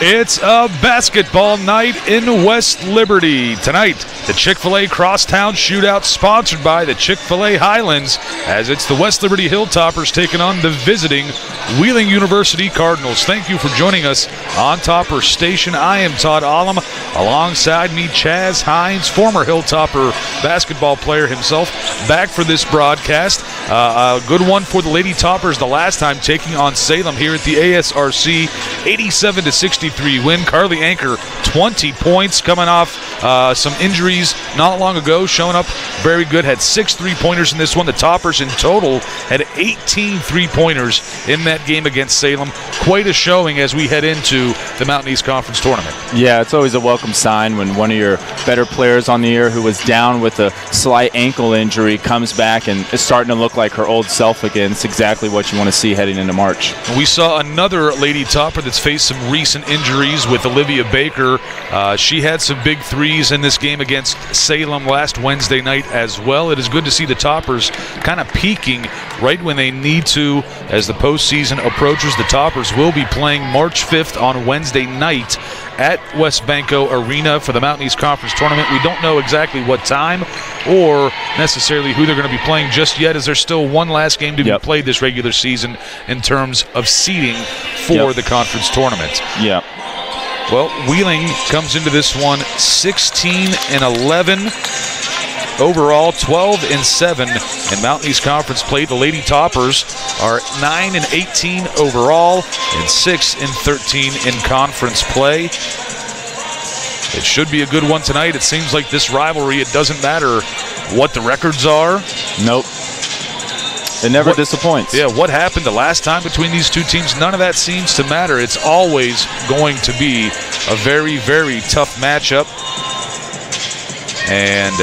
It's a basketball night in West Liberty. Tonight, the Chick-fil-A Crosstown Shootout sponsored by the Chick-fil-A Highlands, as it's the West Liberty Hilltoppers taking on the visiting Wheeling University Cardinals. Thank you for joining us on Topper Station. I am Todd Olam. Alongside me, Chaz Hines, former Hilltopper basketball player himself, back for this broadcast. A good one for the Lady Toppers the last time, taking on Salem here at the ASRC. 87-63 win. Carly Anchor, 20 points, coming off some injuries not long ago, showing up very good. Had 6 3-pointers in this one. The Toppers in total had 18 3-pointers in that game against Salem. Quite a showing as we head into the Mountain East Conference tournament. Yeah, it's always a welcome sign when one of your better players on the year who was down with a slight ankle injury comes back and is starting to look like her old self again. It's exactly what you want to see heading into March. We saw another Lady Topper that's faced some recent injuries with Olivia Baker. She had some big threes in this game against Salem last Wednesday night as well. It is good to see the Toppers kind of peaking right when they need to as the postseason approaches. The Toppers will be playing March 5th on Wednesday night at West Banco Arena for the Mountain East Conference tournament. We don't know exactly what time or necessarily who they're going to be playing just yet, as there's still one last game to be played this regular season in terms of seeding for the conference tournament. Yeah. Well, Wheeling comes into this one 16-11. Overall, 12-7 in Mountain East Conference play. The Lady Toppers are 9-18 overall and 6-13 in conference play. It should be a good one tonight. It seems like this rivalry, it doesn't matter what the records are. Nope. It never disappoints. Yeah, what happened the last time between these two teams, none of that seems to matter. It's always going to be a very, very tough matchup. And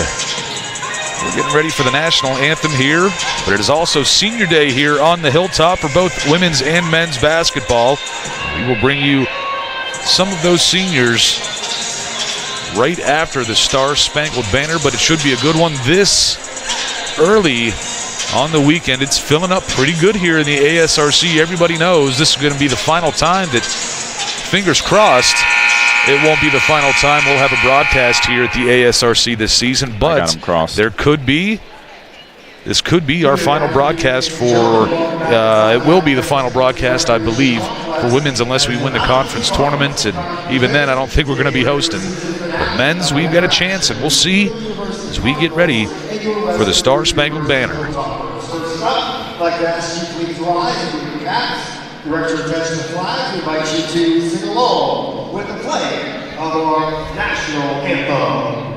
we're getting ready for the national anthem here, but it is also senior day here on the Hilltop for both women's and men's basketball. We will bring you some of those seniors right after the Star-Spangled Banner, but it should be a good one this early on the weekend. It's filling up pretty good here in the ASRC. Everybody knows this is going to be the final time that, fingers crossed, it won't be the final time we'll have a broadcast here at the ASRC this season, but this could be our final broadcast for, it will be the final broadcast, I believe, for women's, unless we win the conference tournament, and even then I don't think we're going to be hosting. But men's, we've got a chance, and we'll see as we get ready for the Star-Spangled Banner. I'd like to ask you to please rise and with your caps. Direct your attention to the flag. We invite you to sing along with the play of our national anthem.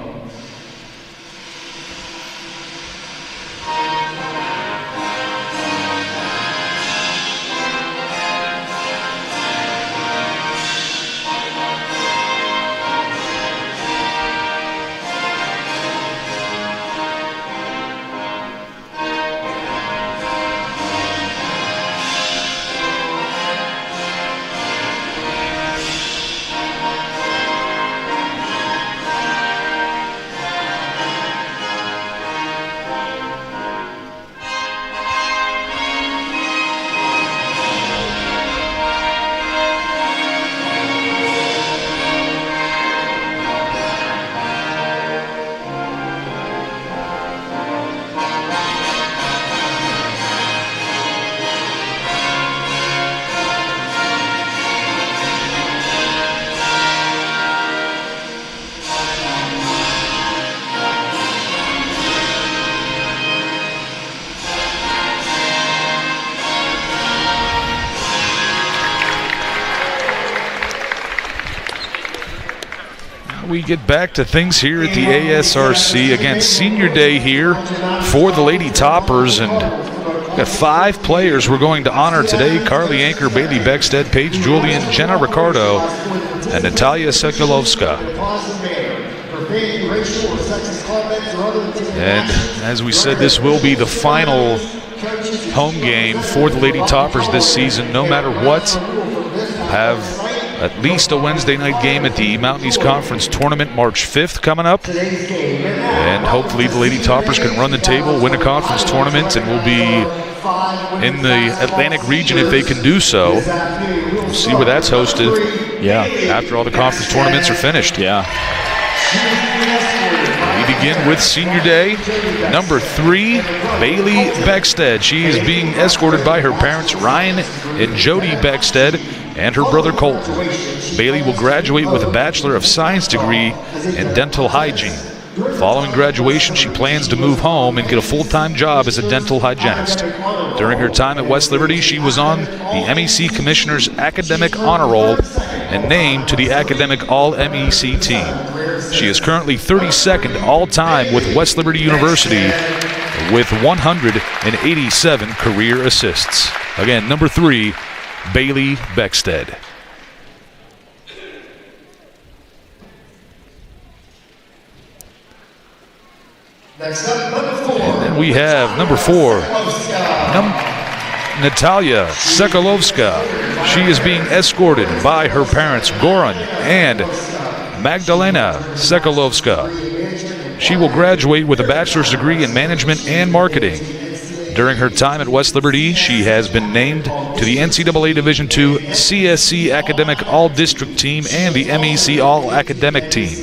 We get back to things here at the ASRC. Again, senior day here for the Lady Toppers, and we've got 5 players we're going to honor today. Carly Anchor, Bailey Beckstead, Paige Julian, Jenna Ricardo, and Natalia Sekulovska. And as we said, this will be the final home game for the Lady Toppers this season. No matter what, have at least a Wednesday night game at the Mountain East Conference Tournament March 5th coming up. And hopefully the Lady Toppers can run the table, win a conference tournament, and we'll be in the Atlantic region if they can do so. we'll see where that's hosted. Yeah. After all the conference tournaments are finished. Yeah. We begin with senior day. Number 3, Bailey Beckstead. She is being escorted by her parents, Ryan and Jody Beckstead, and her brother Colton. Bailey will graduate with a Bachelor of Science degree in dental hygiene. Following graduation, she plans to move home and get a full-time job as a dental hygienist. During her time at West Liberty, she was on the MEC Commissioner's Academic Honor Roll and named to the Academic All-MEC team. She is currently 32nd all-time with West Liberty University with 187 career assists. Again, number 3, Bailey Beckstead. Next up, number 4. And then we have number 4, Natalia Sekalovska. She is being escorted by her parents, Goran and Magdalena Sekalovska. She will graduate with a bachelor's degree in management and marketing. During her time at West Liberty, she has been named to the NCAA Division II CSC Academic All-District Team and the MEC All-Academic Team.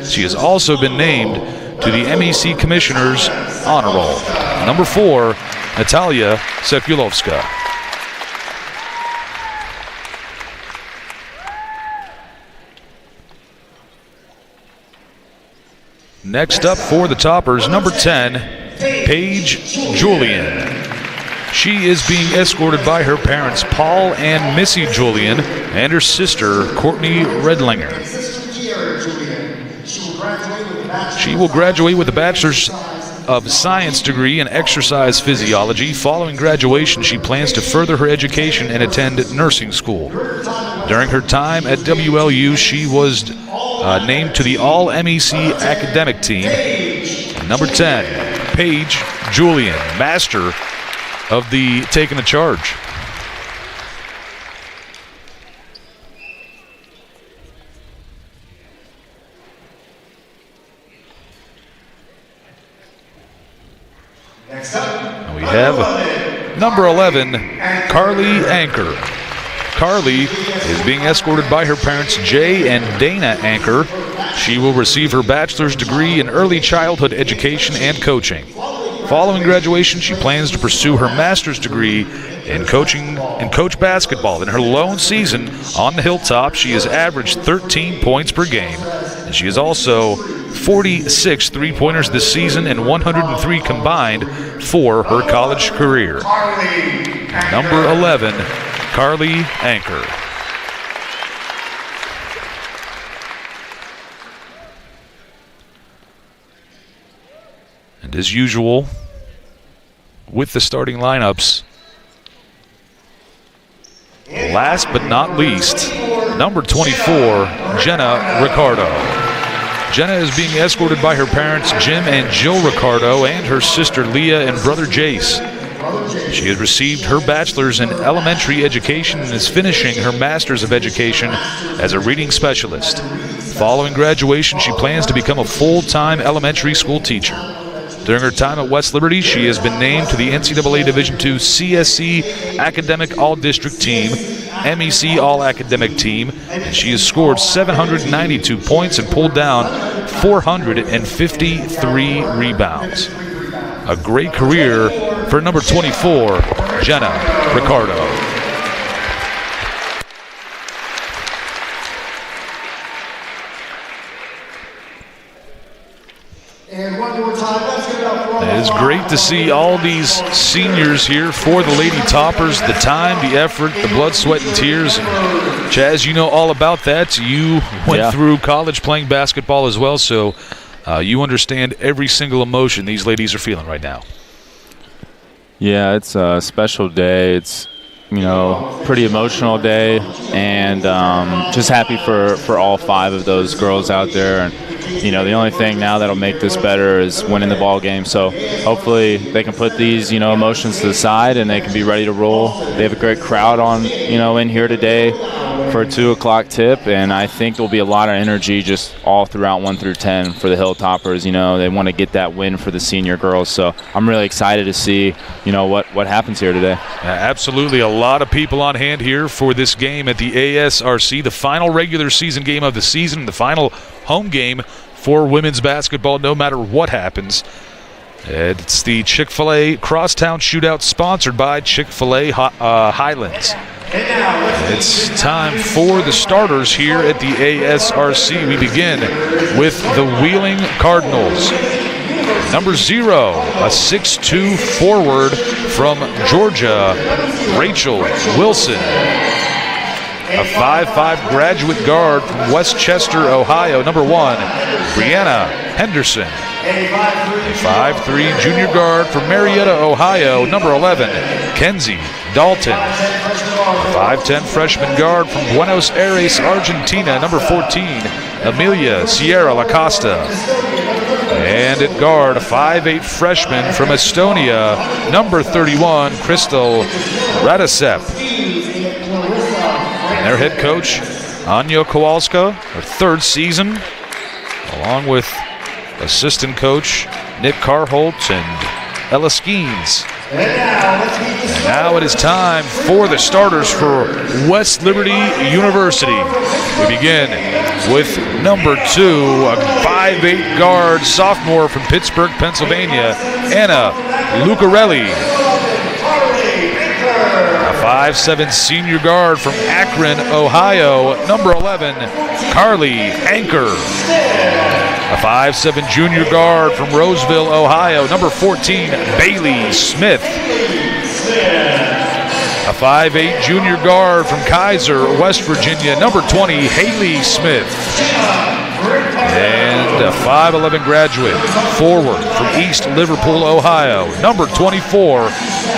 She has also been named to the MEC Commissioner's Honor Roll. Number 4, Natalia Sekulovska. Next up for the toppers, number 10, Paige Julian. She is being escorted by her parents, Paul and Missy Julian, and her sister, Courtney Redlinger. She will graduate with a Bachelor's of Science degree in exercise physiology. Following graduation, she plans to further her education and attend nursing school. During her time at WLU, she was named to the All-MEC Academic Team. Number 10, Paige Julian, master of the taking the charge. We have number 11, Carly Anchor. Carly is being escorted by her parents, Jay and Dana Anchor. She will receive her bachelor's degree in early childhood education and coaching. Following graduation, she plans to pursue her master's degree in coaching and coach basketball. In her lone season on the Hilltop, she has averaged 13 points per game, and she is also 46 three-pointers this season and 103 combined for her college career. Number 11, Carly Anchor. And as usual, with the starting lineups, last but not least, number 24, Jenna Ricardo. Jenna is being escorted by her parents, Jim and Jill Ricardo, and her sister Leah and brother Jace. She has received her bachelor's in elementary education and is finishing her master's of education as a reading specialist. Following graduation, she plans to become a full-time elementary school teacher. During her time at West Liberty, she has been named to the NCAA Division II CSC Academic All-District Team, MEC All-Academic Team, and she has scored 792 points and pulled down 453 rebounds. A great career for number 24, Jenna Ricardo. And one more time, let's give it up for all. It is great to see all these seniors here for the Lady Toppers. The time, the effort, the blood, sweat, and tears. And Chaz, you know all about that. You went through college playing basketball as well, so you understand every single emotion these ladies are feeling right now. Yeah, it's a special day. It's, pretty emotional day, and just happy for all 5 of those girls out there. And the only thing now that'll make this better is winning the ball game. So hopefully they can put these emotions to the side and they can be ready to roll. They have a great crowd on in here today. for a 2 o'clock tip, and I think there'll be a lot of energy just all throughout 1 through 10 for the Hilltoppers. They want to get that win for the senior girls, so I'm really excited to see, what happens here today. Absolutely, a lot of people on hand here for this game at the ASRC, the final regular season game of the season, the final home game for women's basketball, no matter what happens. It's the Chick-fil-A Crosstown Shootout sponsored by Chick-fil-A Highlands. It's time for the starters here at the ASRC. We begin with the Wheeling Cardinals. Number 0, a 6'2 forward from Georgia, Rachel Wilson. A 5'5 graduate guard from Westchester, Ohio, number 1, Brianna Henderson. A 5'3 junior guard from Marietta, Ohio, number 11, Kenzie Dalton. A 5'10 freshman guard from Buenos Aires, Argentina, number 14, Amelia Sierra Lacosta. And at guard, a 5'8 freshman from Estonia, number 31, Crystal Radicep. And their head coach, Anya Kowalska, her 3rd season, along with assistant coach Nick Carholt and Ella Skeens. And now it is time for the starters for West Liberty University. We begin with number 2, a 5'8 guard sophomore from Pittsburgh, Pennsylvania, Anna Lucarelli. A 5'7 senior guard from Akron, Ohio, number 11, Carly Anker. A 5'7 junior guard from Roseville, Ohio, number 14, Bailey Smith. A 5'8 junior guard from Kaiser, West Virginia, number 20, Haley Smith. And a 5'11 graduate forward from East Liverpool, Ohio, number 24,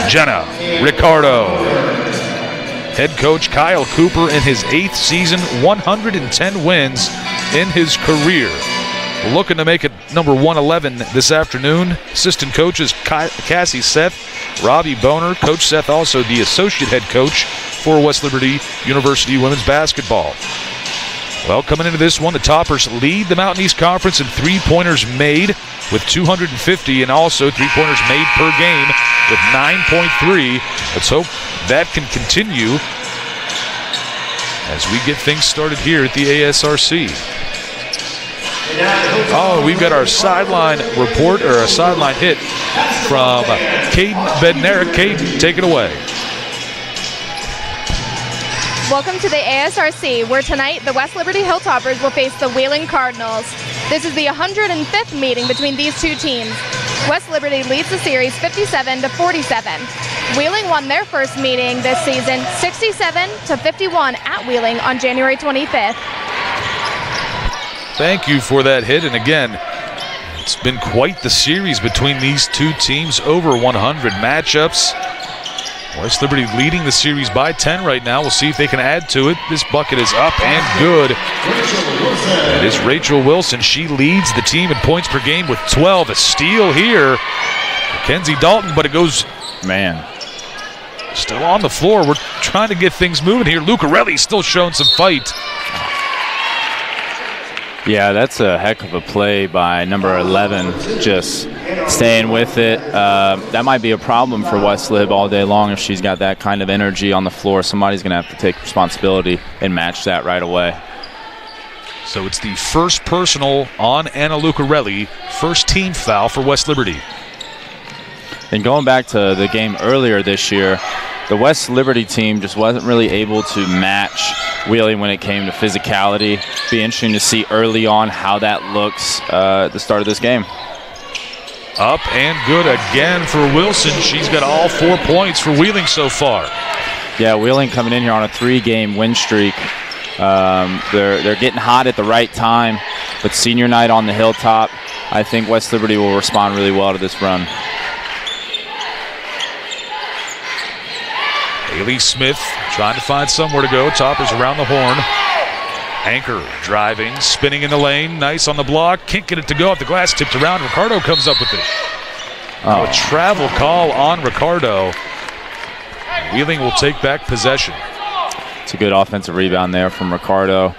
Jenna Ricardo. Head coach Kyle Cooper in his 8th season, 110 wins in his career. Looking to make it number 111 this afternoon. Assistant coaches Cassie Seth, Robbie Boner. Coach Seth also the associate head coach for West Liberty University women's basketball. Well, coming into this one, the Toppers lead the Mountain East Conference in three-pointers made with 250 and also three-pointers made per game with 9.3. Let's hope that can continue as we get things started here at the ASRC. Oh, we've got our sideline report, or a sideline hit from Caden Bednarik. Caden, take it away. Welcome to the ASRC, where tonight the West Liberty Hilltoppers will face the Wheeling Cardinals. This is the 105th meeting between these two teams. West Liberty leads the series 57-47. Wheeling won their first meeting this season 67-51 at Wheeling on January 25th. Thank you for that hit, and again, it's been quite the series between these two teams, over 100 matchups. West Liberty leading the series by 10 right now. We'll see if they can add to it. This bucket is up and good. It is Rachel Wilson. She leads the team in points per game with 12. A steal here. Kenzie Dalton, but it goes, man, still on the floor. We're trying to get things moving here. Lucarelli still showing some fight. Yeah, that's a heck of a play by number 11, just staying with it. That might be a problem for West Lib all day long if she's got that kind of energy on the floor. Somebody's going to have to take responsibility and match that right away. So it's the first personal on Anna Lucarelli, first team foul for West Liberty. And going back to the game earlier this year, the West Liberty team just wasn't really able to match Wheeling when it came to physicality. Be interesting to see early on how that looks at the start of this game. Up and good again for Wilson. She's got all 4 points for Wheeling so far. Yeah, Wheeling coming in here on a 3-game win streak. They're getting hot at the right time, but senior night on the hilltop, I think West Liberty will respond really well to this run. Haley Smith trying to find somewhere to go. Toppers around the horn. Anchor driving, spinning in the lane. Nice on the block. Can't get it to go off the glass. Tipped around. Ricardo comes up with it. A travel call on Ricardo. Wheeling will take back possession. It's a good offensive rebound there from Ricardo.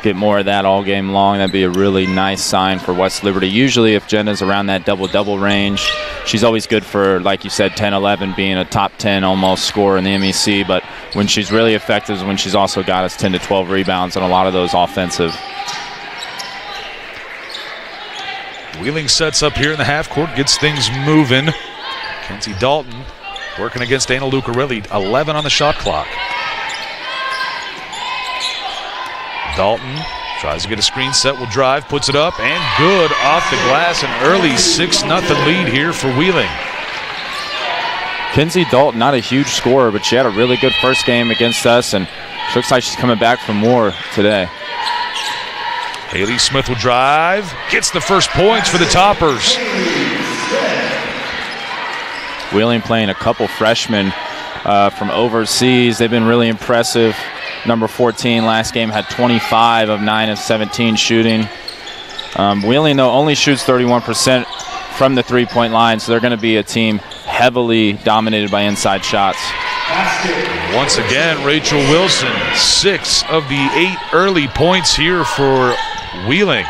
Get more of that all game long. That'd be a really nice sign for West Liberty. Usually if Jenna's around that double-double range, she's always good for, like you said, 10-11, being a top 10 almost scorer in the MEC. But when she's really effective is when she's also got us 10 to 12 rebounds and a lot of those offensive. Wheeling sets up here in the half court, gets things moving. Kenzie Dalton working against Anna Lucarelli, 11 on the shot clock. Dalton tries to get a screen set, will drive, puts it up, and good off the glass. An early 6-0 lead here for Wheeling. Kenzie Dalton, not a huge scorer, but she had a really good first game against us, and she looks like she's coming back for more today. Haley Smith will drive, gets the first points for the Toppers. Wheeling playing a couple freshmen from overseas. They've been really impressive. Number 14 last game had 25 of 9 of 17 shooting. Wheeling, though, only shoots 31% from the three-point line, so they're going to be a team heavily dominated by inside shots. Once again, Rachel Wilson, 6 of the 8 early points here for Wheeling.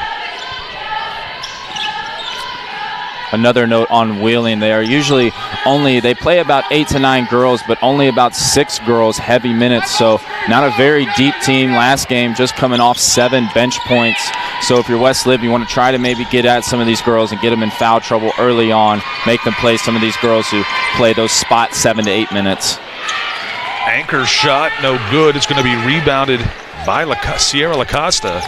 Another note on Wheeling, they play about 8 to 9 girls, but only about 6 girls heavy minutes, so not a very deep team. Last game just coming off 7 bench points. So if you're West Lib, you want to try to maybe get at some of these girls and get them in foul trouble early on, make them play some of these girls who play those spot 7 to 8 minutes. Anchor shot, no good. It's going to be rebounded by Sierra LaCosta.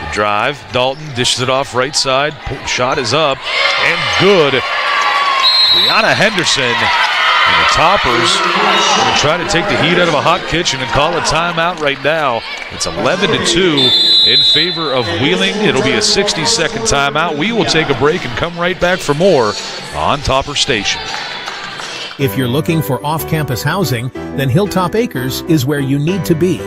The drive, Dalton dishes it off right side. Shot is up and good. Brianna Henderson and the Toppers going to try to take the heat out of a hot kitchen and call a timeout right now. It's 11-2 in favor of Wheeling. It'll be a 60-second timeout. We will take a break and come right back for more on Topper Station. If you're looking for off-campus housing, then Hilltop Acres is where you need to be.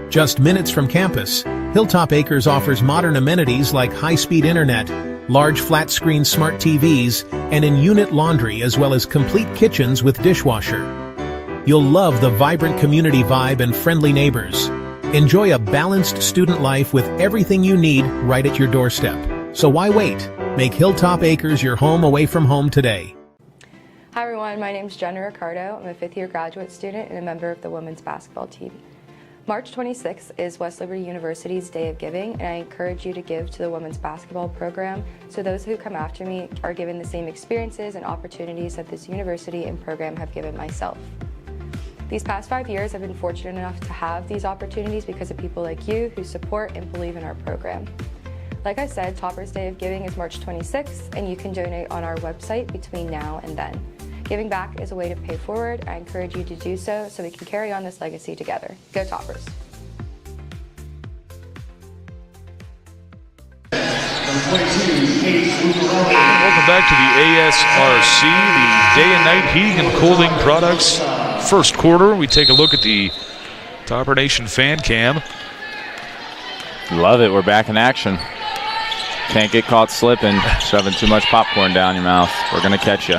Just minutes from campus, Hilltop Acres offers modern amenities like high-speed internet, large flat-screen smart TVs, and in-unit laundry, as well as complete kitchens with dishwasher. You'll love the vibrant community vibe and friendly neighbors. Enjoy a balanced student life with everything you need right at your doorstep. So why wait? Make Hilltop Acres your home away from home today. Hi everyone, my name is Jenna Ricardo. I'm a 5th-year graduate student and a member of the women's basketball team. March 26th is West Liberty University's Day of Giving, and I encourage you to give to the women's basketball program so those who come after me are given the same experiences and opportunities that this university and program have given myself. These past 5 years, I've been fortunate enough to have these opportunities because of people like you who support and believe in our program. Like I said, Topper's Day of Giving is March 26th, and you can donate on our website between now and then. Giving back is a way to pay forward. I encourage you to do so we can carry on this legacy together. Go Toppers! Welcome back to the ASRC, the Day and Night Heating and Cooling Products first quarter. We take a look at the Topper Nation fan cam. Love it. We're back in action. Can't get caught slipping, shoving too much popcorn down your mouth. We're going to catch you.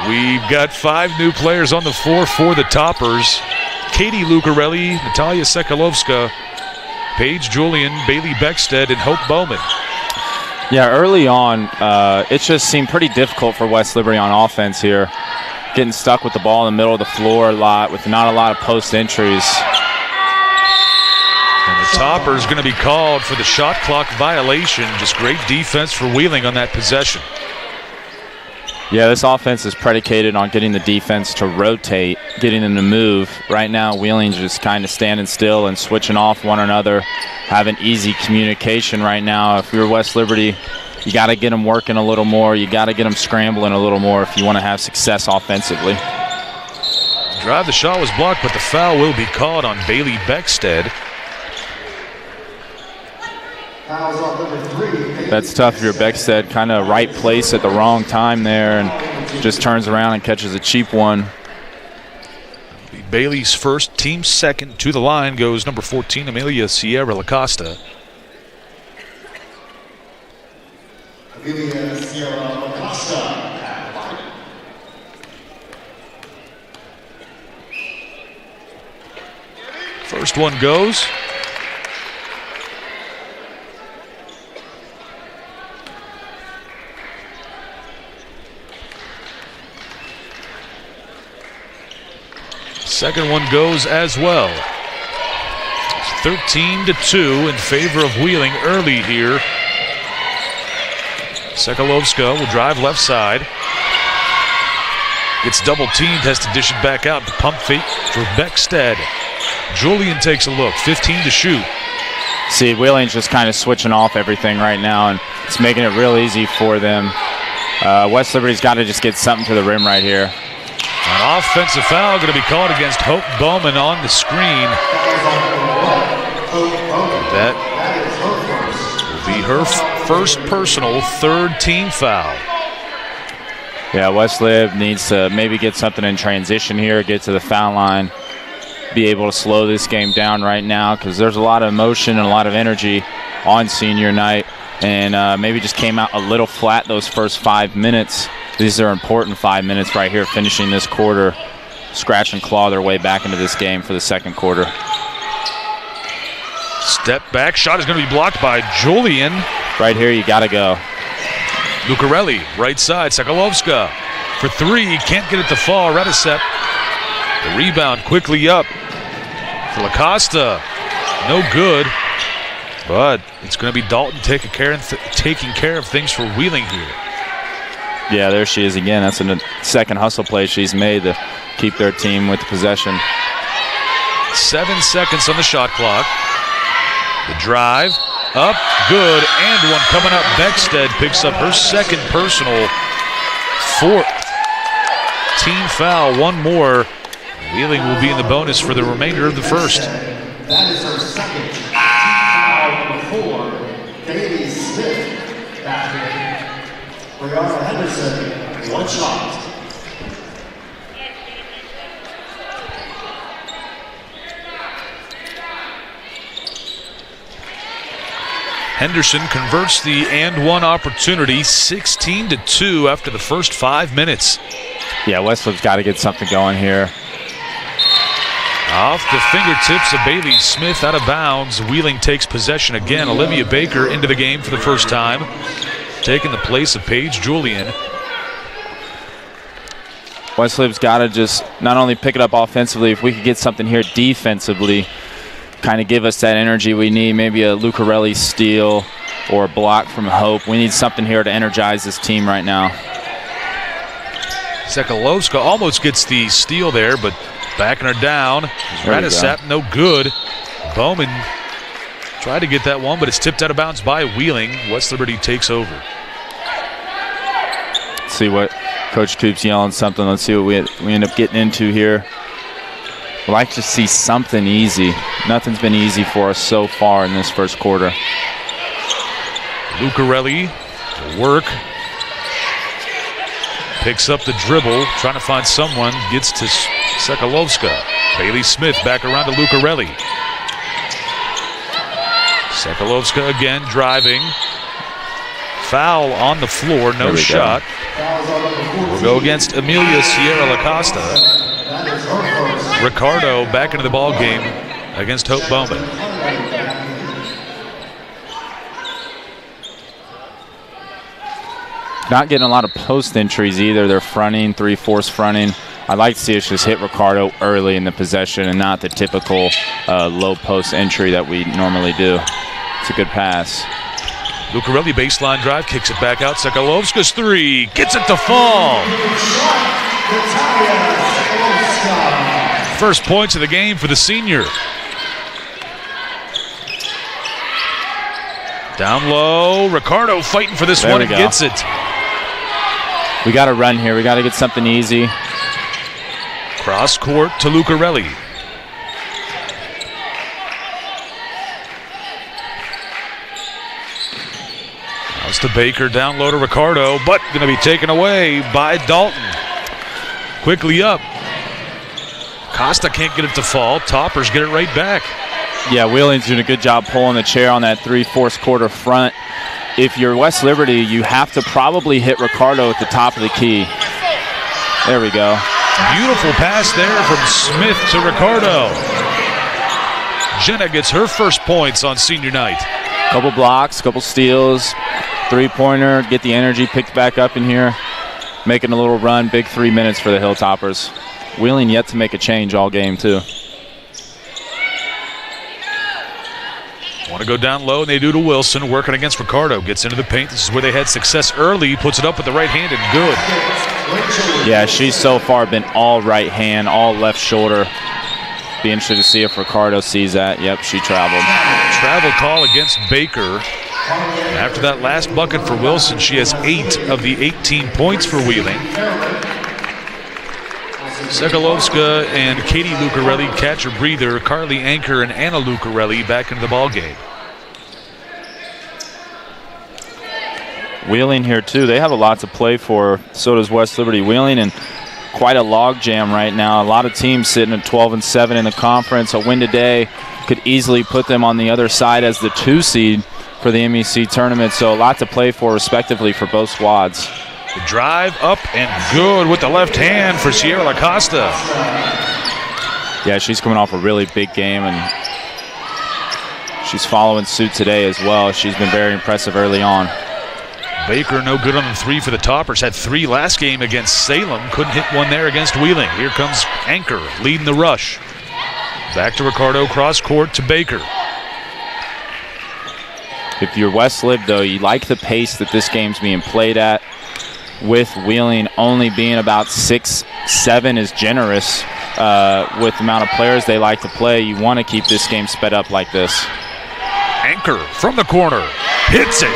We've got 5 new players on the floor for the Toppers. Katie Lucarelli, Natalia Sekalovska, Paige Julian, Bailey Beckstead, and Hope Bowman. Yeah, early on, it just seemed pretty difficult for West Liberty on offense here. Getting stuck with the ball in the middle of the floor a lot with not a lot of post entries. And the Toppers going to be called for the shot clock violation. Just great defense for Wheeling on that possession. Yeah, this offense is predicated on getting the defense to rotate, getting them to move. Right now, Wheeling's just kind of standing still and switching off one another, having easy communication right now. If you're West Liberty, you got to get them working a little more. You got to get them scrambling a little more if you want to have success offensively. Drive, the shot was blocked, but the foul will be called on Bailey Beckstead. That's tough if you're Beckstead, kind of right place at the wrong time there and just turns around and catches a cheap one. Bailey's first, team second. To the line goes number 14, Amelia Sierra LaCosta. Amelia Sierra LaCosta at the line. First one goes. Second one goes as well. It's 13-2 in favor of Wheeling early here. Sekalovska will drive left side. Gets double teamed, has to dish it back out. The pump fake for Beckstead. Julian takes a look, 15 to shoot. See, Wheeling's just kind of switching off everything right now, and it's making it real easy for them. West Liberty's got to just get something to the rim right here. An offensive foul going to be called against Hope Bowman on the screen. That will be her first personal, third team foul. Yeah, West Lib needs to maybe get something in transition here, get to the foul line, be able to slow this game down right now because there's a lot of emotion and a lot of energy on senior night, and maybe just came out a little flat those first 5 minutes. These are important 5 minutes right here, finishing this quarter, scratch and claw their way back into this game for the second quarter. Step back, shot is going to be blocked by Julian. Right here, you got to go. Lucarelli, right side, Sekalovska for three, can't get it to fall. Radicep, the rebound quickly up for LaCosta, no good, but it's going to be Dalton taking care of things for Wheeling here. Yeah, there she is again. That's a second hustle play she's made to keep their team with the possession. 7 seconds on the shot clock. The drive. Up, good, and one coming up. Beckstead picks up her second personal, fourth team foul. One more. Wheeling will be in the bonus for the remainder of the first. That is her second team foul before Bailey Smith back in. Brianna Henderson, one shot. Henderson converts the and one opportunity, 16-2 after the first 5 minutes. Yeah, Westlip's got to get something going here. Off the fingertips of Bailey Smith, out of bounds. Wheeling takes possession again. Olivia Baker into the game for the first time, taking the place of Paige Julian. Westlip's got to just not only pick it up offensively, if we could get something here defensively, kind of give us that energy we need, maybe a Lucarelli steal or a block from Hope. We need something here to energize this team right now. Sekalovska almost gets the steal there, but backing her down. Radicep, no good. Bowman tried to get that one, but it's tipped out of bounds by Wheeling. West Liberty takes over. Let's see what Coach Coop's yelling something. Let's see what we end up getting into here. I'd like to see something easy. Nothing's been easy for us so far in this first quarter. Lucarelli to work. Picks up the dribble, trying to find someone. Gets to Sekalovska. Bailey Smith back around to Lucarelli. Sekalovska again driving. Foul on the floor, no shot. We'll go against Amelia Sierra LaCosta. Ricardo back into the ball game against Hope Bowman. Not getting a lot of post entries either. They're fronting, 3/4 fronting. I'd like to see us just hit Ricardo early in the possession and not the typical low post entry that we normally do. It's a good pass. Lucarelli baseline drive, kicks it back out. Sekalovska's three, gets it to fall. First points of the game for the senior. Down low, Ricardo fighting for this one and gets it. We got to run here. We got to get something easy. Cross court to Lucarelli. That's to Baker, down low to Ricardo, but going to be taken away by Dalton. Quickly up. Costa can't get it to fall. Toppers get it right back. Yeah, Wheeling's doing a good job pulling the chair on that 3/4 quarter front. If you're West Liberty, you have to probably hit Ricardo at the top of the key. There we go. Beautiful pass there from Smith to Ricardo. Jenna gets her first points on senior night. Couple blocks, couple steals, three-pointer, get the energy picked back up in here. Making a little run, big 3 minutes for the Hilltoppers. Wheeling yet to make a change all game, too. Want to go down low, and they do to Wilson, working against Ricardo. Gets into the paint. This is where they had success early. Puts it up with the right hand and good. Yeah, she's so far been all right hand, all left shoulder. Be interested to see if Ricardo sees that. Yep, she traveled. Travel call against Baker. After that last bucket for Wilson, she has 8 of the 18 points for Wheeling. Sekalovska and Katie Lucarelli catch a breather. Carly Anchor and Anna Lucarelli back into the ballgame. Wheeling here too. They have a lot to play for. So does West Liberty. Wheeling in quite a log jam right now. A lot of teams sitting at 12-7 in the conference. A win today could easily put them on the other side as the 2 seed for the MEC tournament. So a lot to play for respectively for both squads. The drive up and good with the left hand for Sierra Lacosta. Yeah, she's coming off a really big game, and she's following suit today as well. She's been very impressive early on. Baker no good on the 3 for the Toppers. Had 3 last game against Salem. Couldn't hit one there against Wheeling. Here comes Anchor leading the rush. Back to Ricardo, cross court to Baker. If you're West Lib, though, you like the pace that this game's being played at. With Wheeling only being about 6-7 is generous with the amount of players they like to play. You want to keep this game sped up like this. Anchor from the corner. Hits it.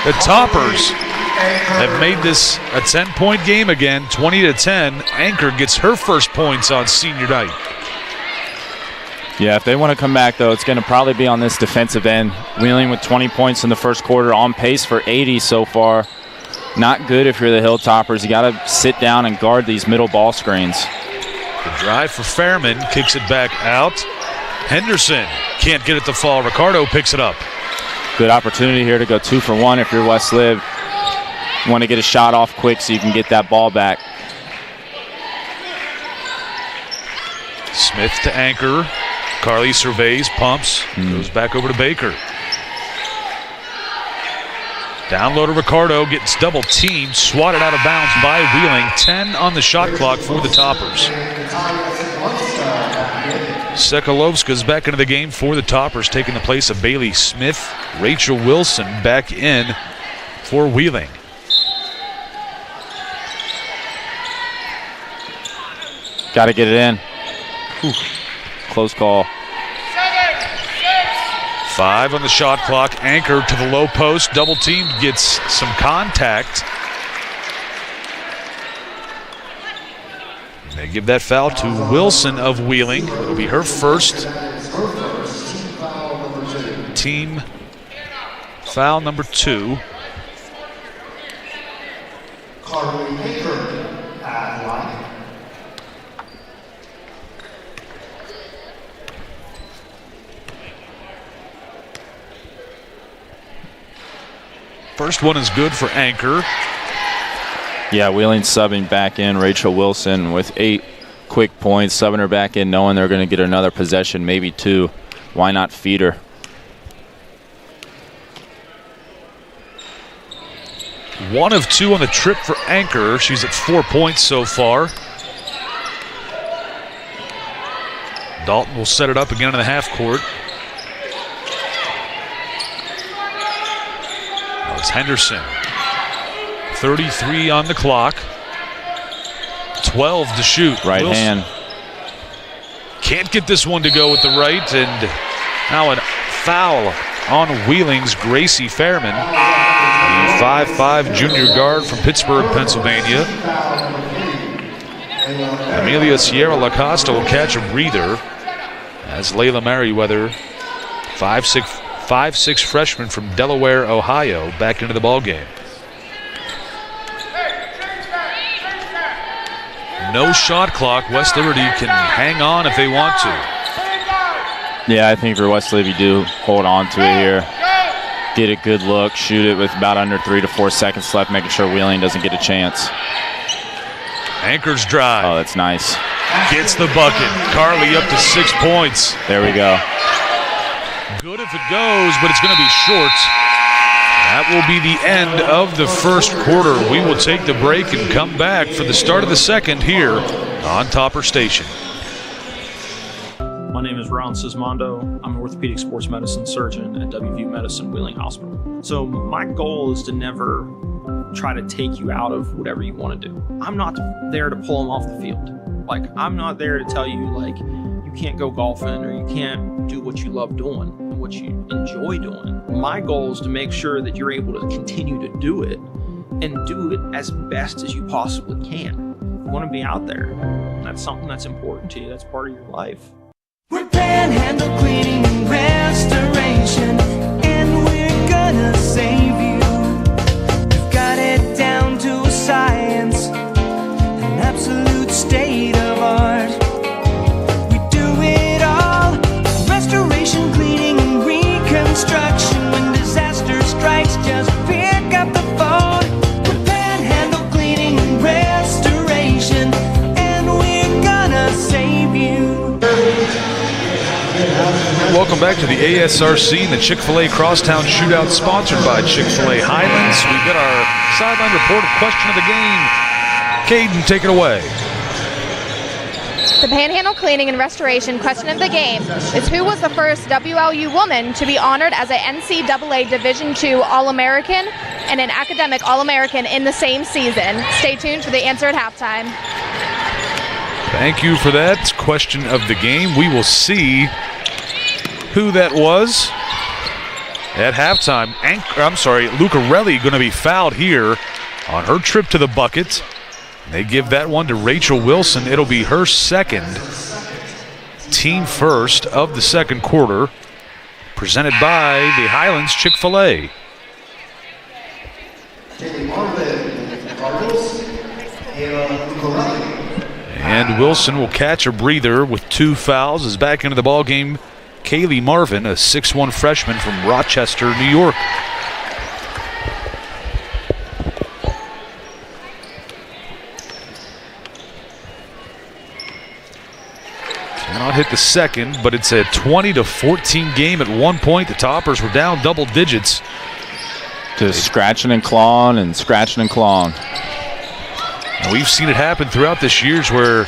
The Toppers have made this a 10-point game again, 20-10. Anchor gets her first points on senior night. Yeah, if they want to come back, though, it's going to probably be on this defensive end. Wheeling with 20 points in the first quarter, on pace for 80 so far. Not good if you're the Hilltoppers. You got to sit down and guard these middle ball screens. The drive for Fairman, kicks it back out. Henderson can't get it to fall. Ricardo picks it up. Good opportunity here to go 2 for 1 if you're West Lib. You want to get a shot off quick so you can get that ball back. Smith to Anchor. Carly surveys, pumps, goes back over to Baker. Down low to Ricardo, gets double teamed, swatted out of bounds by Wheeling. 10 on the shot clock for the Toppers. Sekalovska's back into the game for the Toppers, taking the place of Bailey Smith. Rachel Wilson back in for Wheeling. Got to get it in. Whew. Close call. 5 on the shot clock. Anchor to the low post. Double teamed, gets some contact. They give that foul to Wilson of Wheeling. It'll be her first. Team foul number 2. First one is good for Anchor. Yeah, Wheeling subbing back in Rachel Wilson with 8 quick points, subbing her back in, knowing they're going to get another possession, maybe 2. Why not feed her? One of 2 on the trip for Anchor. She's at 4 points so far. Dalton will set it up again in the half court. Now it's Henderson. 33 on the clock. 12 to shoot. Right hand. Can't get this one to go with the right, and now a foul on Wheeling's Gracie Fairman, the 5'5" junior guard from Pittsburgh, Pennsylvania. Amelia Sierra Lacosta will catch a breather as Layla Merriweather, 5'6" freshman from Delaware, Ohio, back into the ballgame. No shot clock. West Liberty can hang on if they want to. Yeah, I think for West Liberty, you do hold on to it here. Get a good look, shoot it with about under 3 to 4 seconds left, making sure Wheeling doesn't get a chance. Anchor's drive. Oh, that's nice. Gets the bucket. Carly up to 6 points. There we go. Good if it goes, but it's going to be short. That will be the end of the first quarter. We will take the break and come back for the start of the second here on Topper Station. My name is Ron Sismondo. I'm an orthopedic sports medicine surgeon at WBB Medicine Wheeling Hospital. So my goal is to never try to take you out of whatever you want to do. I'm not there to pull them off the field. Like, I'm not there to tell you, like, you can't go golfing or you can't do what you love doing and what you enjoy doing. My goal is to make sure that you're able to continue to do it and do it as best as you possibly can. You want to be out there. That's something that's important to you. That's part of your life. We're Panhandle Cleaning and Restoration, and we're gonna save you. We've got it down to a science, an absolute state of art. We do it all, restoration, cleaning, and reconstruction. When disaster strikes, just pick up the phone. We're Panhandle Cleaning and Restoration, and we're gonna save you. Welcome back to the ASRC and the Chick-fil-A Crosstown Shootout, sponsored by Chick-fil-A Highlands. We've got our sideline report of question of the game. Caden, take it away. The Panhandle Cleaning and Restoration question of the game is, who was the first WLU woman to be honored as an NCAA Division II All-American and an academic All-American in the same season? Stay tuned for the answer at halftime. Thank you for that question of the game. We will see who that was at halftime. Lucarelli going to be fouled here on her trip to the bucket. They give that one to Rachel Wilson. It'll be her second, team first of the second quarter, presented by the Highlands Chick-fil-A. And Wilson will catch a breather with 2 fouls. Is back into the ball game Kaylee Marvin, a 6'1 freshman from Rochester, New York. Cannot hit the second, but it's a 20-14 game at one point. The Toppers were down double digits. Just scratching and clawing and scratching and clawing. And we've seen it happen throughout this year's where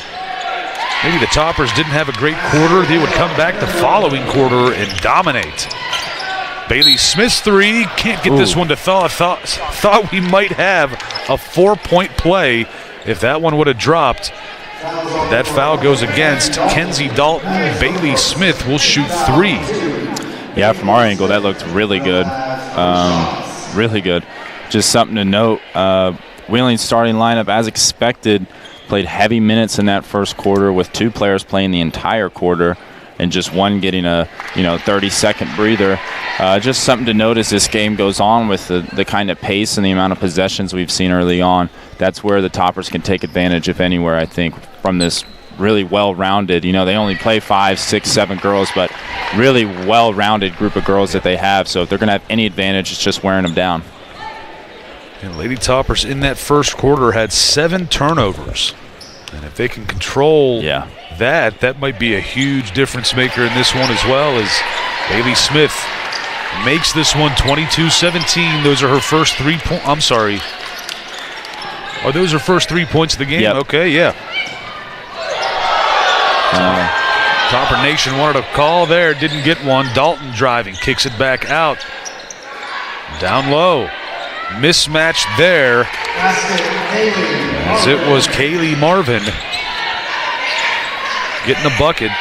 maybe the Toppers didn't have a great quarter. They would come back the following quarter and dominate. Bailey Smith's three. Can't get this one to thaw. Thought we might have a 4-point play if that one would have dropped. That foul goes against Kenzie Dalton. Bailey Smith will shoot 3. Yeah, from our angle, that looked really good. Really good. Just something to note. Wheeling's starting lineup, as expected, played heavy minutes in that first quarter with 2 players playing the entire quarter and just one getting a 30-second breather. Just something to note as this game goes on with the kind of pace and the amount of possessions we've seen early on. That's where the Toppers can take advantage, if anywhere, I think, from this really well-rounded. They only play 5, 6, 7 girls, but really well-rounded group of girls that they have. So if they're going to have any advantage, it's just wearing them down. And Lady Toppers in that first quarter had 7 turnovers. And if they can control that might be a huge difference maker in this one as well, as Bailey Smith makes this one 22-17. Those are her first 3 points. I'm sorry. Are those her first 3 points of the game? Yep. Okay, yeah. Topper Nation wanted a call there, didn't get one. Dalton driving, kicks it back out. Down low. Mismatch there, as it was Kaylee Marvin getting a bucket.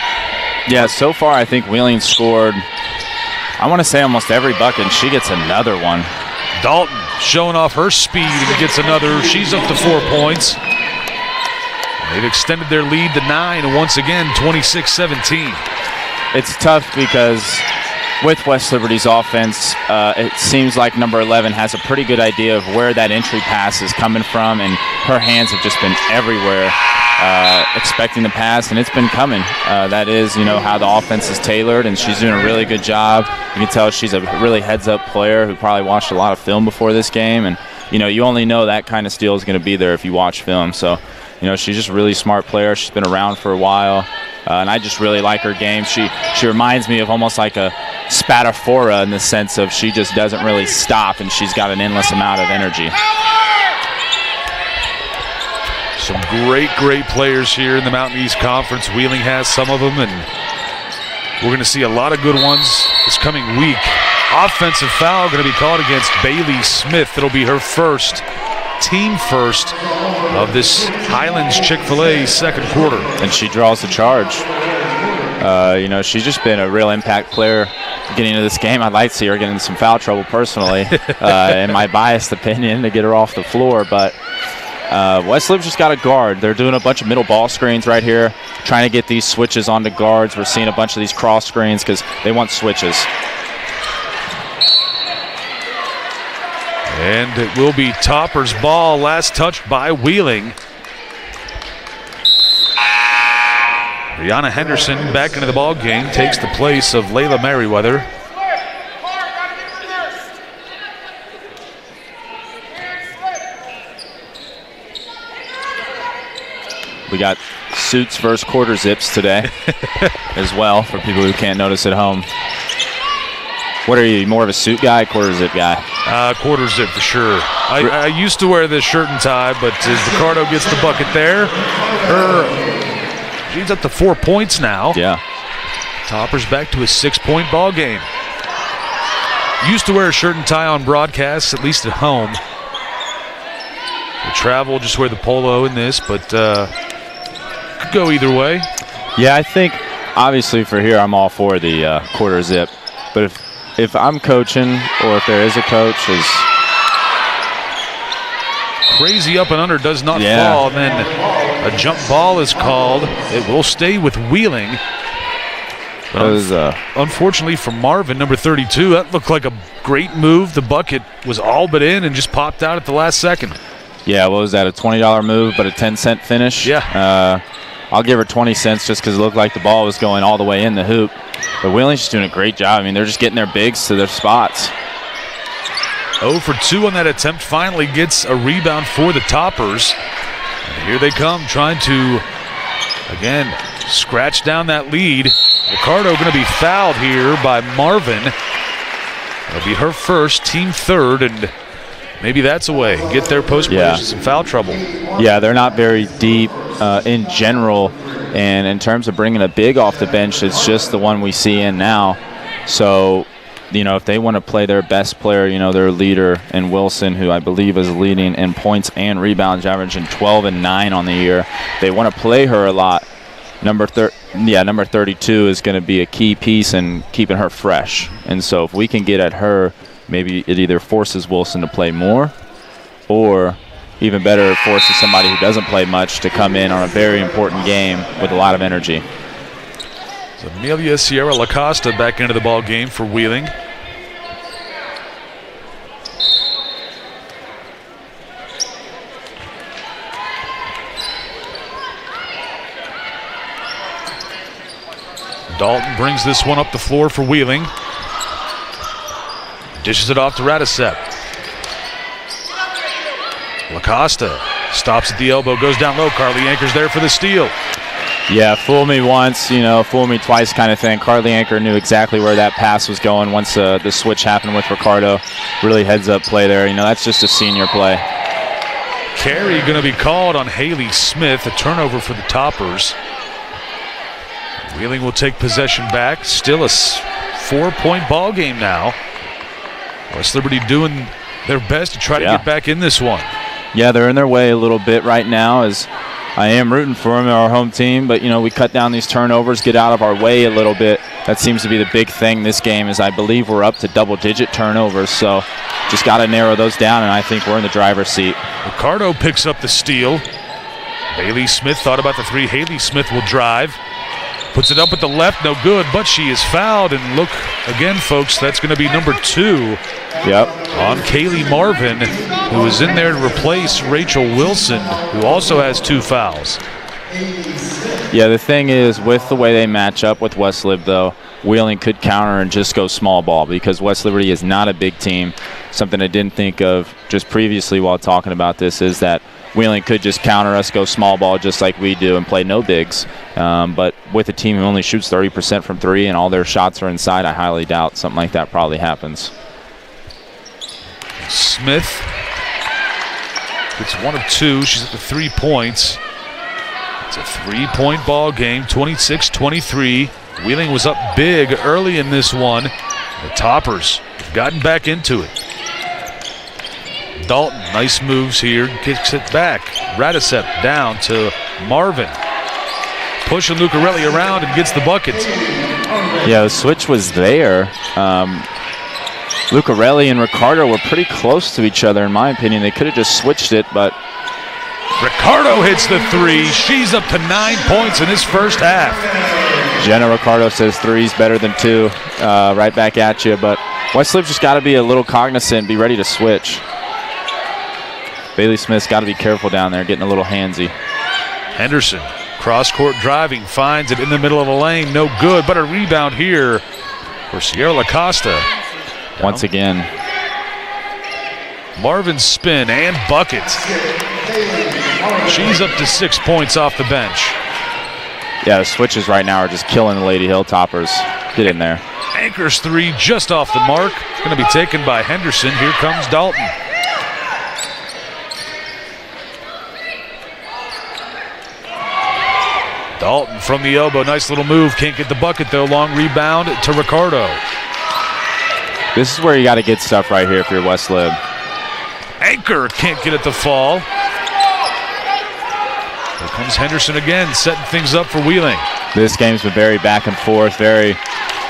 Yeah, so far I think Wheeling scored, I want to say almost every bucket, and she gets another one. Dalton showing off her speed and gets another. She's up to 4 points. They've extended their lead to 9, and once again, 26-17. It's tough because with West Liberty's offense, it seems like number 11 has a pretty good idea of where that entry pass is coming from, and her hands have just been everywhere expecting the pass, and it's been coming. That is, how the offense is tailored, and she's doing a really good job. You can tell she's a really heads-up player who probably watched a lot of film before this game and you only know that kind of steal is going to be there if you watch film. So, she's just a really smart player. She's been around for a while, and I just really like her game. She reminds me of almost like a Spatafora in the sense of she just doesn't really stop, and she's got an endless amount of energy. Some great players here in the Mountain East Conference. Wheeling has some of them, and we're going to see a lot of good ones this coming week. Offensive foul going to be called against Bailey Smith. It'll be her team first of this Highlands Chick-fil-A second quarter. And she draws the charge. She's just been a real impact player getting into this game. I'd like to see her get in some foul trouble personally, in my biased opinion, to get her off the floor. But West Lib's just got a guard. They're doing a bunch of middle ball screens right here, trying to get these switches onto guards. We're seeing a bunch of these cross screens because they want switches. And it will be Topper's ball, last touched by Wheeling. Brianna Henderson back into the ball game, takes the place of Layla Merriweather. We got suits versus quarter zips today as well for people who can't notice at home. What are you, more of a suit guy, quarter zip guy? Quarter zip for sure. I used to wear this shirt and tie, but as Ricardo gets the bucket there, she's up to 4 points now. Yeah. Topper's back to a 6-point ball game. Used to wear a shirt and tie on broadcasts, at least at home. We travel, just wear the polo in this, but could go either way. Yeah, I think obviously for here I'm all for the quarter zip, but if I'm coaching or if there is a coach, is crazy up and under does not fall, and then a jump ball is called. It will stay with Wheeling. Unfortunately for Marvin, number 32, that looked like a great move. The bucket was all but in and just popped out at the last second. Yeah, what was that, a $20 move but a 10-cent finish? Yeah. I'll give her 20 cents just because it looked like the ball was going all the way in the hoop. But Wheeling's just doing a great job. I mean, they're just getting their bigs to their spots. 0 for 2 on that attempt. Finally gets a rebound for the Toppers. And here they come, trying to, again, scratch down that lead. Ricardo going to be fouled here by Marvin. It'll be her first, team third, and maybe that's a way. Get their post players in some foul trouble. Yeah, they're not very deep in general. And in terms of bringing a big off the bench, it's just the one we see in now. So, if they want to play their best player, their leader in Wilson, who I believe is leading in points and rebounds, averaging 12 and 9 on the year. They want to play her a lot. Number 32 is going to be a key piece in keeping her fresh. And so if we can get at her, maybe it either forces Wilson to play more, or even better, it forces somebody who doesn't play much to come in on a very important game with a lot of energy. So Amelia Sierra Lacosta back into the ball game for Wheeling. Dalton brings this one up the floor for Wheeling. Dishes it off to Radicep. Lacosta stops at the elbow, goes down low. Carly Anchor's there for the steal. Yeah, fool me once, fool me twice kind of thing. Carly Anchor knew exactly where that pass was going once the switch happened with Ricardo. Really heads-up play there. That's just a senior play. Carry going to be called on Haley Smith, a turnover for the Toppers. Wheeling will take possession back. Still a 4-point ball game now. West Liberty doing their best to try to get back in this one. Yeah, they're in their way a little bit right now, as I am rooting for them, our home team. But, we cut down these turnovers, get out of our way a little bit. That seems to be the big thing this game, is I believe we're up to double-digit turnovers. So just got to narrow those down, and I think we're in the driver's seat. Ricardo picks up the steal. Haley Smith thought about the three. Haley Smith will drive. Puts it up with the left, no good, but she is fouled. And look, again, folks, that's going to be number 2 on Kaylee Marvin, who is in there to replace Rachel Wilson, who also has 2 fouls. Yeah, the thing is, with the way they match up with West Lib, though, Wheeling could counter and just go small ball, because West Liberty is not a big team. something I didn't think of just previously while talking about this is that Wheeling could just counter us, go small ball just like we do, and play no bigs. But with a team who only shoots 30% from three and all their shots are inside, I highly doubt something like that probably happens. Smith gets 1 of 2. She's at the 3 points. It's a 3-point ball game, 26-23. Wheeling was up big early in this one. The Toppers have gotten back into it. Dalton, nice moves here, kicks it back. Radicep down to Marvin. Pushing Lucarelli around and gets the bucket. Yeah, the switch was there. Lucarelli and Ricardo were pretty close to each other, in my opinion. They could have just switched it, but Ricardo hits the 3. She's up to 9 points in this first half. Jenna Ricardo says 3's better than 2. Right back at you, but Westlip just got to be a little cognizant, be ready to switch. Bailey Smith's got to be careful down there, getting a little handsy. Henderson, cross-court driving, finds it in the middle of the lane. No good, but a rebound here for Sierra LaCosta. Once again. Marvin's spin and bucket. She's up to 6 points off the bench. Yeah, the switches right now are just killing the Lady Hilltoppers. Get in there. Anchor's 3 just off the mark. It's going to be taken by Henderson. Here comes Dalton. Dalton from the elbow, nice little move. Can't get the bucket though. Long rebound to Ricardo. This is where you got to get stuff right here if you're West Lib. Anchor can't get it to fall. Here comes Henderson again, setting things up for Wheeling. This game's been very back and forth, very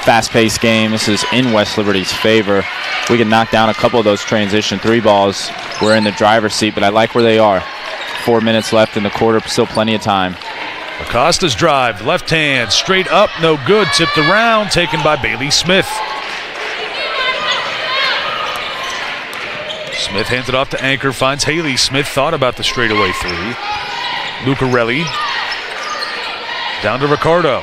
fast-paced game. This is in West Liberty's favor. We can knock down a couple of those transition 3 balls. We're in the driver's seat, but I like where they are. 4 minutes left in the quarter, still plenty of time. Acosta's drive, left hand, straight up, no good. Tipped around, taken by Bailey Smith. Smith hands it off to Anchor, finds Haley. Smith thought about the straightaway 3. Lucarelli down to Ricardo.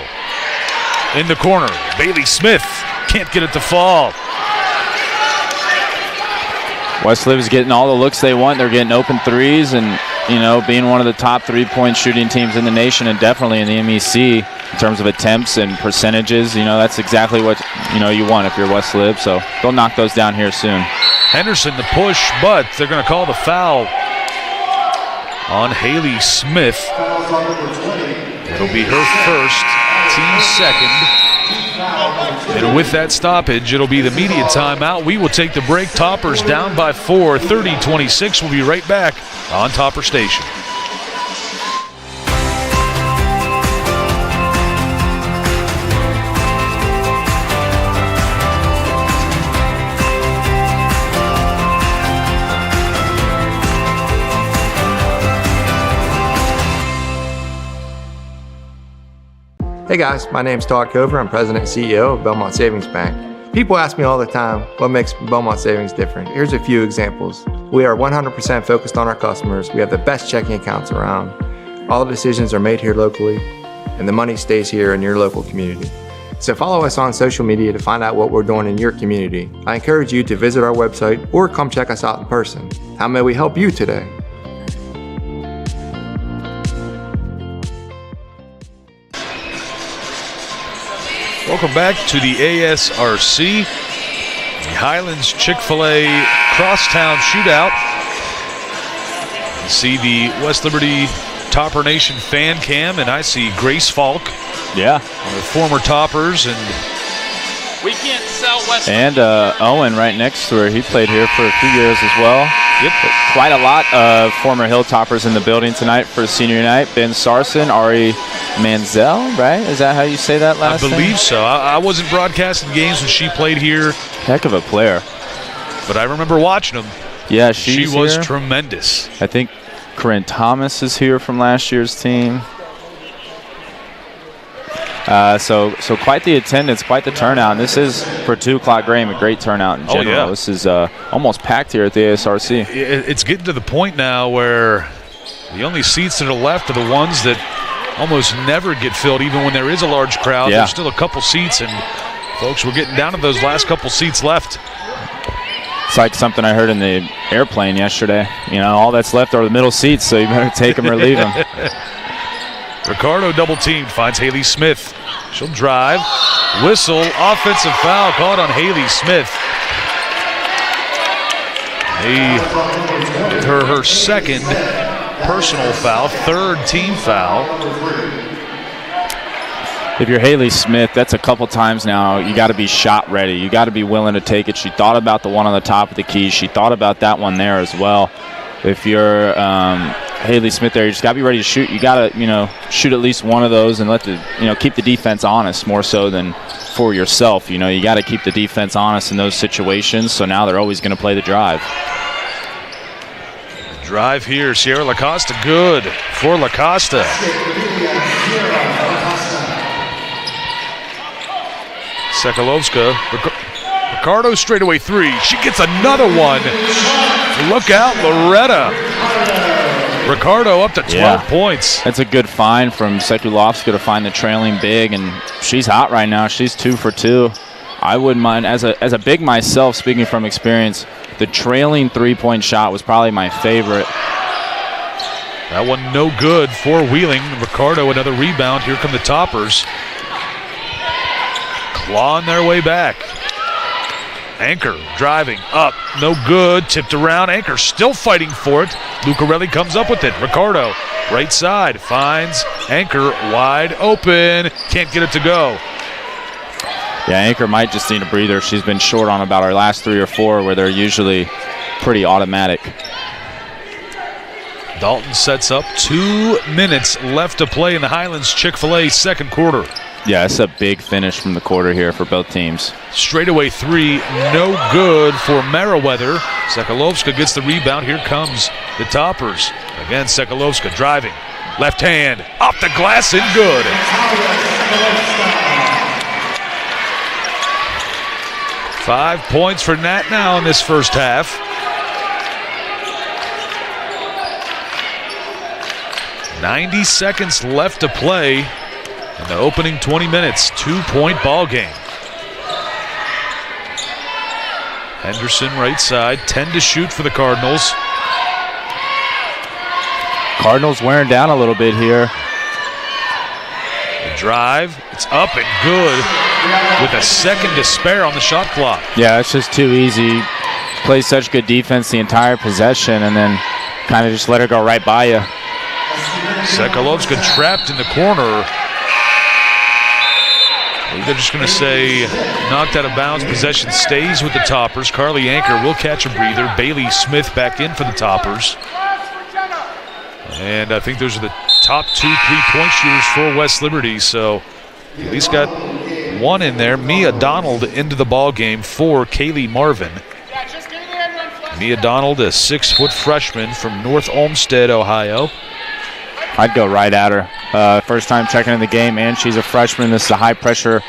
In the corner, Bailey Smith can't get it to fall. West Lib is getting all the looks they want. They're getting open 3s and, you know, being one of the top 3-point shooting teams in the nation and definitely in the MEC in terms of attempts and percentages. You know, that's exactly what, you know, you want if you're West Lib. So they'll knock those down here soon. Henderson the push, but they're going to call the foul on Haley Smith. It'll be her first, team second. And with that stoppage, it'll be the media timeout. We will take the break. Toppers down by 4, 30-26. We'll be right back on Topper Station. Hey guys, my name's Todd Cover. I'm President and CEO of Belmont Savings Bank. People ask me all the time, what makes Belmont Savings different? Here's a few examples. We are 100% focused on our customers. We have the best checking accounts around. All the decisions are made here locally, and the money stays here in your local community. So follow us on social media to find out what we're doing in your community. I encourage you to visit our website or come check us out in person. How may we help you today? Welcome back to the ASRC, the Highlands Chick-fil-A Crosstown Shootout. You see the West Liberty Topper Nation fan cam, and I see Grace Falk. Yeah. One of the former Toppers. And we can't sell West And Owen right next to her. He played here for a few years as well. Yep. Quite a lot of former Hilltoppers in the building tonight for senior night. Ben Sarson, Ari Manzel, right? Is that how you say that last name? I believe so. I wasn't broadcasting games when she played here. Heck of a player. But I remember watching them. Yeah, she was here. Tremendous. I think Corinne Thomas is here from last year's team. So quite the attendance, quite the turnout. And this is, for 2 o'clock game, a great turnout in general. Oh, yeah. This is almost packed here at the ASRC. It's getting to the point now where the only seats that are left are the ones that almost never get filled, even when there is a large crowd. Yeah. There's still a couple seats, and folks, we're getting down to those last couple seats left. It's like something I heard in the airplane yesterday. You know, all that's left are the middle seats, so you better take them or leave them. Ricardo double teamed, finds Haley Smith. She'll drive, whistle, offensive foul called on Haley Smith. Her second personal foul, third team foul. If you're Haley Smith, that's a couple times now. You got to be shot ready. You got to be willing to take it. She thought about the one on the top of the key. She thought about that one there as well. If you're Haley Smith there, you just got to be ready to shoot. You got to, shoot at least one of those and keep the defense honest more so than for yourself. You got to keep the defense honest in those situations. So now they're always going to play the drive. Drive here, Sierra LaCosta, good for LaCosta. Sekalovska, Ricardo straightaway three. She gets another one. Look out, Loretta. Ricardo up to 12 points. That's a good find from Sekulovska to find the trailing big, and she's hot right now. She's 2 for 2. I wouldn't mind, as a big myself, speaking from experience, the trailing three-point shot was probably my favorite. That one no good for Wheeling. Ricardo another rebound. Here come the Toppers. Clawing their way back. Anchor driving up, no good, tipped around. Anchor still fighting for it. Lucarelli comes up with it. Ricardo, right side, finds Anchor wide open. Can't get it to go. Yeah, Anchor might just need a breather. She's been short on about her last 3 or 4 where they're usually pretty automatic. Dalton sets up. 2 minutes left to play in the Highlands Chick-fil-A second quarter. Yeah, it's a big finish from the quarter here for both teams. Straightaway three, no good for Meriwether. Sekalovska gets the rebound. Here comes the Toppers. Again, Sekalovska driving. Left hand, off the glass and good. Five points for Nat now in this first half. $90 seconds left to play. In the opening 20 minutes, 2-point ball game. Henderson right side, 10 to shoot for the Cardinals. Cardinals wearing down a little bit here. The drive, it's up and good with a second to spare on the shot clock. Yeah, it's just too easy. Play such good defense the entire possession and then kind of just let her go right by you. Sekalovska trapped in the corner. They're just going to say knocked out of bounds. Possession stays with the Toppers. Carly Anchor will catch a breather. Bailey Smith back in for the Toppers. And I think those are the top 2 3-point shooters for West Liberty. So at least got one in there. Mia Donald into the ball game for Kaylee Marvin. Mia Donald, a 6-foot freshman from North Olmsted, Ohio. I'd go right at her. First time checking in the game, and she's a freshman. This is a high-pressure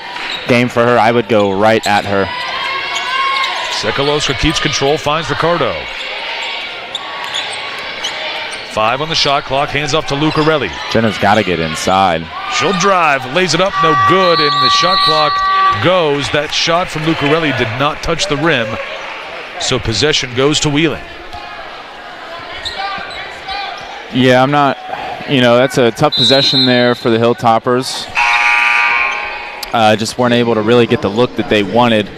game for her. I would go right at her. Sekalovska keeps control, finds Ricardo. 5 on the shot clock, hands off to Lucarelli. Jenna's got to get inside. She'll drive, lays it up, no good, and the shot clock goes. That shot from Lucarelli did not touch the rim, so possession goes to Wheeling. Yeah, I'm not... that's a tough possession there for the Hilltoppers. Just weren't able to really get the look that they wanted.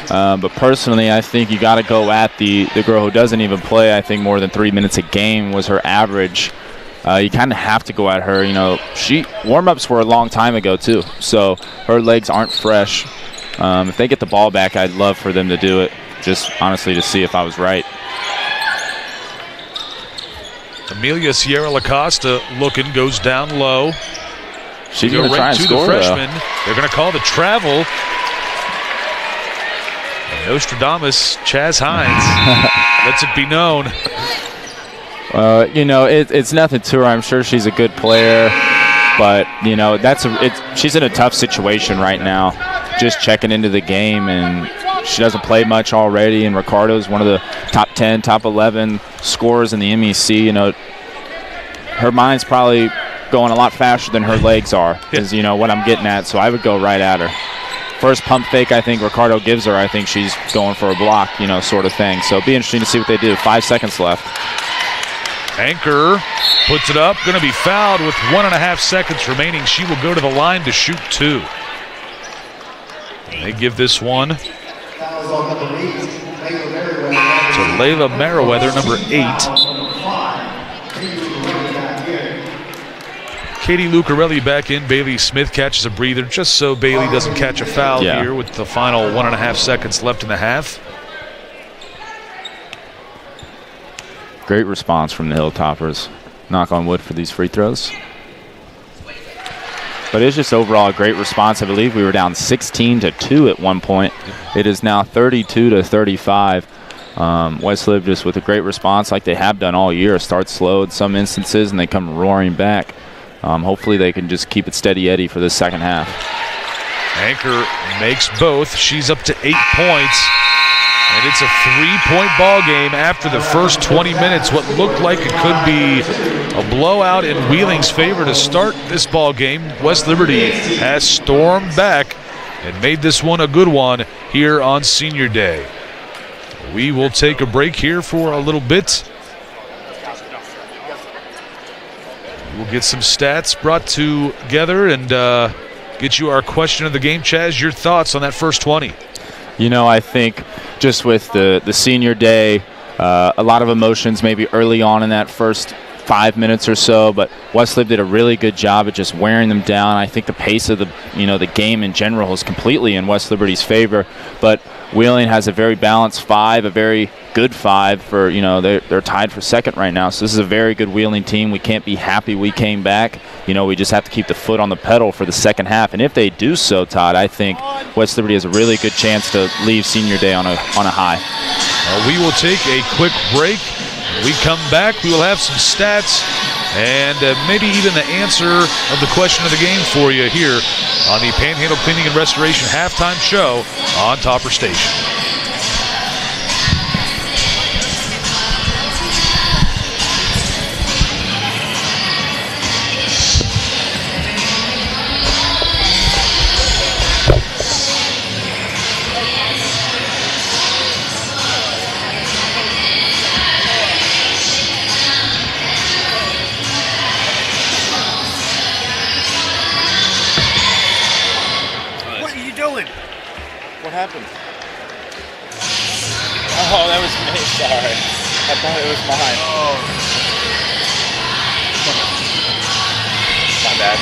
But personally, I think you got to go at the girl who doesn't even play. I think more than 3 minutes a game was her average. You kind of have to go at her. Warm-ups were a long time ago too, so her legs aren't fresh. If they get the ball back, I'd love for them to do it. Just honestly to see if I was right. Amelia Sierra LaCosta looking, goes down low. She's going to try and score, the freshman. They're going to call the travel. And Nostradamus, Chaz Hines, lets it be known. It's nothing to her. I'm sure she's a good player. But, she's in a tough situation right now. Just checking into the game, and she doesn't play much already, and Ricardo's one of the top 10, top 11 scorers in the MEC. Her mind's probably going a lot faster than her legs are, is what I'm getting at, so I would go right at her. first pump fake I think Ricardo gives her, I think she's going for a block, sort of thing. So it'll be interesting to see what they do. 5 seconds left. Anchor puts it up, going to be fouled with 1.5 seconds remaining. She will go to the line to shoot 2. They give this one to Layla Merriweather, number 8. Katie Lucarelli back in. Bailey Smith catches a breather just so Bailey doesn't catch a foul here with the final 1.5 seconds left in the half. Great response from the Hilltoppers. Knock on wood for these free throws. But it's just overall a great response. I believe we were down 16-2 at one point. It is now 32-35. West Lib just with a great response like they have done all year. Start slow in some instances and they come roaring back. Hopefully they can just keep it steady Eddie for the second half. Anchor makes both. She's up to 8 points. And it's a 3-point ball game after the first 20 minutes. What looked like it could be a blowout in Wheeling's favor to start this ball game. West Liberty has stormed back and made this one a good one here on Senior Day. We will take a break here for a little bit. We'll get some stats brought together and get you our question of the game. Chaz, your thoughts on that first 20? I think just with the Senior Day, a lot of emotions maybe early on in that first 5 minutes or so, but West Lib did a really good job at just wearing them down. I think the pace of the game in general is completely in West Liberty's favor, but Wheeling has a very balanced 5, a very good 5 for, they're tied for second right now. So this is a very good Wheeling team. We can't be happy we came back. We just have to keep the foot on the pedal for the second half. And if they do so, Todd, I think West Liberty has a really good chance to leave Senior Day on a high. We will take a quick break. When we come back, we will have some stats and maybe even the answer of the question of the game for you here on the Panhandle Cleaning and Restoration halftime show on Topper Station. What happened? Oh, that was me. Sorry. I thought it was mine. Oh. My bad.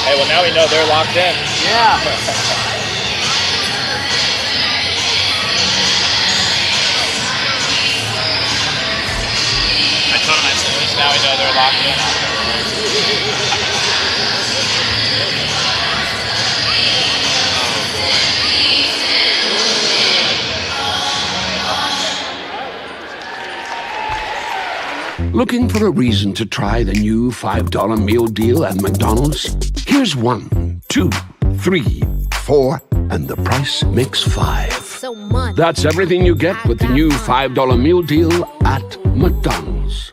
Hey, well, now we know they're locked in. Yeah. Now we know they're locked in. Looking for a reason to try the new $5 meal deal at McDonald's? Here's 1, 2, 3, 4, and the price makes 5. So much. That's everything you get with the new $5 meal deal at McDonald's.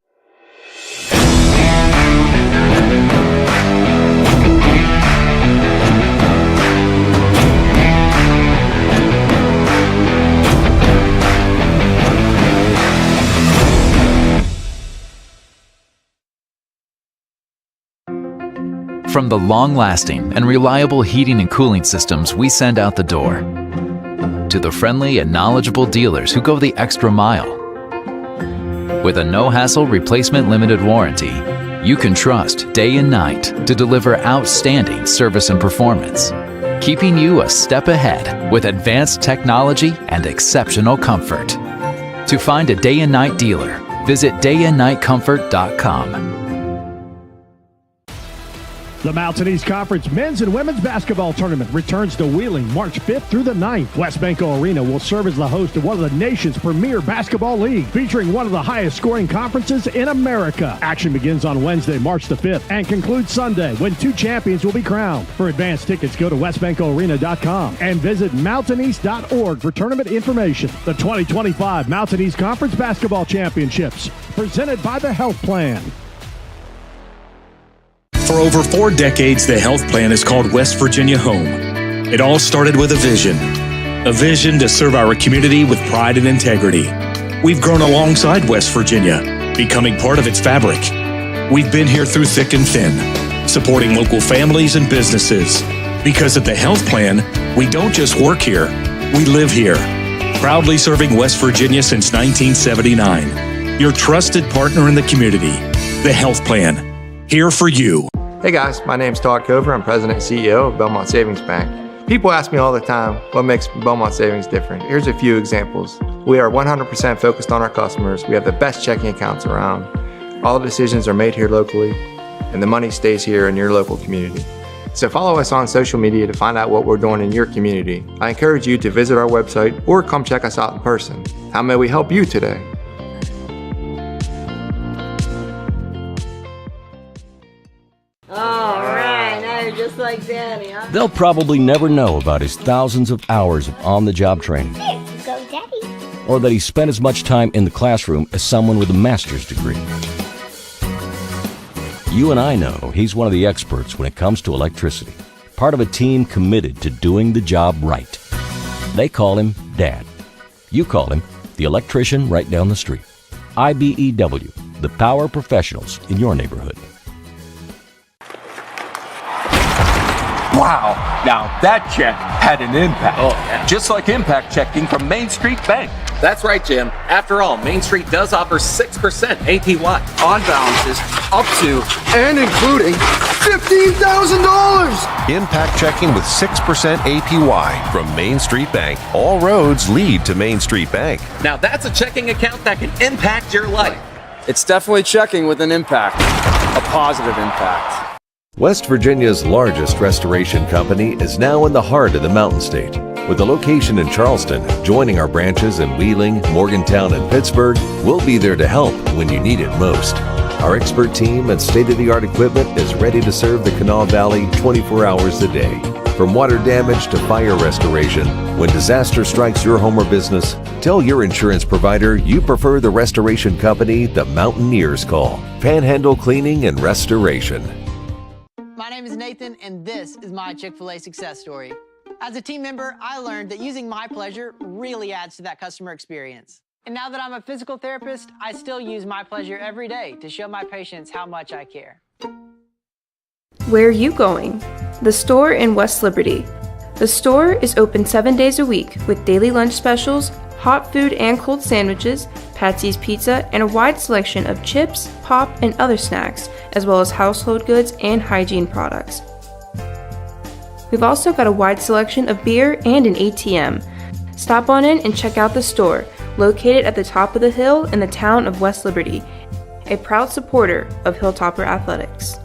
From the long-lasting and reliable heating and cooling systems we send out the door, to the friendly and knowledgeable dealers who go the extra mile. With a no-hassle replacement limited warranty, you can trust day and night to deliver outstanding service and performance, keeping you a step ahead with advanced technology and exceptional comfort. To find a day and night dealer, visit dayandnightcomfort.com. The Mountain East Conference men's and women's basketball tournament returns to Wheeling March 5th through the 9th. West Banco Arena will serve as the host of one of the nation's premier basketball leagues, featuring one of the highest scoring conferences in America. Action begins on Wednesday, March the 5th, and concludes Sunday when 2 champions will be crowned. For advance tickets, go to westbancoarena.com and visit mountaineast.org for tournament information. The 2025 Mountain East Conference Basketball Championships, presented by the Health Plan. For over 4 decades, the Health Plan is called West Virginia Home. It all started with a vision to serve our community with pride and integrity. We've grown alongside West Virginia, becoming part of its fabric. We've been here through thick and thin, supporting local families and businesses. Because at the Health Plan, we don't just work here, we live here. Proudly serving West Virginia since 1979. Your trusted partner in the community, the Health Plan. Here for you. Hey guys, my name's Todd Cover. I'm President and CEO of Belmont Savings Bank. People ask me all the time, what makes Belmont Savings different? Here's a few examples. We are 100% focused on our customers. We have the best checking accounts around. All the decisions are made here locally, and the money stays here in your local community. So follow us on social media to find out what we're doing in your community. I encourage you to visit our website or come check us out in person. How may we help you today? Just like Danny, huh? They'll probably never know about his thousands of hours of on-the-job training. Go, Daddy. Or that he spent as much time in the classroom as someone with a master's degree. You and I know he's one of the experts when it comes to electricity. Part of a team committed to doing the job right. They call him Dad. You call him the electrician right down the street. IBEW, the power professionals in your neighborhood. Wow, now that check had an impact. Oh, yeah. Just like impact checking from Main Street Bank. That's right, Jim. After all, Main Street does offer 6% APY on balances up to and including $15,000. Impact checking with 6% APY from Main Street Bank. All roads lead to Main Street Bank. Now that's a checking account that can impact your life. It's definitely checking with an impact, a positive impact. West Virginia's largest restoration company is now in the heart of the Mountain State. With a location in Charleston, joining our branches in Wheeling, Morgantown, and Pittsburgh, we'll be there to help when you need it most. Our expert team and state-of-the-art equipment is ready to serve the Kanawha Valley 24 hours a day. From water damage to fire restoration, when disaster strikes your home or business, tell your insurance provider you prefer the restoration company the Mountaineers call. Panhandle Cleaning and Restoration. My name is Nathan, and this is my Chick-fil-A success story. As a team member, I learned that using My Pleasure really adds to that customer experience. And now that I'm a physical therapist, I still use My Pleasure every day to show my patients how much I care. Where are you going? The store in West Liberty. The store is open 7 days a week with daily lunch specials, hot food and cold sandwiches, Patsy's Pizza, and a wide selection of chips, pop, and other snacks, as well as household goods and hygiene products. We've also got a wide selection of beer and an ATM. Stop on in and check out the store, located at the top of the hill in the town of West Liberty, a proud supporter of Hilltopper Athletics.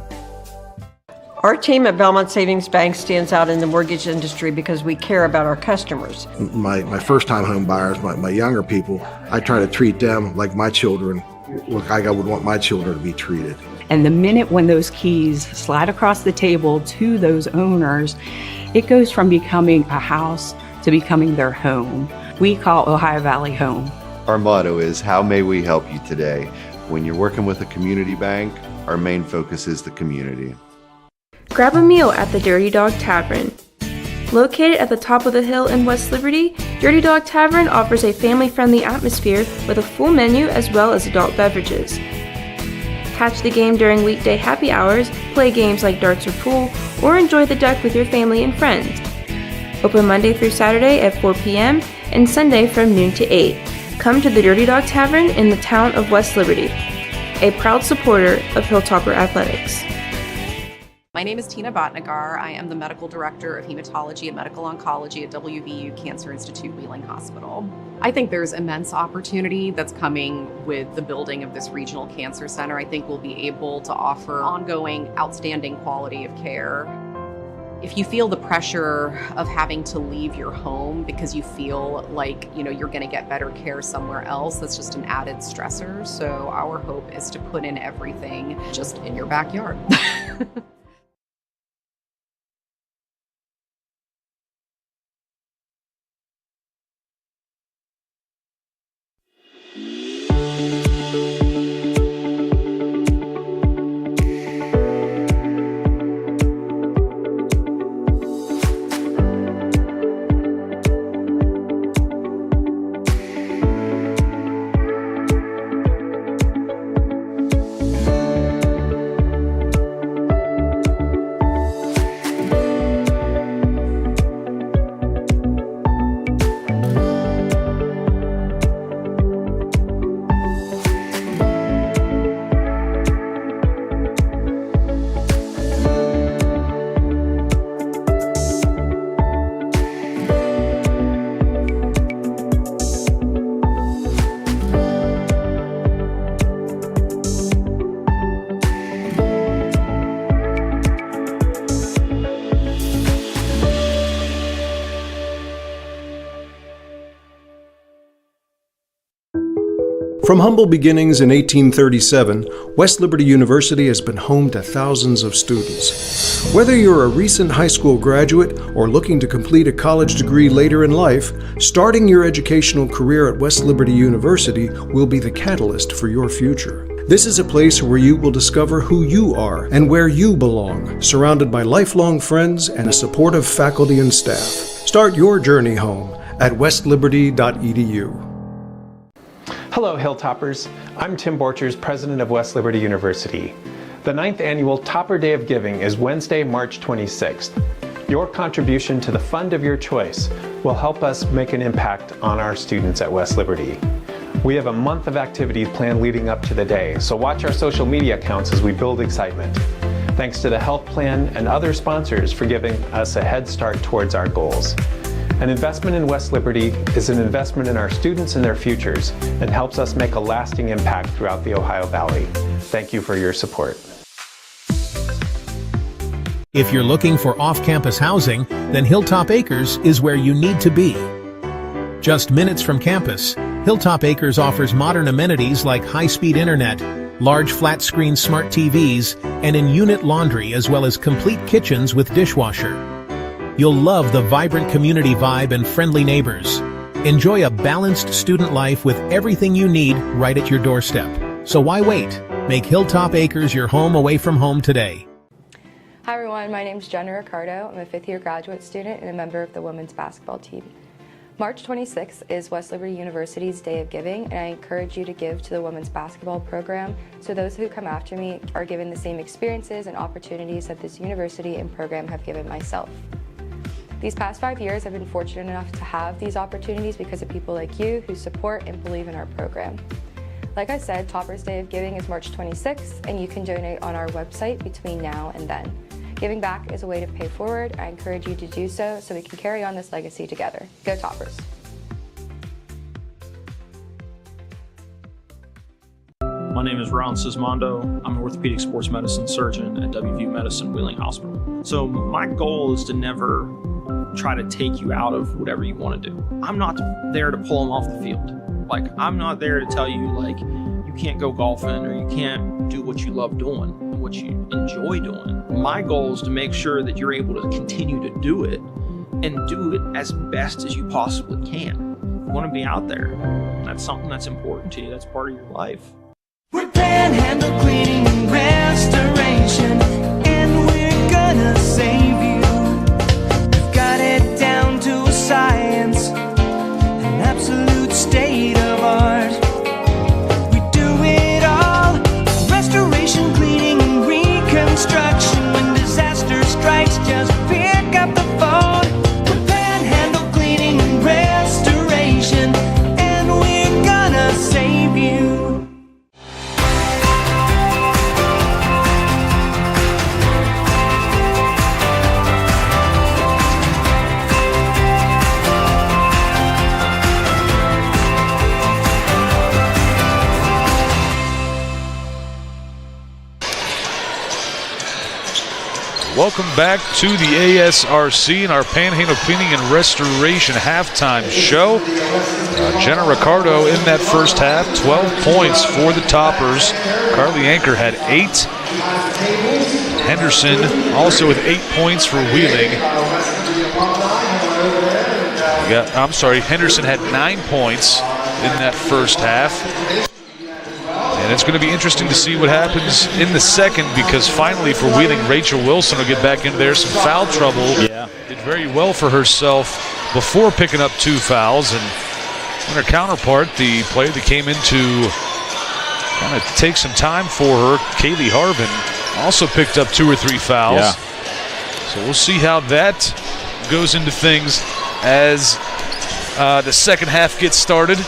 Our team at Belmont Savings Bank stands out in the mortgage industry because we care about our customers. My first-time home buyers, my younger people, I try to treat them like my children, like I would want my children to be treated. And the minute when those keys slide across the table to those owners, it goes from becoming a house to becoming their home. We call Ohio Valley home. Our motto is, how may we help you today? When you're working with a community bank, our main focus is the community. Grab a meal at the Dirty Dog Tavern. Located at the top of the hill in West Liberty, Dirty Dog Tavern offers a family-friendly atmosphere with a full menu as well as adult beverages. Catch the game during weekday happy hours, play games like darts or pool, or enjoy the deck with your family and friends. Open Monday through Saturday at 4 p.m. and Sunday from noon to 8. Come to the Dirty Dog Tavern in the town of West Liberty, a proud supporter of Hilltopper Athletics. My name is Tina Bhatnagar. I am the Medical Director of Hematology and Medical Oncology at WVU Cancer Institute Wheeling Hospital. I think there's immense opportunity that's coming with the building of this regional cancer center. I think we'll be able to offer ongoing, outstanding quality of care. If you feel the pressure of having to leave your home because you feel like, you're going to get better care somewhere else, that's just an added stressor. So our hope is to put in everything just in your backyard. From humble beginnings in 1837, West Liberty University has been home to thousands of students. Whether you're a recent high school graduate or looking to complete a college degree later in life, starting your educational career at West Liberty University will be the catalyst for your future. This is a place where you will discover who you are and where you belong, surrounded by lifelong friends and a supportive faculty and staff. Start your journey home at westliberty.edu. Hello, Hilltoppers. I'm Tim Borchers, President of West Liberty University. The 9th Annual Topper Day of Giving is Wednesday, March 26th. Your contribution to the fund of your choice will help us make an impact on our students at West Liberty. We have a month of activities planned leading up to the day, so watch our social media accounts as we build excitement. Thanks to the health plan and other sponsors for giving us a head start towards our goals. An investment in West Liberty is an investment in our students and their futures and helps us make a lasting impact throughout the Ohio Valley. Thank you for your support. If you're looking for off-campus housing, then Hilltop Acres is where you need to be. Just minutes from campus, Hilltop Acres offers modern amenities like high-speed internet, large flat-screen smart TVs, and in-unit laundry, as well as complete kitchens with dishwasher. You'll love the vibrant community vibe and friendly neighbors. Enjoy a balanced student life with everything you need right at your doorstep. So why wait? Make Hilltop Acres your home away from home today. Hi everyone, my name is Jenna Ricardo. I'm a 5th-year graduate student and a member of the women's basketball team. March 26th is West Liberty University's Day of Giving, and I encourage you to give to the women's basketball program so those who come after me are given the same experiences and opportunities that this university and program have given myself. These past 5 years, I've been fortunate enough to have these opportunities because of people like you who support and believe in our program. Like I said, Topper's Day of Giving is March 26th, and you can donate on our website between now and then. Giving back is a way to pay forward. I encourage you to do so we can carry on this legacy together. Go Toppers! My name is Ron Sismondo. I'm an orthopedic sports medicine surgeon at WVU Medicine Wheeling Hospital. So my goal is to never try to take you out of whatever you want to do. I'm not there to pull them off the field. I'm not there to tell you you can't go golfing or you can't do what you love doing and what you enjoy doing. My goal is to make sure that you're able to continue to do it and do it as best as you possibly can. You want to be out there. That's something that's important to you. That's part of your life. We're Panhandle Cleaning and Restoration, and we're gonna save you. We've got it down to a science, an absolute state of art. We do it all, restoration, cleaning, and reconstruction. When disaster strikes, just pick up the phone. We're Panhandle Cleaning and Restoration, and we're gonna save you. Welcome back to the ASRC and our Panhandle Cleaning and Restoration halftime show. Jenna Ricardo in that first half, 12 points for the Toppers. Carly Anchor had 8. Henderson also with 8 points for Wheeling. Henderson had 9 points in that first half. And it's going to be interesting to see what happens in the second, because finally for Wheeling, Rachel Wilson will get back into there. Some foul trouble. Yeah. Did very well for herself before picking up 2 fouls. And her counterpart, the player that came in to kind of take some time for her, Kaylee Harvin, also picked up 2 or 3 fouls. Yeah. So we'll see how that goes into things as the second half gets started.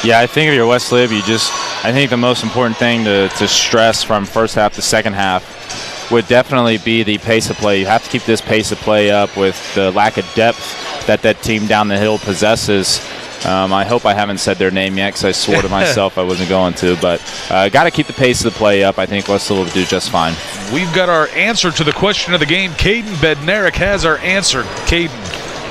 Yeah, I think if you're West Lib, I think the most important thing to stress from first half to second half would definitely be the pace of play. You have to keep this pace of play up with the lack of depth that team down the hill possesses. I hope I haven't said their name yet, because I swore to myself I wasn't going to, but got to keep the pace of the play up. I think West Lib will do just fine. We've got our answer to the question of the game. Caden Bednarik has our answer. Caden,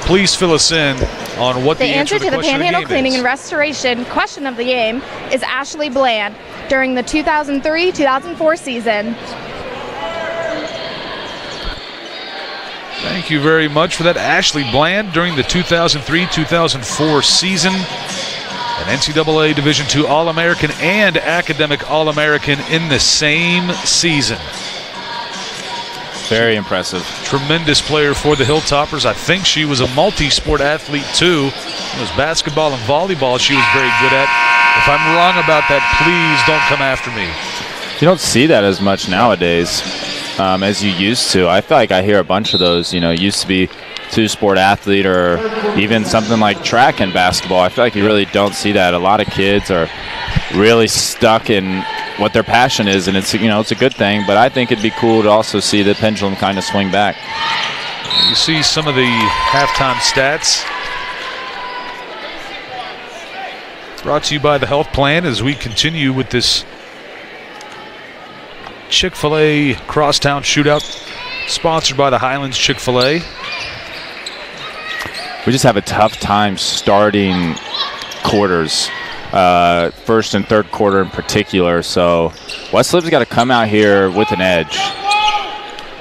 please fill us in on what the answer to the Panhandle Cleaning and Restoration question of the game is Ashley Bland during the 2003-2004 season. Thank you very much for that, Ashley Bland, during the 2003-2004 season. An NCAA Division II All-American and Academic All-American in the same season. Very impressive. Tremendous player for the Hilltoppers. I think she was a multi-sport athlete too. It was basketball and volleyball she was very good at. If I'm wrong about that, please don't come after me. You don't see that as much nowadays as you used to. I feel like I hear a bunch of those, used to be 2-sport athlete, or even something like track and basketball. I feel like you really don't see that. A lot of kids are really stuck in what their passion is, and it's a good thing, but I think it'd be cool to also see the pendulum kind of swing back. You see some of the halftime stats. Brought to you by the Health Plan as we continue with this Chick-fil-A Crosstown Shootout, sponsored by the Highlands Chick-fil-A. We just have a tough time starting quarters, first and third quarter in particular. So West Lib's got to come out here with an edge.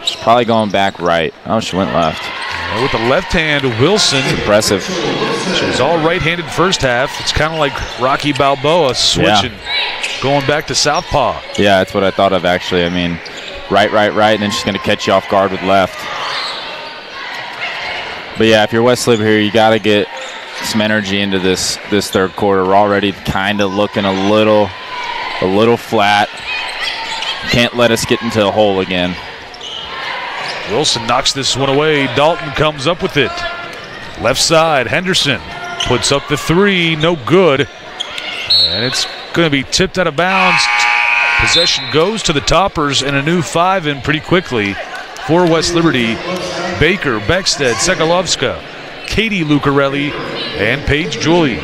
She's probably going back right. Oh, she went left. With the left hand, Wilson. That's impressive. She was all right-handed first half. It's kind of like Rocky Balboa switching, going back to southpaw. Yeah, that's what I thought of, actually. I mean, right, and then she's going to catch you off guard with left. But yeah, if you're West Lib here, you got to get some energy into this third quarter. We're already kind of looking a little flat. Can't let us get into a hole again. Wilson knocks this one away. Dalton comes up with it. Left side, Henderson puts up the 3, no good. And it's going to be tipped out of bounds. Possession goes to the Toppers, and a new 5 in pretty quickly for West Liberty. Baker, Beckstead, Sekalovska, Katie Lucarelli, and Paige Julie.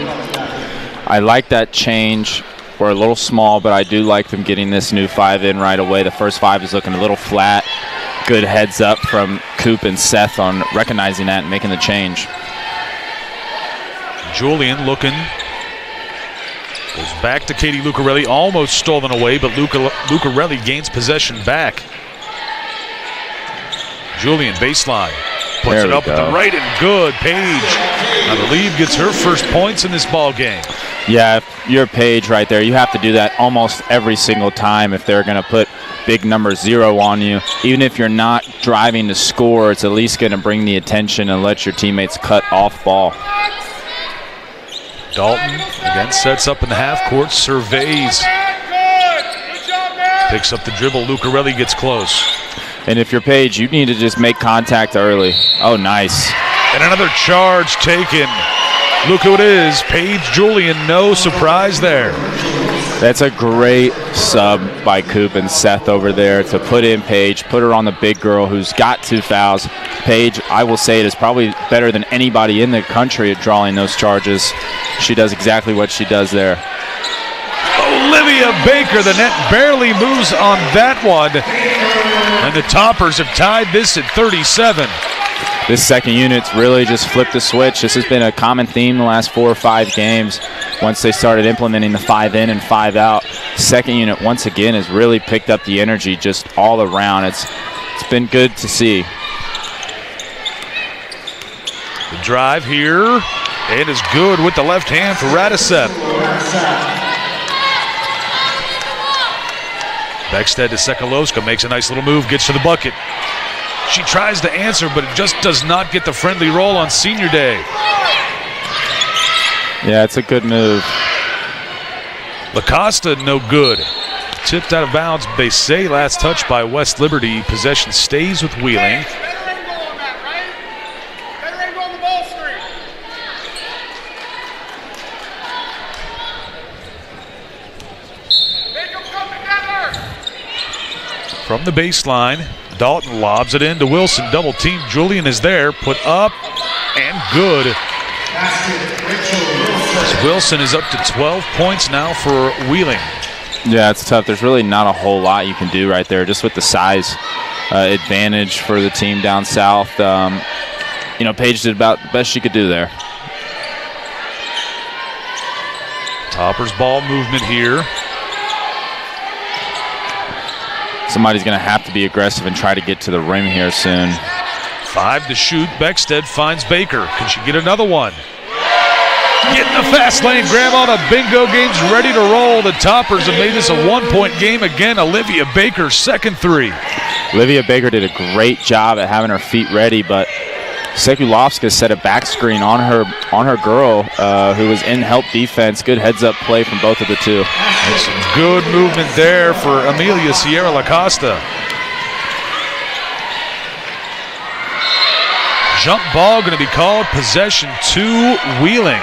I like that change. We're a little small, but I do like them getting this new 5 in right away. The first 5 is looking a little flat. Good heads up from Coop and Seth on recognizing that and making the change. Julian looking. Goes back to Katie Lucarelli. Almost stolen away, but Lucarelli gains possession back. Julian baseline. Puts it up with the right and good. Paige, I believe, gets her first points in this ball game. Yeah, if you're Paige right there, you have to do that almost every single time if they're going to put big number 0 on you. Even if you're not driving to score, it's at least going to bring the attention and let your teammates cut off ball. Dalton again sets up in the half court, surveys. Picks up the dribble. Lucarelli gets close. And if you're Paige, you need to just make contact early. Oh, nice. And another charge taken. Look who it is, Paige Julian. No surprise there. That's a great sub by Coop and Seth over there to put in Paige, put her on the big girl who's got 2 fouls. Paige, I will say it, is probably better than anybody in the country at drawing those charges. She does exactly what she does there. Olivia Baker, the net barely moves on that one. And the Toppers have tied this at 37. This second unit's really just flipped the switch. This has been a common theme the last 4 or 5 games. Once they started implementing the 5 in and 5 out, second unit once again has really picked up the energy just all around. It's been good to see. The drive here, and is good with the left hand for Radicep. Beckstead to Sekalovska, makes a nice little move, gets to the bucket. She tries to answer, but it just does not get the friendly roll on senior day. Yeah, it's a good move. LaCosta, no good. Tipped out of bounds, they say last touch by West Liberty. Possession stays with Wheeling. From the baseline, Dalton lobs it in to Wilson. Double team. Julian is there. Put up and good. So Wilson is up to 12 points now for Wheeling. Yeah, it's tough. There's really not a whole lot you can do right there, just with the size advantage for the team down south. Paige did about the best she could do there. Toppers ball movement here. Somebody's going to have to be aggressive and try to get to the rim here soon. 5 to shoot. Beckstead finds Baker. Can she get another one? Getting the fast lane grab on a bingo. Game's ready to roll. The Toppers have made this a 1-point game again. Olivia Baker's second 3. Olivia Baker did a great job at having her feet ready, but Sekulovska set a back screen on her girl who was in help defense. Good heads-up play from both of the two. And some good movement there for Amelia Sierra LaCosta. Jump ball going to be called. Possession to Wheeling.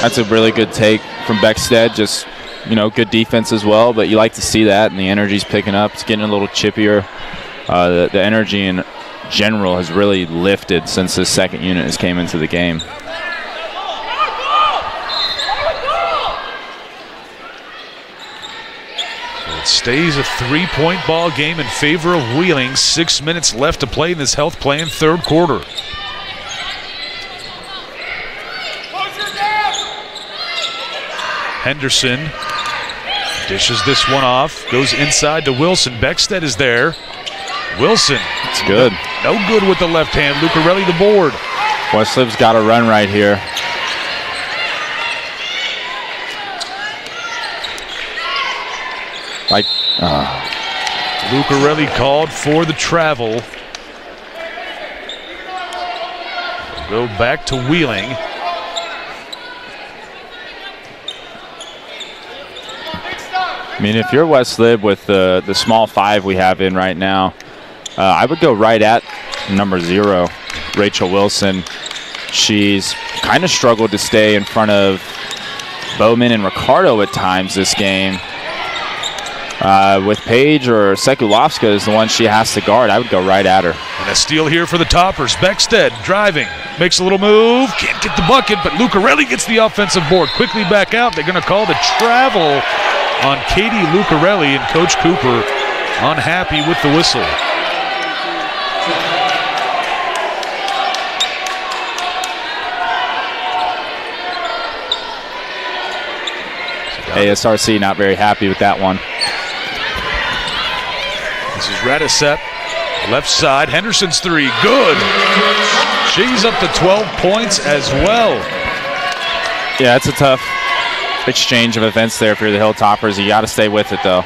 That's a really good take from Beckstead. Just, good defense as well, but you like to see that, and the energy's picking up. It's getting a little chippier. The energy in general has really lifted since this second unit has came into the game. So it stays a 3-point ball game in favor of Wheeling. 6 minutes left to play in this health play in third quarter. Henderson dishes this one off, goes inside to Wilson. Beckstead is there. Wilson. It's good. No good with the left hand. Lucarelli the board. Westlib's got a run right here. Lucarelli called for the travel. Go back to Wheeling. I mean, if you're West Lib with the small 5 we have in right now, I would go right at number 0, Rachel Wilson. She's kind of struggled to stay in front of Bowman and Ricardo at times this game. With Paige or Sekulovska is the one she has to guard, I would go right at her. And a steal here for the Toppers. Beckstead driving, makes a little move, can't get the bucket, but Lucarelli gets the offensive board. Quickly back out. They're going to call the travel on Katie Lucarelli, and Coach Cooper unhappy with the whistle. ASRC not very happy with that one. This is Radicep, left side. Henderson's 3, good. She's up to 12 points as well. Yeah, it's a tough exchange of events there for the Hilltoppers. You got to stay with it, though.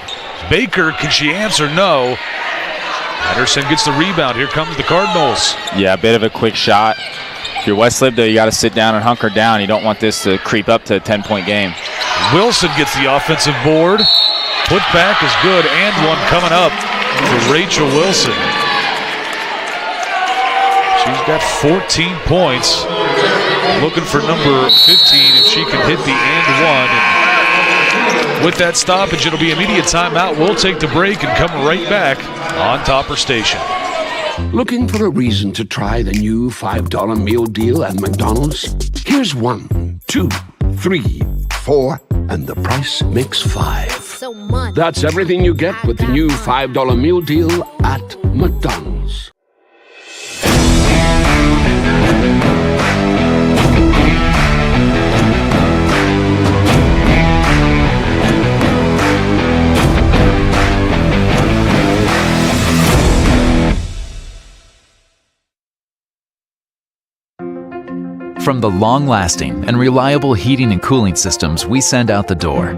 Baker, can she answer? No. Henderson gets the rebound. Here comes the Cardinals. Yeah, a bit of a quick shot. If you're West Lib, though, you got to sit down and hunker down. You don't want this to creep up to a 10-point game. Wilson gets the offensive board. Put back is good, and one coming up for Rachel Wilson. She's got 14 points. Looking for number 15 if she can hit the and one. And with that stoppage, it'll be immediate timeout. We'll take the break and come right back on Topper Station. Looking for a reason to try the new $5 meal deal at McDonald's? Here's 1, 2, 3, 4, and the price makes 5. so much. That's everything you get with the new $5 meal deal at McDonald's. From the long-lasting and reliable heating and cooling systems we send out the door,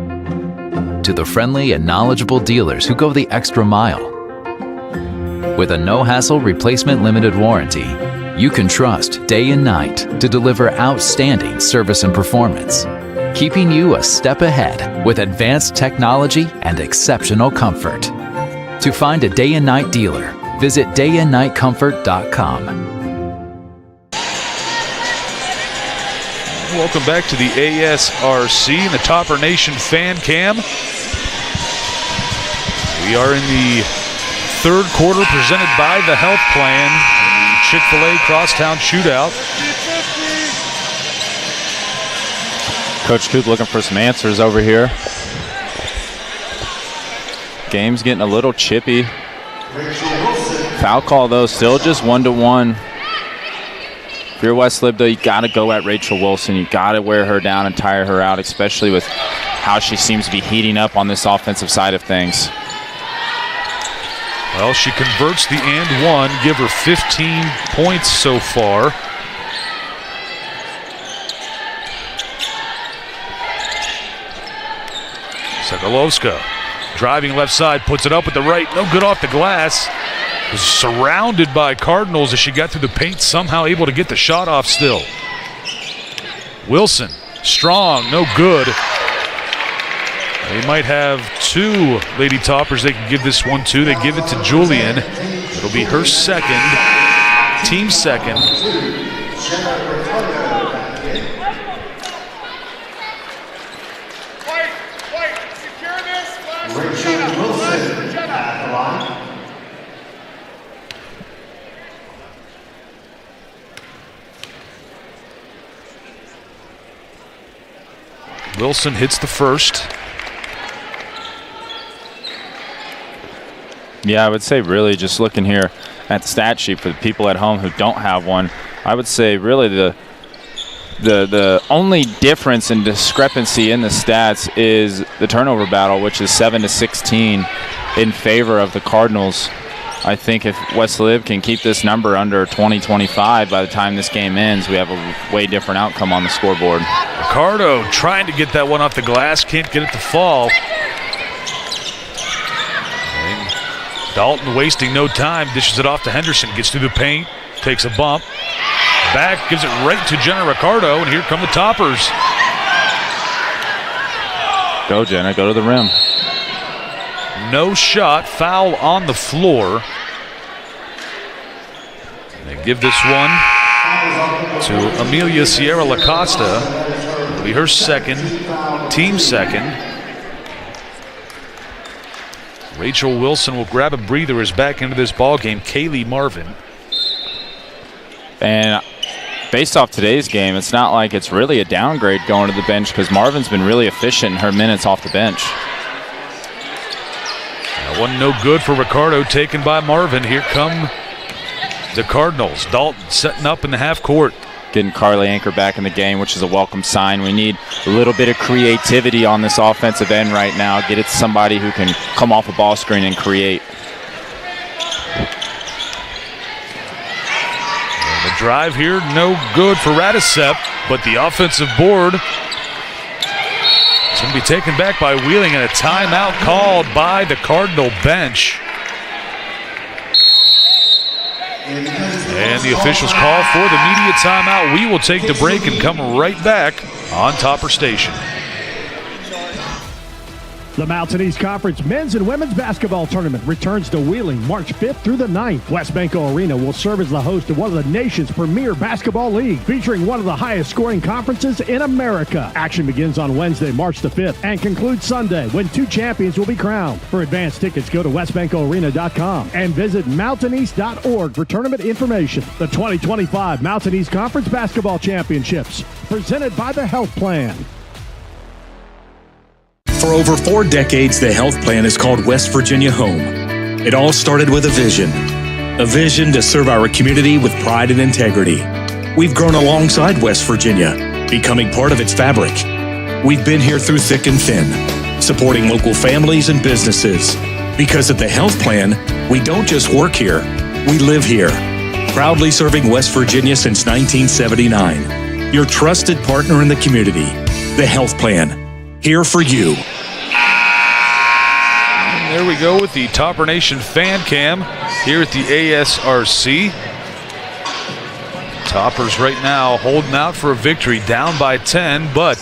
to the friendly and knowledgeable dealers who go the extra mile. With a no-hassle replacement limited warranty, you can trust day and night to deliver outstanding service and performance, keeping you a step ahead with advanced technology and exceptional comfort. To find a day and night dealer, visit dayandnightcomfort.com. Welcome back to the ASRC and the Topper Nation Fan Cam. We are in the third quarter presented by the Health Plan in the Chick-fil-A Crosstown Shootout. Coach Coop looking for some answers over here. Game's getting a little chippy. Foul call, though, still just 1-1. If you're West Lib, though, you got to go at Rachel Wilson. You got to wear her down and tire her out, especially with how she seems to be heating up on this offensive side of things. Well, she converts the and one, give her 15 points so far. Sokolovska driving left side, puts it up with the right, no good off the glass. Was surrounded by Cardinals as she got through the paint, somehow able to get the shot off still. Wilson, strong, no good. They might have two Lady Toppers they can give this one to. They give it to Julian. It'll be her second, team second. Wilson hits the first. Yeah, I would say really just looking here at the stat sheet for the people at home who don't have one, I would say really the only difference and discrepancy in the stats is the turnover battle, which is 7-16 in favor of the Cardinals. I think if West Lib can keep this number under 20-25 by the time this game ends, we have a way different outcome on the scoreboard. Ricardo trying to get that one off the glass, can't get it to fall. And Dalton wasting no time, dishes it off to Henderson, gets through the paint, takes a bump. Back, gives it right to Jenna Ricardo, and here come the Toppers. Go, Jenna, go to the rim. No shot, foul on the floor. They give this one to Amelia Sierra Lacosta. It'll be her second, team second. Rachel Wilson will grab a breather as back into this ball game. Kaylee Marvin. And based off today's game, it's not like it's really a downgrade going to the bench because Marvin's been really efficient in her minutes off the bench. That one no good for Ricardo, taken by Marvin. Here come the Cardinals. Dalton setting up in the half court. Getting Carly Anchor back in the game, which is a welcome sign. We need a little bit of creativity on this offensive end right now. Get it to somebody who can come off a ball screen and create. And the drive here, no good for Radicep, but the offensive board is going to be taken back by Wheeling, and a timeout called by the Cardinal bench. And the officials call for the media timeout. We will take the break and come right back on Topper Station. The Mountain East Conference men's and women's basketball tournament returns to Wheeling March 5th through the 9th. West Banco Arena will serve as the host of one of the nation's premier basketball leagues, featuring one of the highest scoring conferences in America. Action begins on Wednesday, March the 5th, and concludes Sunday when two champions will be crowned. For advance tickets, go to westbancoarena.com and visit mountaineast.org for tournament information. The 2025 Mountain East Conference Basketball Championships, presented by the Health Plan. For over 4 decades, the health plan is called West Virginia Home. It all started with a vision to serve our community with pride and integrity. We've grown alongside West Virginia, becoming part of its fabric. We've been here through thick and thin, supporting local families and businesses. Because at the health plan, we don't just work here, we live here. Proudly serving West Virginia since 1979. Your trusted partner in the community, the health plan. Here for you. And there we go with the Topper Nation fan cam here at the ASRC. Toppers right now holding out for a victory, down by 10, but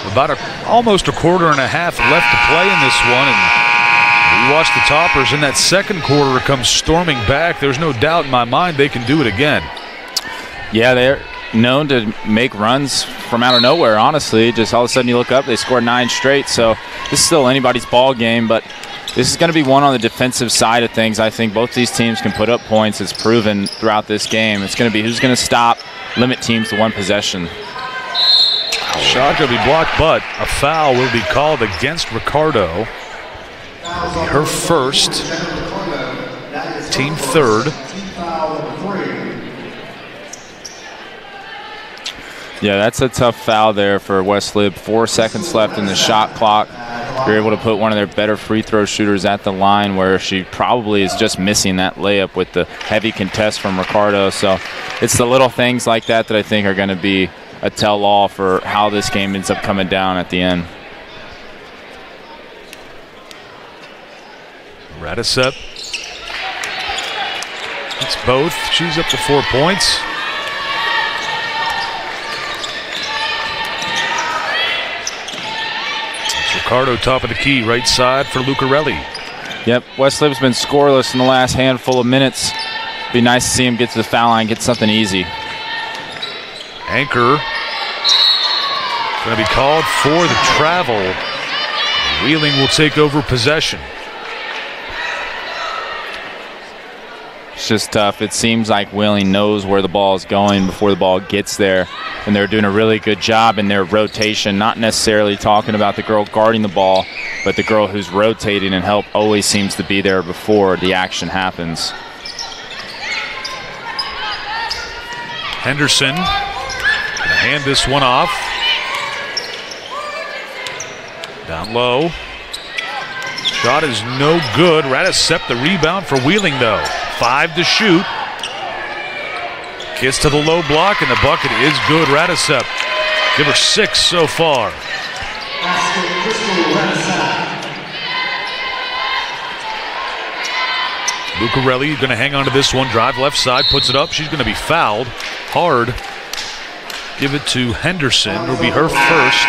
about almost a quarter and a half left to play in this one. And we watch the Toppers in that second quarter come storming back. There's no doubt in my mind they can do it again. Yeah, they're known to make runs from out of nowhere, honestly. Just all of a sudden you look up, they scored 9 straight. So this is still anybody's ball game, but this is going to be one on the defensive side of things. I think both these teams can put up points. It's proven throughout this game. It's going to be who's going to stop, limit teams to one possession. Shot going to be blocked, but a foul will be called against Ricardo. It'll be her first, team third. Yeah, that's a tough foul there for West Lib. 4 seconds left in the shot clock. You're able to put one of their better free throw shooters at the line, where she probably is just missing that layup with the heavy contest from Ricardo. So it's the little things like that that I think are going to be a tell-all for how this game ends up coming down at the end. Radisep. It's both. She's up to 4 points. Ricardo top of the key, right side for Lucarelli. Yep, West Lib's been scoreless in the last handful of minutes. Be nice to see him get to the foul line, get something easy. Anchor going to be called for the travel. Wheeling will take over possession. It's just tough. It seems like Wheeling knows where the ball is going before the ball gets there, and they're doing a really good job in their rotation, not necessarily talking about the girl guarding the ball, but the girl who's rotating and help always seems to be there before the action happens. Henderson going to hand this one off. Down low. Shot is no good. Radisep the rebound for Wheeling, though. 5 to shoot. Kiss to the low block, and the bucket is good. Radisep, give her 6 so far. Lucarelli going to hang on to this one. Drive left side, puts it up. She's going to be fouled hard. Give it to Henderson. It'll be her first,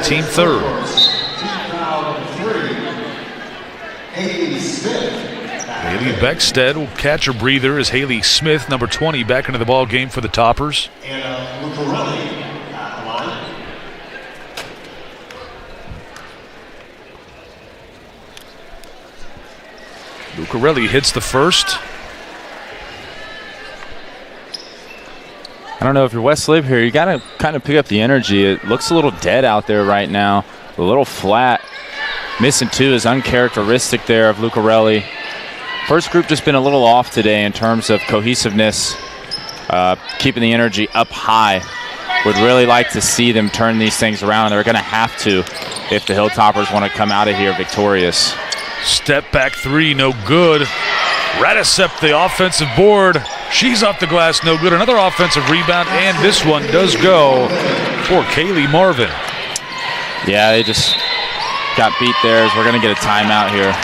team third. Haley Beckstead will catch her breather as Haley Smith, number 20, back into the ball game for the Toppers. Lucarelli hits the first. I don't know if you're West Lib here, you got to kind of pick up the energy. It looks a little dead out there right now, a little flat. Missing 2 is uncharacteristic there of Lucarelli. First group just been a little off today in terms of cohesiveness, keeping the energy up high. Would really like to see them turn these things around. They're going to have to if the Hilltoppers want to come out of here victorious. Step back 3, no good. Radisep, the offensive board. She's off the glass, no good. Another offensive rebound, and this one does go for Kaylee Marvin. Yeah, they just got beat there as we're going to get a timeout here.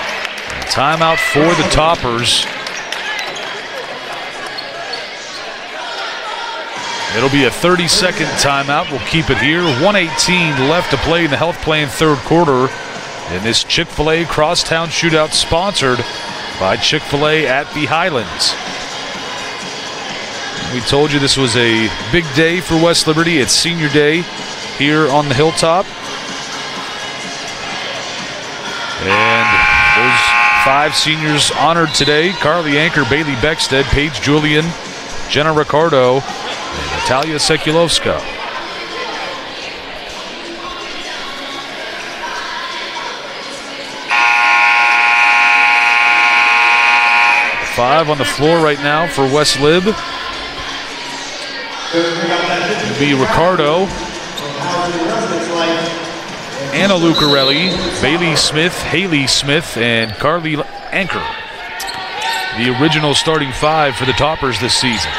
Timeout for the Toppers. It'll be a 30-second timeout. We'll keep it here. 1:18 left to play in the health plan third quarter. In this Chick-fil-A Crosstown Shootout sponsored by Chick-fil-A at the Highlands. We told you this was a big day for West Liberty. It's senior day here on the Hilltop. And those 5 seniors honored today: Carly Anchor, Bailey Beckstead, Paige Julian, Jenna Ricardo, and Natalia Sekulovska. 5 on the floor right now for West Lib. It'll be Ricardo, Anna Lucarelli, Bailey Smith, Haley Smith, and Carly Anchor. The original starting 5 for the Toppers this season.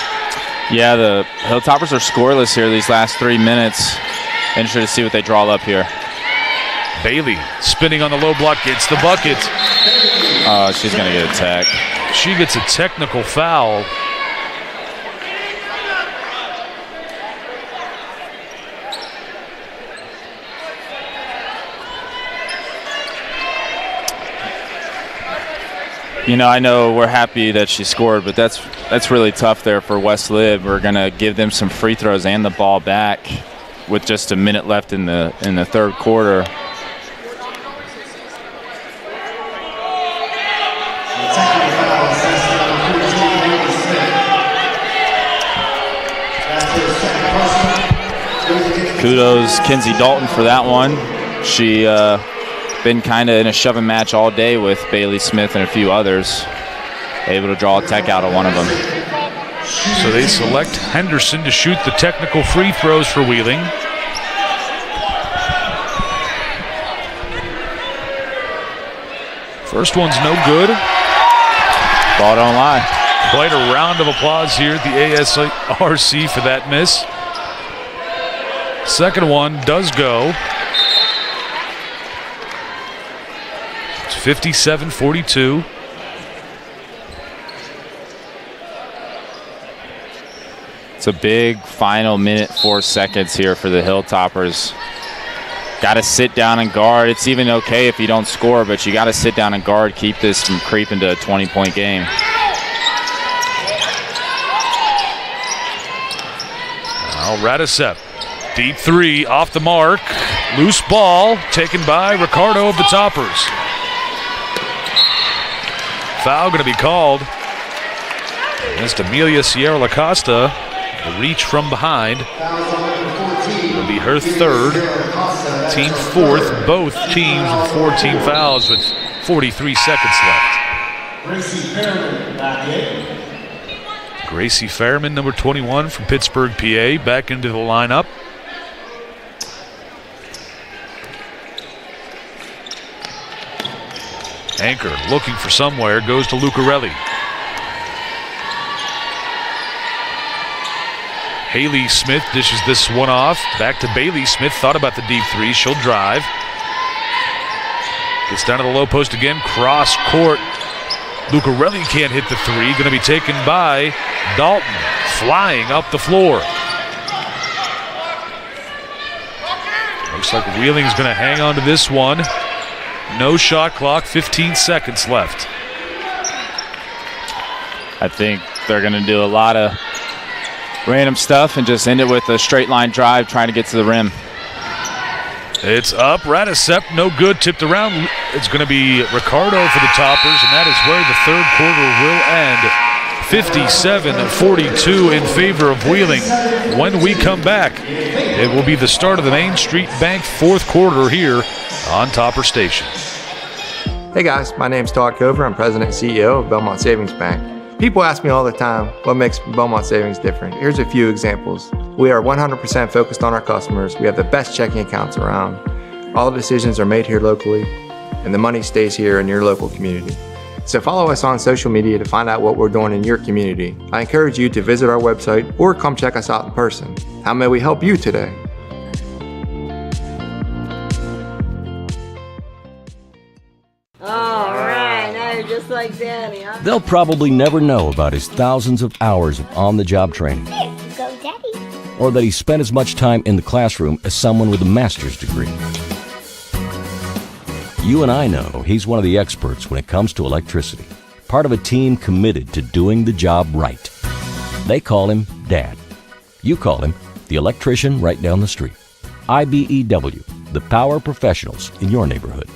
Yeah, the Hilltoppers are scoreless here these last 3 minutes. Interested to see what they draw up here. Bailey spinning on the low block, gets the bucket. Oh, she's going to get a tech. She gets a technical foul. You know, I know we're happy that she scored, but that's really tough there for West Lib. We're going to give them some free throws and the ball back with just a minute left in the third quarter. Kudos Kenzie Dalton for that one. She been kind of in a shoving match all day with Bailey Smith and a few others. Able to draw a tech out of one of them. So they select Henderson to shoot the technical free throws for Wheeling. First one's no good. Ball don't lie. Quite a round of applause here at the ASRC for that miss. Second one does go. It's 57-42. It's a big final minute, 4 seconds here for the Hilltoppers. Got to sit down and guard. It's even okay if you don't score, but you got to sit down and guard, keep this from creeping to a 20-point game. Now Radisep, deep 3 off the mark. Loose ball taken by Ricardo of the Toppers. Foul going to be called against Amelia Sierra Lacosta. The reach from behind. It'll be her third, team fourth. Both teams with 14 fouls with 43 seconds left. Gracie Fairman, number 21 from Pittsburgh, PA, back into the lineup. Anchor looking for somewhere, goes to Lucarelli. Haley Smith dishes this one off. Back to Bailey Smith. Thought about the deep 3. She'll drive. Gets down to the low post again. Cross court. Lucarelli can't hit the 3. Going to be taken by Dalton. Flying up the floor. Looks like Wheeling's going to hang on to this one. No shot clock. 15 seconds left. I think they're going to do a lot of random stuff and just end it with a straight line drive trying to get to the rim. It's up. Radisep, no good. Tipped around. It's going to be Ricardo for the Toppers, and that is where the third quarter will end. 57-42 in favor of Wheeling. When we come back, it will be the start of the Main Street Bank fourth quarter here on Topper Station. Hey guys, my name's Todd Cover. I'm President and CEO of Belmont Savings Bank. People ask me all the time what makes Belmont Savings different. Here's a few examples. We are 100% focused on our customers. We have the best checking accounts around. All the decisions are made here locally, and the money stays here in your local community. So follow us on social media to find out what we're doing in your community. I encourage you to visit our website or come check us out in person. How may we help you today? All right, now you're just like Danny, huh? They'll probably never know about his thousands of hours of on-the-job training. Here you go, Daddy. Or that he spent as much time in the classroom as someone with a master's degree. You and I know he's one of the experts when it comes to electricity. Part of a team committed to doing the job right. They call him Dad. You call him the electrician right down the street. IBEW, the power professionals in your neighborhood.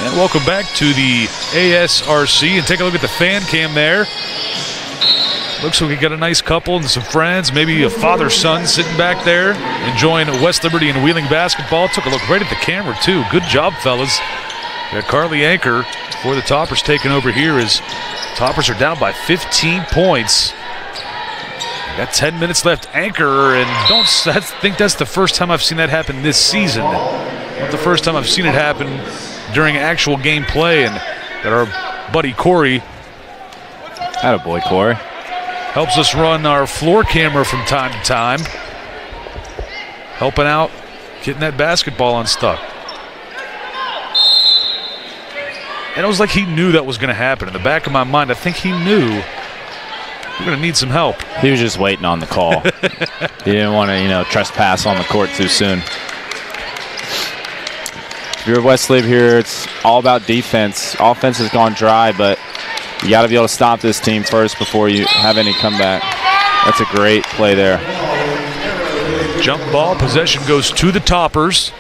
And welcome back to the ASRC, and take a look at the fan cam there. Looks like we got a nice couple and some friends, maybe a father-son sitting back there enjoying West Liberty and Wheeling basketball. Took a look right at the camera too. Good job, fellas. Got Carly Anchor for the Toppers taking over here as Toppers are down by 15 points. Got 10 minutes left. Anchor, and I think that's the first time I've seen that happen this season. Not the first time I've seen it happen during actual game play. And got our buddy Corey. Attaboy, Corey. Helps us run our floor camera from time to time. Helping out, getting that basketball unstuck. And it was like he knew that was going to happen. In the back of my mind, I think he knew we're going to need some help. He was just waiting on the call. He didn't want to, trespass on the court too soon. If you're West Lib here, it's all about defense. Offense has gone dry, but you got to be able to stop this team first before you have any comeback. That's a great play there. Jump ball, possession goes to the Toppers.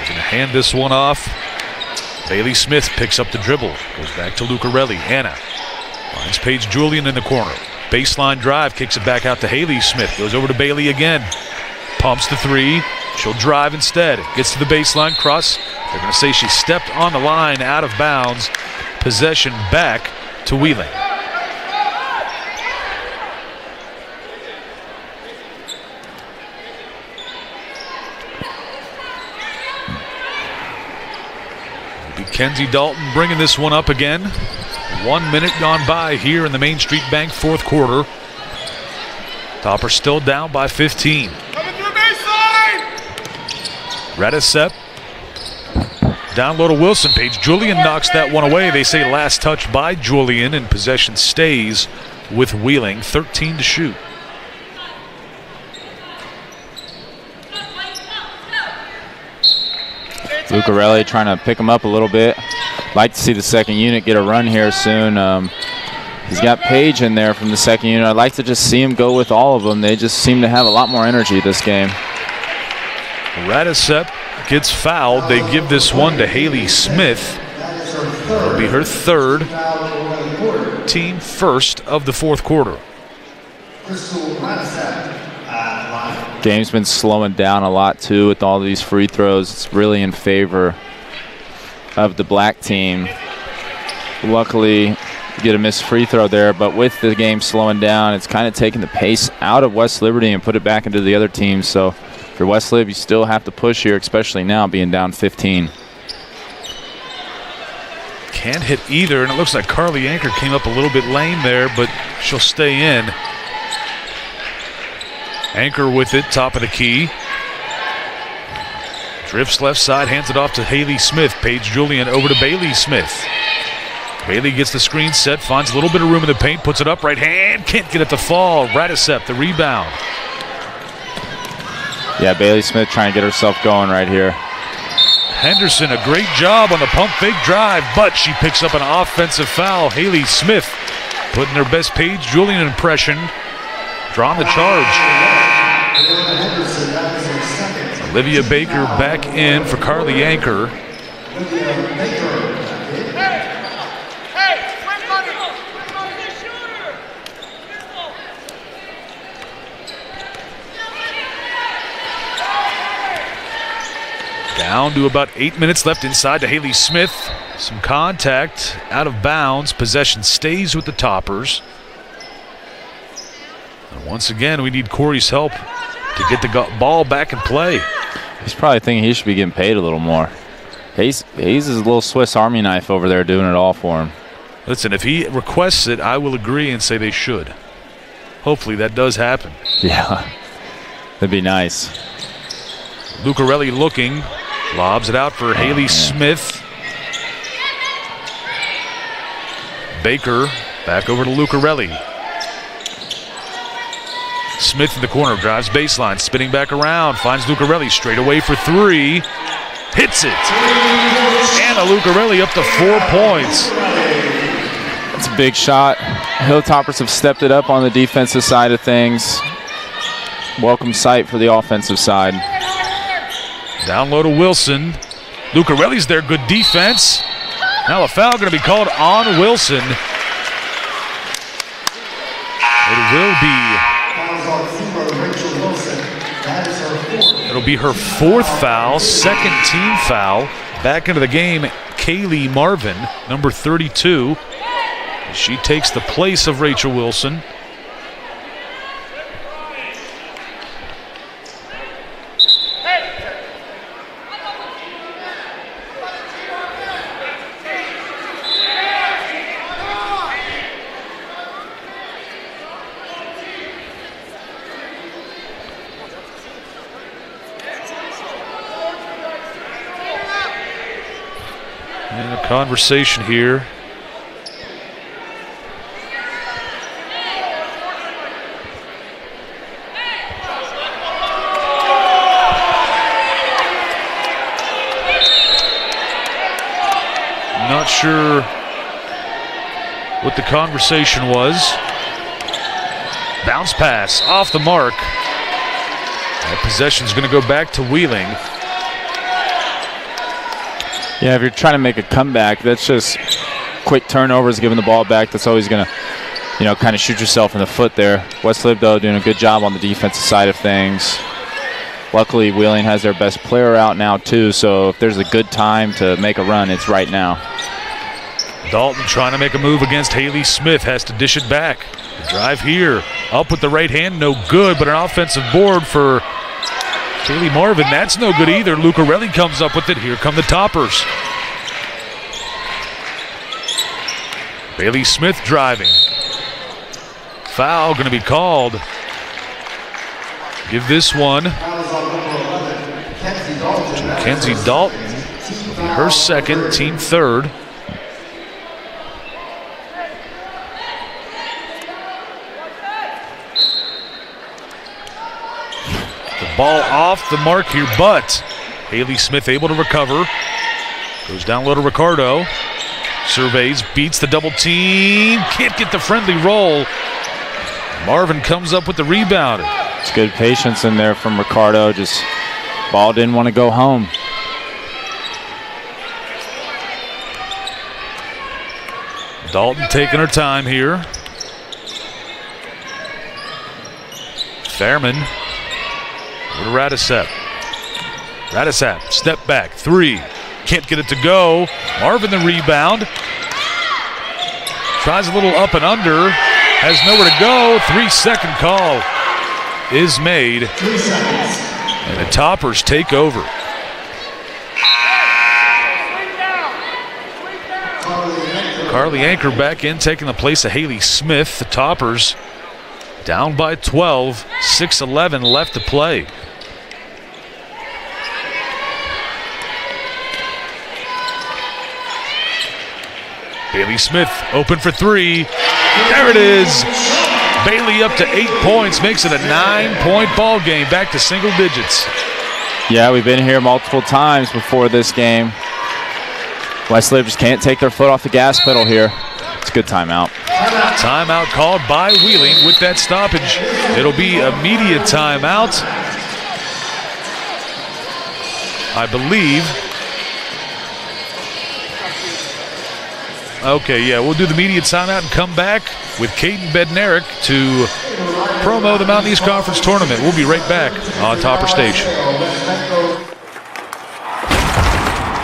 Gonna hand this one off. Bailey Smith picks up the dribble, goes back to Lucarelli. Hannah finds Paige Julian in the corner. Baseline drive, kicks it back out to Haley Smith. Goes over to Bailey again. Pumps the three. She'll drive instead. Gets to the baseline, cross. They're going to say she stepped on the line out of bounds. Possession back to Wheeling. Kenzie Dalton bringing this one up again. 1 minute gone by here in the Main Street Bank fourth quarter. Toppers still down by 15. Radisep down low to Wilson. Paige Julian knocks that one away. They say last touch by Julian, and possession stays with Wheeling. 13 to shoot. Lucarelli trying to pick him up a little bit. Like to see the second unit get a run here soon. He's got Paige in there from the second unit. I'd like to just see him go with all of them. They just seem to have a lot more energy this game. Radisep gets fouled. They give this one to Haley Smith. It'll be her third, team first of the fourth quarter. Game's been slowing down a lot too with all these free throws. It's really in favor of the black team. Luckily, you get a missed free throw there, but with the game slowing down, it's kind of taking the pace out of West Liberty and put it back into the other teams. So for West Lib, you still have to push here, especially now being down 15. Can't hit either, and it looks like Carly Anchor came up a little bit lame there, but she'll stay in. Anchor with it, top of the key. Drifts left side, hands it off to Haley Smith. Paige Julian over to Bailey Smith. Bailey gets the screen set, finds a little bit of room in the paint, puts it up, right hand, can't get it to fall. Radisep, the rebound. Yeah, Bailey Smith trying to get herself going right here. Henderson, a great job on the pump fake drive, but she picks up an offensive foul. Haley Smith putting her best Paige Julian impression, drawing the charge. Olivia Baker back in for Carly Anchor. Down to about 8 minutes left inside to Haley Smith. Some contact, out of bounds. Possession stays with the Toppers. And once again, we need Corey's help to get the ball back in play. He's probably thinking he should be getting paid a little more. He's his little Swiss Army knife over there doing it all for him. Listen, if he requests it, I will agree and say they should. Hopefully that does happen. Yeah, that'd be nice. Lucarelli looking, lobs it out for Haley Smith. Baker back over to Lucarelli. Smith in the corner, drives baseline, spinning back around, finds Lucarelli straight away for three. Hits it. Anna Lucarelli up to 4 points. It's a big shot. Hilltoppers have stepped it up on the defensive side of things. Welcome sight for the offensive side. Down low to Wilson. Lucarelli's there, good defense. Now a foul going to be called on Wilson. It'll be her fourth foul, second team foul. Back into the game, Kaylee Marvin, number 32. She takes the place of Rachel Wilson. And a conversation here. Not sure what the conversation was. Bounce pass off the mark. That possession's going to go back to Wheeling. Yeah, if you're trying to make a comeback, that's just quick turnovers, giving the ball back. That's always going to, kind of shoot yourself in the foot there. West Lib, though, doing a good job on the defensive side of things. Luckily, Wheeling has their best player out now, too, so if there's a good time to make a run, it's right now. Dalton trying to make a move against Haley Smith, has to dish it back. The drive here, up with the right hand, no good, but an offensive board for Kaylee Marvin. That's no good either. Lucarelli comes up with it. Here come the Toppers. Bailey Smith driving. Foul going to be called. Give this one. Kenzie Dalton, her second, team third. The ball off the mark here, but Haley Smith able to recover. Goes down low to Ricardo. Surveys, beats the double team. Can't get the friendly roll. Marvin comes up with the rebound. It's good patience in there from Ricardo. Just ball didn't want to go home. Dalton taking her time here. Fairman with Radisep. Radisep, step back, three. Can't get it to go. Marvin the rebound. Tries a little up and under. Has nowhere to go. 3-second call is made. And the Toppers take over. Carly Anchor back in, taking the place of Haley Smith. The Toppers down by 12. 6:11 left to play. Bailey Smith open for three. There it is. Bailey up to 8 points, makes it a 9-point ball game, back to single digits. Yeah, we've been here multiple times before this game. West Lib just can't take their foot off the gas pedal here. It's a good timeout. Timeout called by Wheeling with that stoppage. It'll be a media timeout, I believe. Okay, yeah, we'll do the media timeout and come back with Caden Bednarik to promo the Mountain East Conference Tournament. We'll be right back on Topper Station.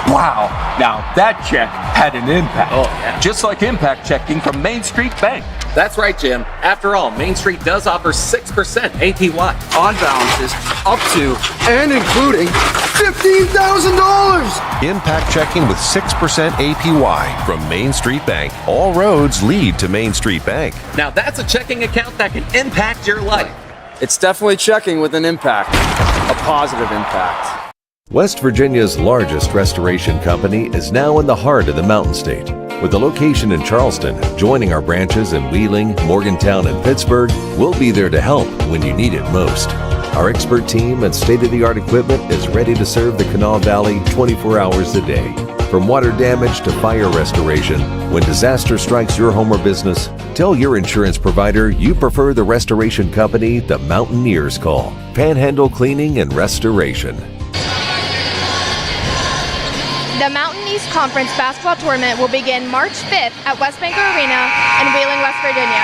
Wow, now that check had an impact. Oh, yeah. Just like impact checking from Main Street Bank. That's right, Jim. After all, Main Street does offer 6% APY on balances up to and including $15,000. Impact checking with 6% APY from Main Street Bank. All roads lead to Main Street Bank. Now that's a checking account that can impact your life. It's definitely checking with an impact, a positive impact. West Virginia's largest restoration company is now in the heart of the Mountain State. With a location in Charleston, joining our branches in Wheeling, Morgantown, and Pittsburgh, we'll be there to help when you need it most. Our expert team and state-of-the-art equipment is ready to serve the Kanawha Valley 24 hours a day. From water damage to fire restoration, when disaster strikes your home or business, tell your insurance provider you prefer the restoration company the Mountaineers call. Panhandle Cleaning and Restoration. The Mountain East Conference Basketball Tournament will begin March 5th at West Bank Arena in Wheeling, West Virginia.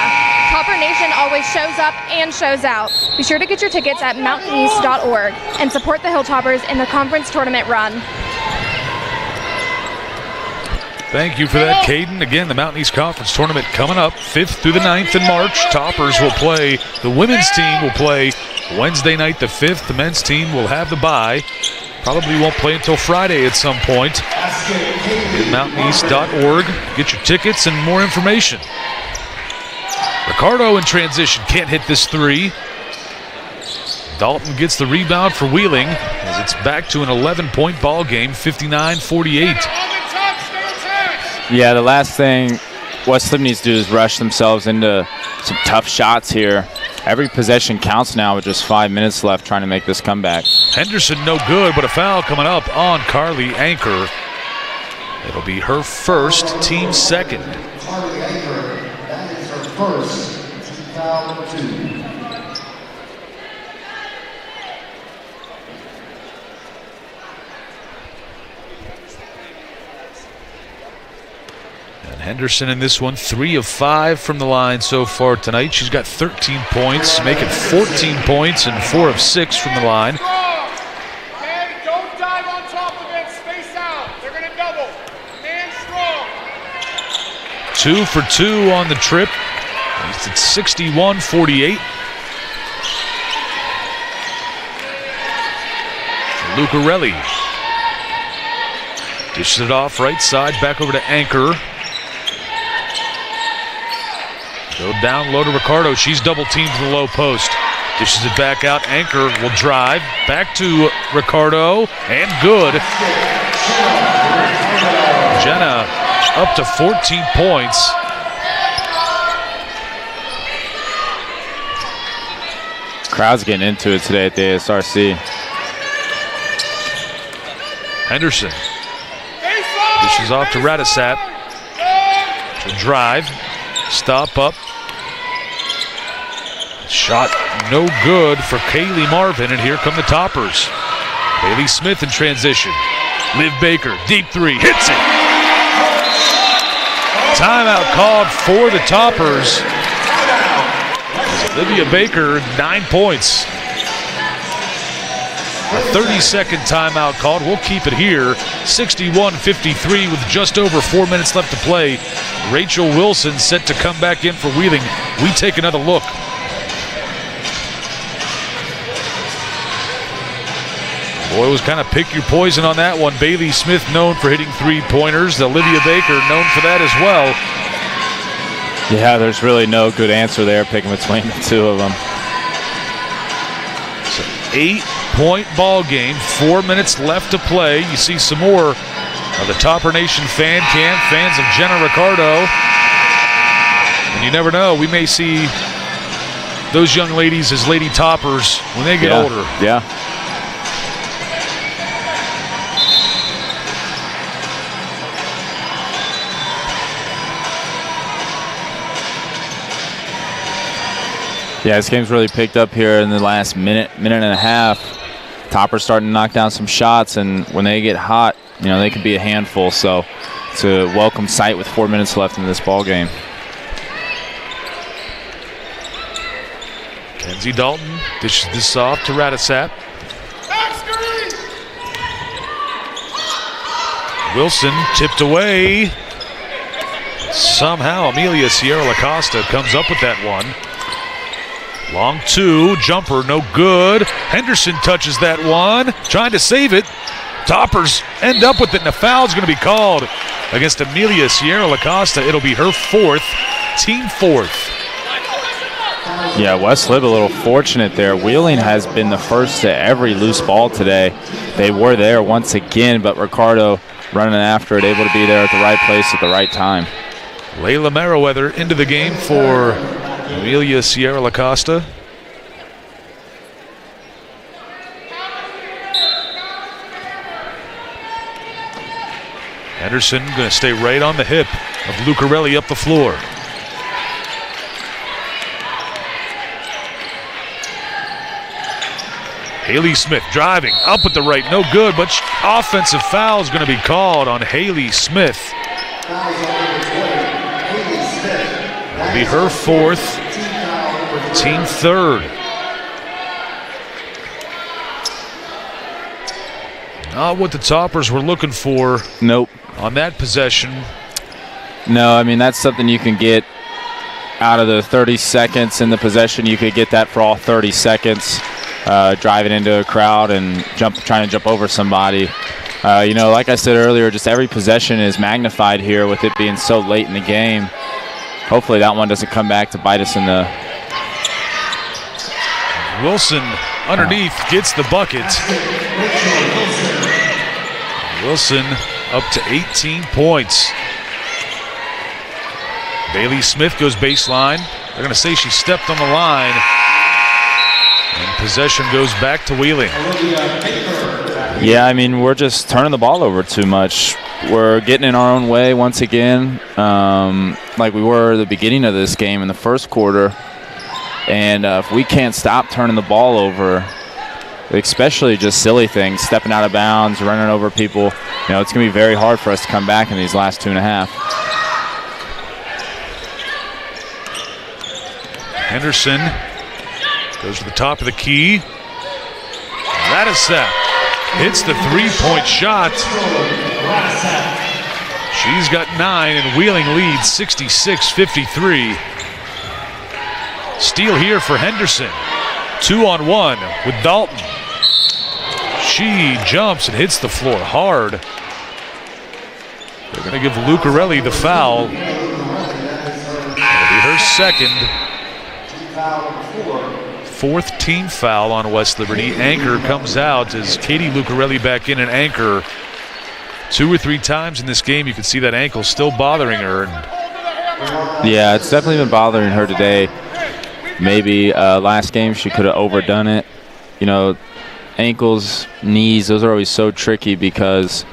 Topper Nation always shows up and shows out. Be sure to get your tickets at mountaineast.org and support the Hilltoppers in the conference tournament run. Thank you for that, Caden. Again, the Mountain East Conference Tournament coming up 5th through the 9th in March. Toppers will play. The women's team will play Wednesday night the 5th. The men's team will have the bye. Probably won't play until Friday at some point. MountainEast.org. Get your tickets and more information. Ricardo in transition. Can't hit this three. Dalton gets the rebound for Wheeling as it's back to an 11-point ball game, 59-48. Yeah, the last thing West Lib needs to do is rush themselves into some tough shots here. Every possession counts now with just 5 minutes left trying to make this comeback. Henderson no good, but a foul coming up on Carly Anchor. It'll be her first, team second. Carly Anchor, that is her first, foul 2. Henderson in this one, 3 of 5 from the line so far tonight. She's got 13 points, making 14 points and 4 of 6 from the line. Okay, don't dive on top of it. Space out. They're going to double. Man strong. 2 for 2 on the trip. It's at 61-48. Lucarelli dishes it off right side, back over to Anchor. Go down low to Ricardo. She's double teamed to the low post. Dishes it back out. Anchor will drive. Back to Ricardo. And good. Jenna up to 14 points. Crowd's getting into it today at the ASRC. Henderson dishes off to Radisat. To drive. Stop up. Shot no good for Kaylee Marvin, and here come the Toppers. Bailey Smith in transition. Liv Baker, deep three, hits it. Timeout called for the Toppers. Olivia Baker, 9 points. A 30-second timeout called. We'll keep it here. 61-53 with just over 4 minutes left to play. Rachel Wilson set to come back in for Wheeling. We take another look. Boy, it was kind of pick your poison on that one. Bailey Smith known for hitting three-pointers. Olivia Baker known for that as well. Yeah, there's really no good answer there picking between the two of them. It's an 8-point ball game. 4 minutes left to play. You see some more of the Topper Nation fan cam, fans of Jenna Ricardo. And you never know, we may see those young ladies as Lady Toppers when they get older. Yeah. Yeah, this game's really picked up here in the last minute and a half. Topper's starting to knock down some shots, and when they get hot, you know, they can be a handful. So it's a welcome sight with 4 minutes left in this ball game. Kenzie Dalton dishes this off to Radisat. Wilson tipped away. Somehow Amelia Sierra Lacosta comes up with that one. Long two, jumper, no good. Henderson touches that one, trying to save it. Toppers end up with it, and a foul's going to be called against Amelia Sierra Lacosta. It'll be her fourth, team fourth. Yeah, West Lib a little fortunate there. Wheeling has been the first to every loose ball today. They were there once again, but Ricardo running after it, able to be there at the right place at the right time. Layla Merriweather into the game for Amelia Sierra Lacosta. Henderson going to stay right on the hip of Lucarelli up the floor. Haley Smith driving up with the right, no good, but offensive foul is going to be called on Haley Smith. It'll be her fourth, team third. Not what the Toppers were looking for. Nope. On that possession. No, I mean, that's something you can get out of the 30 seconds in the possession. You could get that for all 30 seconds, driving into a crowd and trying to jump over somebody. Like I said earlier, just every possession is magnified here with it being so late in the game. Hopefully that one doesn't come back to bite us in the... Wilson underneath gets the bucket. Wilson up to 18 points. Bailey Smith goes baseline. They're going to say she stepped on the line. And possession goes back to Wheeling. Yeah, I mean, we're just turning the ball over too much. We're getting in our own way once again, like we were at the beginning of this game in the first quarter. And if we can't stop turning the ball over, especially just silly things, stepping out of bounds, running over people, it's going to be very hard for us to come back in these last 2.5. Henderson goes to the top of the key. Radisek hits the three-point shot. She's got 9, and Wheeling leads 66-53. Steal here for Henderson. 2-on-1 with Dalton. She jumps and hits the floor hard. They're going to give Lucarelli the foul. It'll be her second. Fourth team foul on West Liberty. Anchor comes out as Katie Lucarelli back in, and Anchor 2 or 3 times in this game. You can see that ankle still bothering her. Yeah, it's definitely been bothering her today. Maybe last game she could have overdone it. Ankles, knees, those are always so tricky because,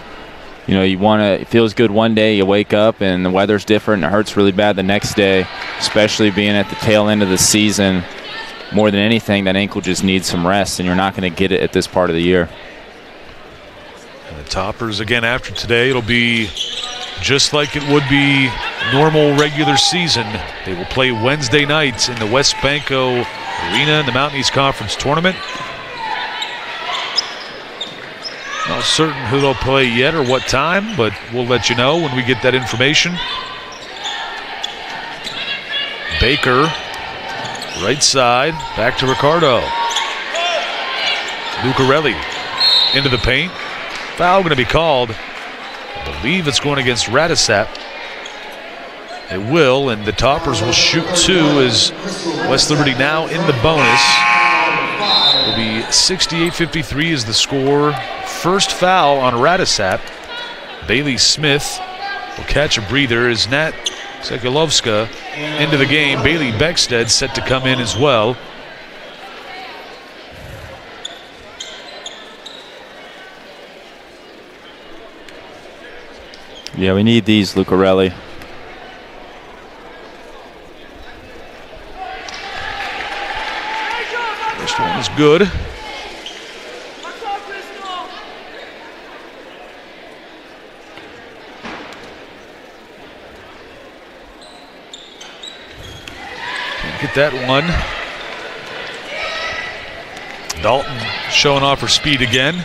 it feels good one day, you wake up and the weather's different and it hurts really bad the next day, especially being at the tail end of the season. More than anything, that ankle just needs some rest, and you're not going to get it at this part of the year. And the Toppers, again, after today, it'll be just like it would be normal regular season. They will play Wednesday night in the West Banco Arena in the Mountain East Conference Tournament. Not certain who they'll play yet or what time, but we'll let you know when we get that information. Baker, right side, back to Ricardo. Lucarelli into the paint. Foul going to be called. I believe it's going against Radisat. It will, and the Toppers will shoot 2 as West Liberty now in the bonus. It'll be 68-53 is the score. First foul on Radisat. Bailey Smith will catch a breather as Nat Sekulovska into the game. Bailey Beckstead set to come in as well. Yeah, we need these, Lucarelli. First one is good. Get that one. Dalton showing off her speed again.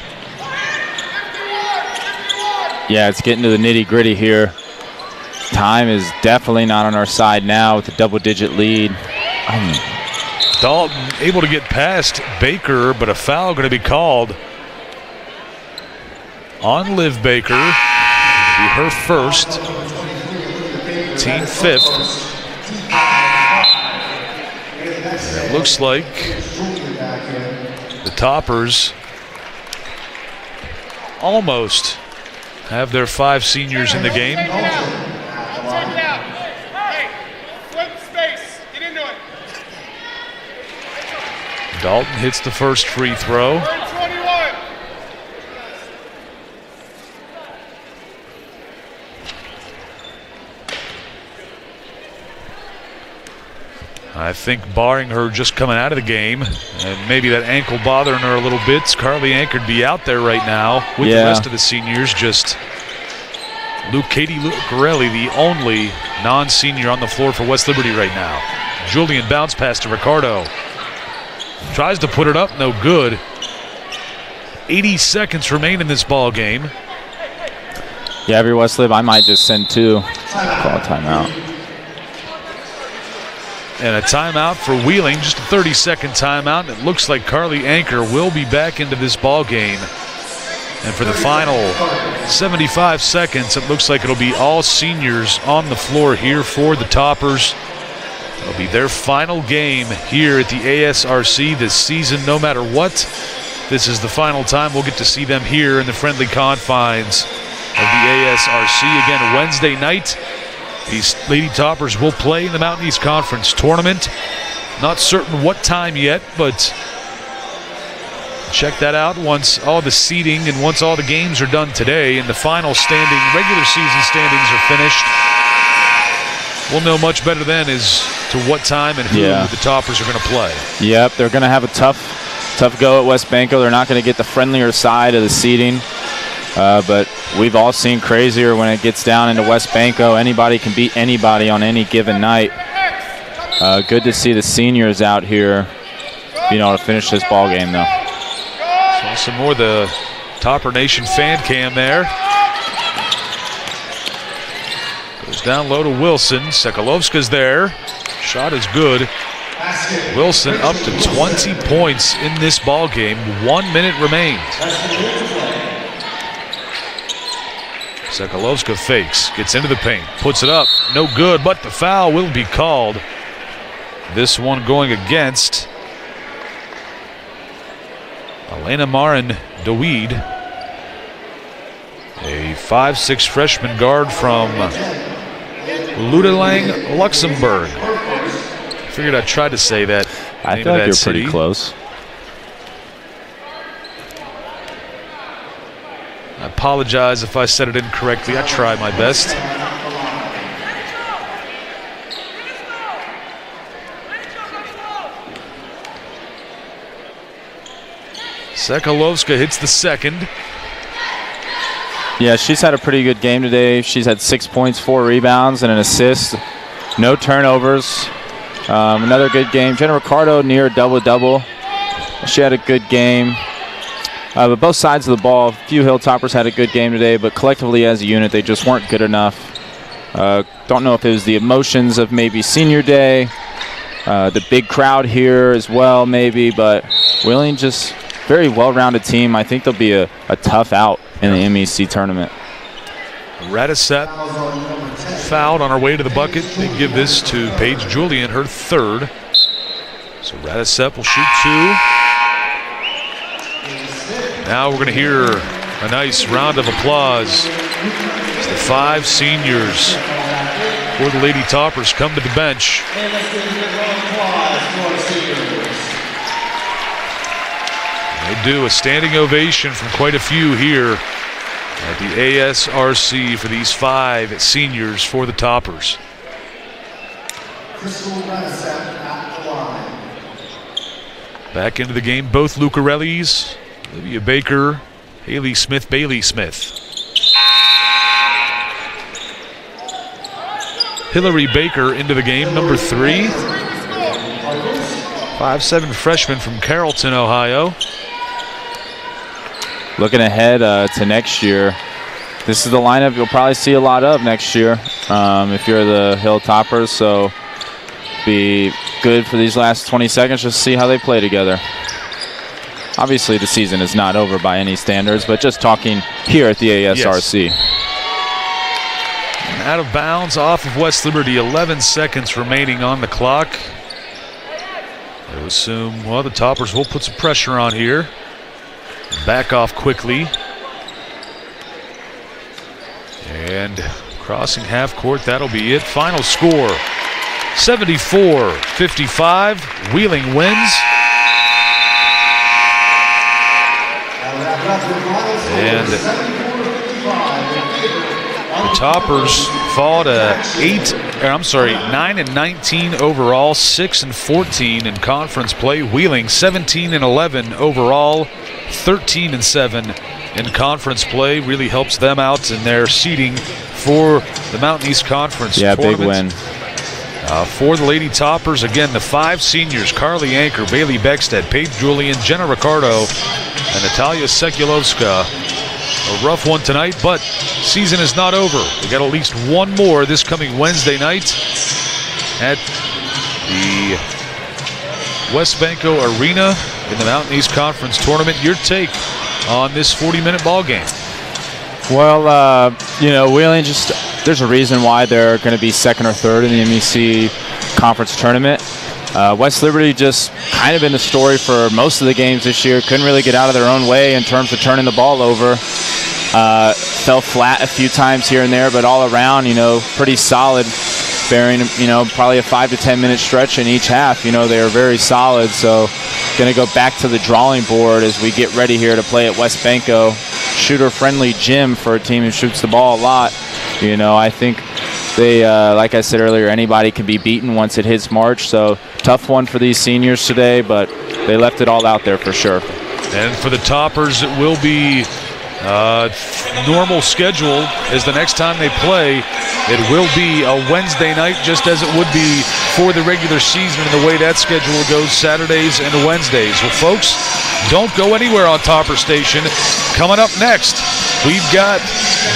Yeah, it's getting to the nitty-gritty here. Time is definitely not on our side now with a double-digit lead. Dalton able to get past Baker, but a foul going to be called on Liv Baker. It'll be her first, team 5th. And it looks like the Toppers almost have their 5 seniors in the game. Dalton hits the first free throw. I think barring her just coming out of the game and maybe that ankle bothering her a little bit, Carly Anchor'd be out there right now with the rest of the seniors just Katie Lucarelli, the only non-senior on the floor for West Liberty right now. Julian bounce pass to Ricardo. Tries to put it up, no good. 80 seconds remain in this ball game. Yeah, every West Lib, I might just send 2. Call a timeout. And a timeout for Wheeling, just a 30-second timeout. And it looks like Carly Anchor will be back into this ball game. And for the final 75 seconds, it looks like it'll be all seniors on the floor here for the Toppers. It'll be their final game here at the ASRC this season, no matter what. This is the final time we'll get to see them here in the friendly confines of the ASRC. Again, Wednesday night, these Lady Toppers will play in the Mountain East Conference tournament. Not certain what time yet, but check that out once all the seeding and once all the games are done today and the final regular season standings are finished. We'll know much better then as to what time and who the Toppers are going to play. Yep, they're going to have a tough go at West Banco. They're not going to get the friendlier side of the seeding. But we've all seen crazier when it gets down into West Banco. Anybody can beat anybody on any given night. Good to see the seniors out here being able to finish this ball game, though. So some more of the Topper Nation fan cam there. Goes down low to Wilson. Sekalovska's there. Shot is good. Wilson up to 20 points in this ball game. 1 minute remains. Sekalovska fakes, gets into the paint, puts it up, no good, but the foul will be called. This one going against Elena Marin DeWeed, a 5'6" freshman guard from Ludelang, Luxembourg. Figured I'd try to say that. I feel like you're pretty close. I apologize if I said it incorrectly. I try my best. Sekalovska hits the second. Yeah, she's had a pretty good game today. She's had 6 points, 4 rebounds, and an assist. No turnovers. Another good game. Jenna Ricardo near double-double. She had a good game. But both sides of the ball, a few Hilltoppers had a good game today, but collectively as a unit, they just weren't good enough. Don't know if it was the emotions of maybe senior day, the big crowd here as well maybe, but Wheeling just very well-rounded team. I think they'll be a tough out in the MEC tournament. Radisette fouled on her way to the bucket. They give this to Paige Julian, her third. So Radisette will shoot 2. Now we're going to hear a nice round of applause as the 5 seniors for the Lady Toppers come to the bench. They do a standing ovation from quite a few here at the ASRC for these 5 seniors for the Toppers. Back into the game, both Lucarellis. Olivia Baker, Haley Smith, Bailey Smith. Hillary Baker into the game, number 3. 5'7" freshman from Carrollton, Ohio. Looking ahead to next year, this is the lineup you'll probably see a lot of next year if you're the Hilltoppers. So be good for these last 20 seconds just to see how they play together. Obviously, the season is not over by any standards, but just talking here at the ASRC. Yes. Out of bounds off of West Liberty, 11 seconds remaining on the clock. I would assume, well, the Toppers will put some pressure on here. Back off quickly. And crossing half court, that'll be it. Final score, 74-55. Wheeling wins. And the Toppers fall to 9-19 overall, 6-14 in conference play. Wheeling 17-11 overall, 13-7 in conference play. Really helps them out in their seeding for the Mountain East Conference tournament. Big win. For the Lady Toppers, again, the 5 seniors, Carly Anker, Bailey Beckstead, Paige Julian, Jenna Ricardo, and Natalia Sekulovska. A rough one tonight, but season is not over. We got at least one more this coming Wednesday night at the West Banco Arena in the Mountain East Conference tournament. Your take on this 40-minute ball game? Well, Wheeling there's a reason why they're going to be second or third in the MEC conference tournament. West Liberty just kind of been the story for most of the games this year. Couldn't really get out of their own way in terms of turning the ball over. Fell flat a few times here and there, but all around, pretty solid. Bearing, probably a 5 to 10 minute stretch in each half. They are very solid. So going to go back to the drawing board as we get ready here to play at West Banco. Shooter-friendly gym for a team who shoots the ball a lot. I think they, like I said earlier, anybody can be beaten once it hits March. So tough one for these seniors today, but they left it all out there for sure. And for the Toppers, it will be normal schedule as the next time they play. It will be a Wednesday night, just as it would be for the regular season, and the way that schedule goes, Saturdays and Wednesdays. Well, folks, don't go anywhere on Topper Station. Coming up next, we've got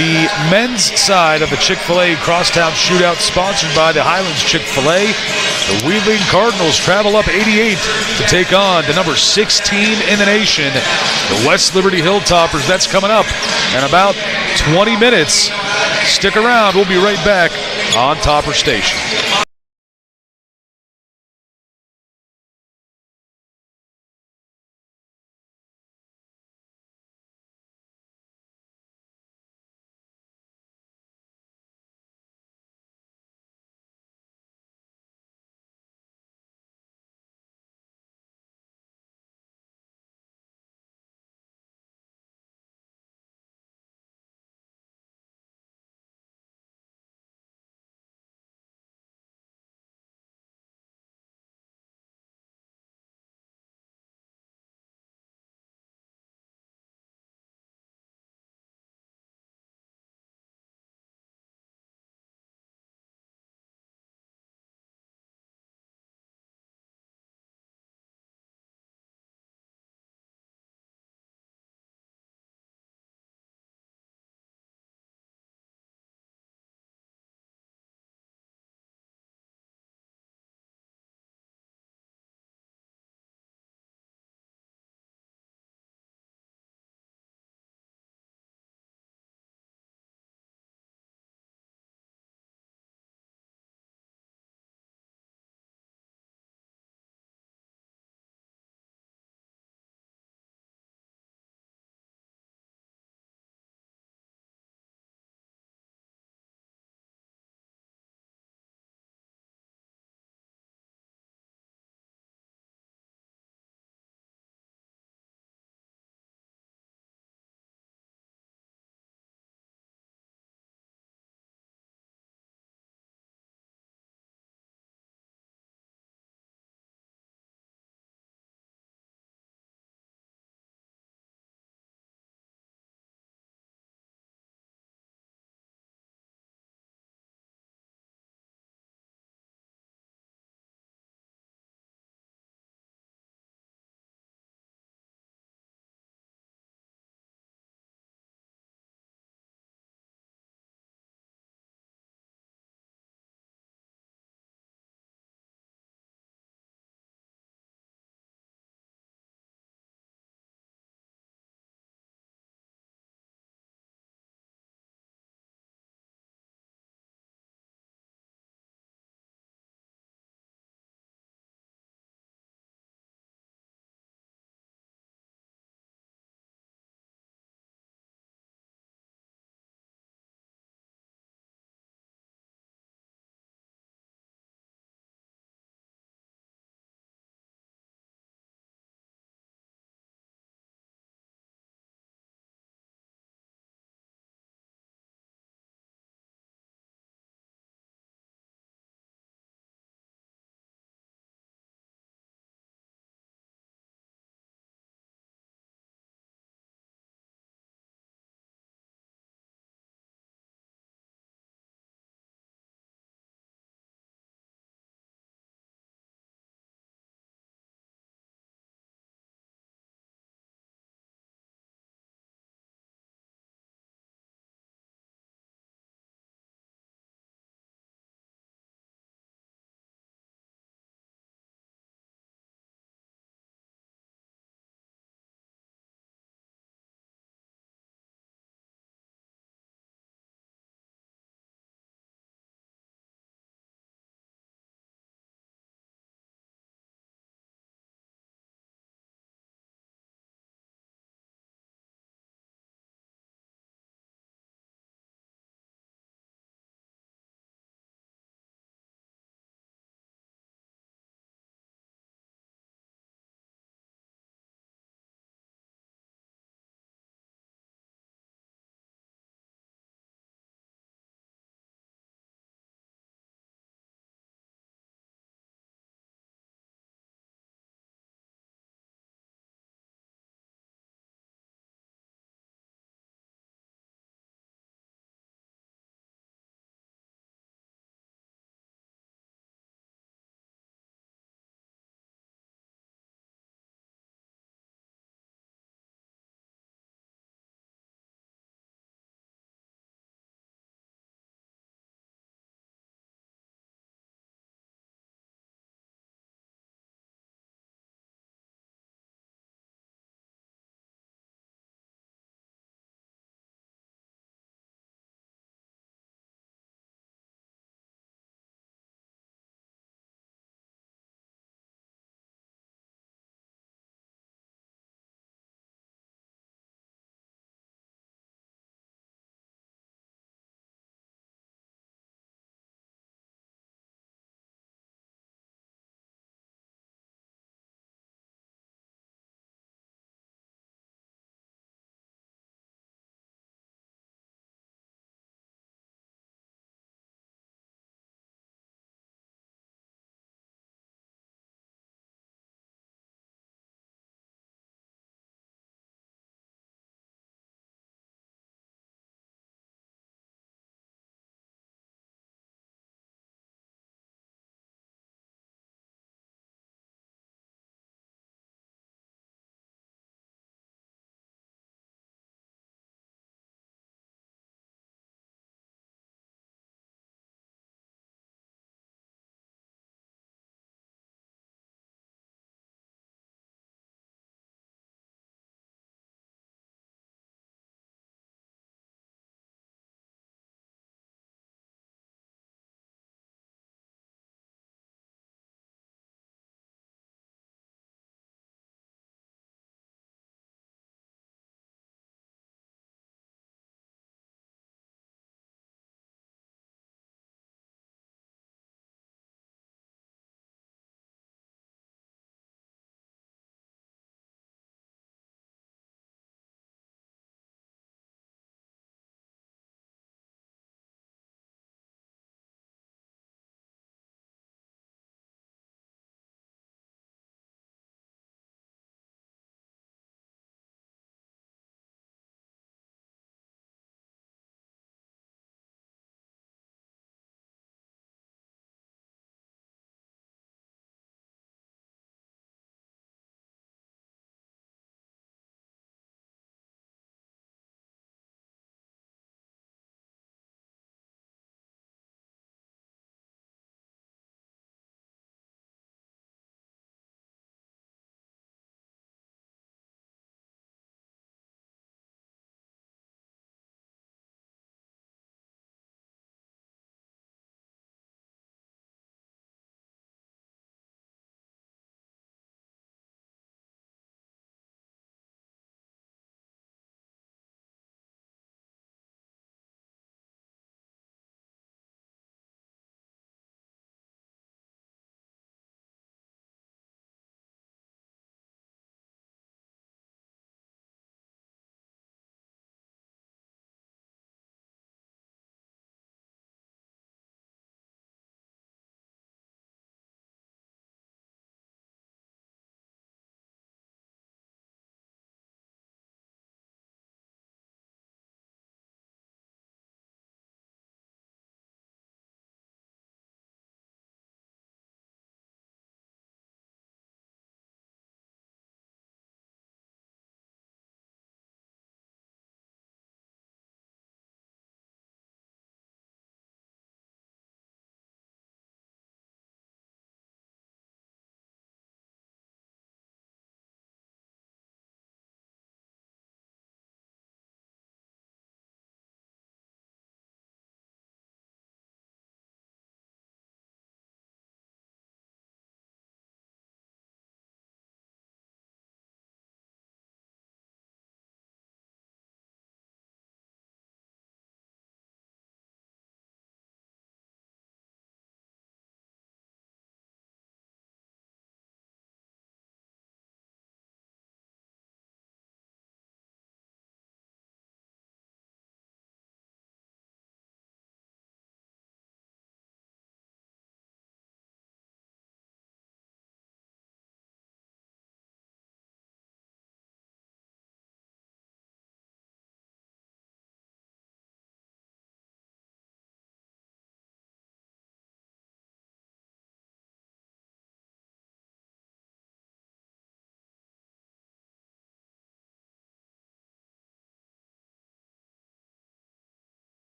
the men's side of the Chick-fil-A Crosstown Shootout, sponsored by the Highlands Chick-fil-A. The Wheeling Cardinals travel up 88 to take on the number 16 in the nation, the West Liberty Hilltoppers. That's coming up in about 20 minutes. Stick around. We'll be right back on Topper Station.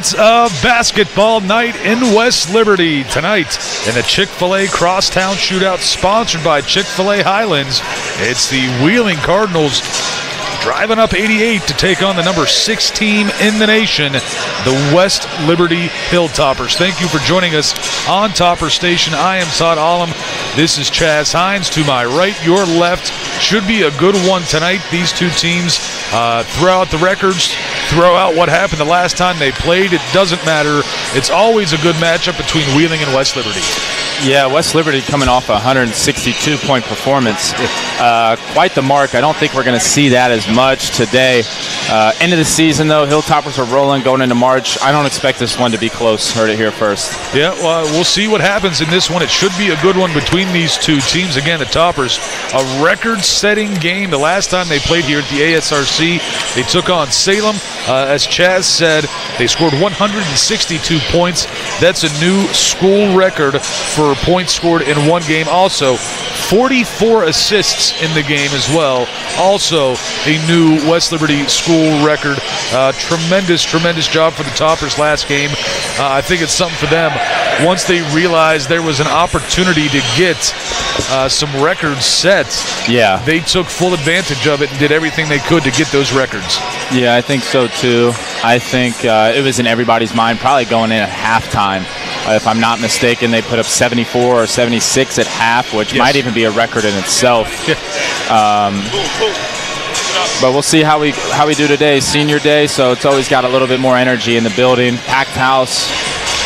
It's a basketball night in West Liberty tonight in the Chick-fil-A Crosstown Shootout sponsored by Chick-fil-A Highlands. It's the Wheeling Cardinals driving up 88 to take on the number 6 team in the nation, the West Liberty Hilltoppers. Thank you for joining us on Topper Station. I am Todd Allum. This is Chaz Hines. To my right, your left. Should be a good one tonight. These two teams throw out the records, throw out what happened the last time they played. It doesn't matter. It's always a good matchup between Wheeling and West Liberty. Yeah, West Liberty coming off a 162-point performance. Quite the mark. I don't think we're going to see that as much today. End of the season, though, Hilltoppers are rolling going into March. I don't expect this one to be close. Heard it here first. Yeah, well, we'll see what happens in this one. It should be a good one between these two teams. Again, the Toppers, a record-setting game. The last time they played here at the ASRC, they took on Salem. As Chaz said, they scored 162 points. That's a new school record for points scored in one game. Also, 44 assists in the game as well. Also, a new West Liberty school record. Tremendous job for the Toppers last game. I think it's something for them. Once they realized there was an opportunity to get some records set, they took full advantage of it and did everything they could to get those records. Yeah, I think so too. I think it was in everybody's mind, probably going in at halftime. If I'm not mistaken, they put up 74 or 76 at half, which might even be a record in itself. But we'll see how we do today. Senior day, so it's always got a little bit more energy in the building. Packed house.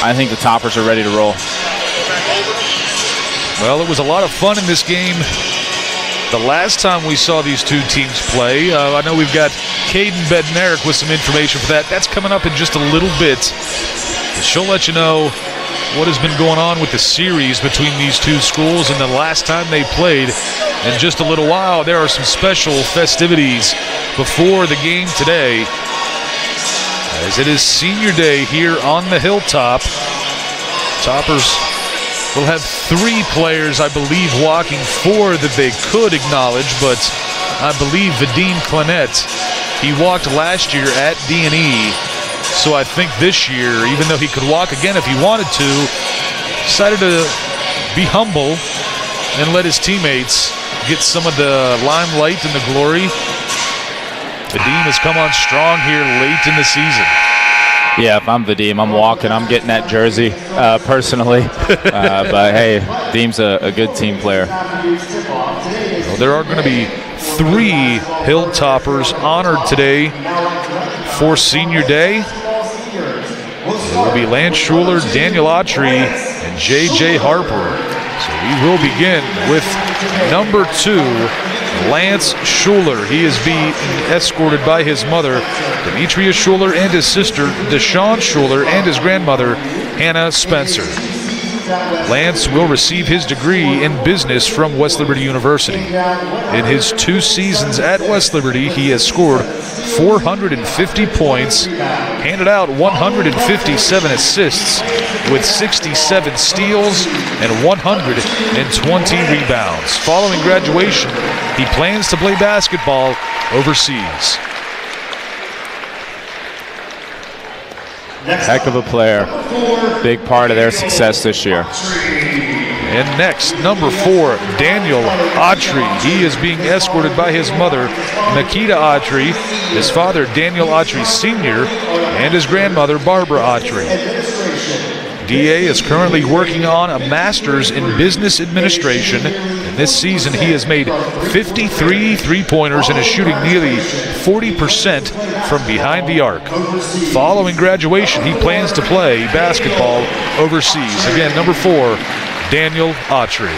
I think the Toppers are ready to roll. Well, it was a lot of fun in this game the last time we saw these two teams play. I know we've got Caden Bednarik with some information for that. That's coming up in just a little bit. She'll let you know what has been going on with the series between these two schools and the last time they played in just a little while. There are some special festivities before the game today, as it is senior day here on the Hilltop. Toppers will have 3 players, I believe, walking 4 that they could acknowledge, but I believe Vadim Clinette, he walked last year at D&E. So I think this year, even though he could walk again if he wanted to, decided to be humble and let his teammates get some of the limelight and the glory. Vadim has come on strong here late in the season. Yeah, if I'm Vadim, I'm walking. I'm getting that jersey personally. But, hey, Vadim's a good team player. Well, there are going to be 3 Hilltoppers honored today for Senior Day. It will be Lance Schuler, Daniel Autry, and J.J. Harper. So we will begin with number 2, Lance Schuler. He is being escorted by his mother, Demetria Schuler, and his sister, Deshawn Schuler, and his grandmother, Hannah Spencer. Lance will receive his degree in business from West Liberty University. In his 2 seasons at West Liberty, he has scored 450 points, handed out 157 assists with 67 steals and 120 rebounds. Following graduation, he plans to play basketball overseas. Heck of a player. Big part of their success this year. And next, number 4, Daniel Autry. He is being escorted by his mother, Nikita Autry, his father, Daniel Autry Sr., and his grandmother, Barbara Autry. DA is currently working on a master's in business administration, and this season he has made 53 three-pointers and is shooting nearly 40% from behind the arc. Following graduation, he plans to play basketball overseas. Again, number 4, Daniel Autry.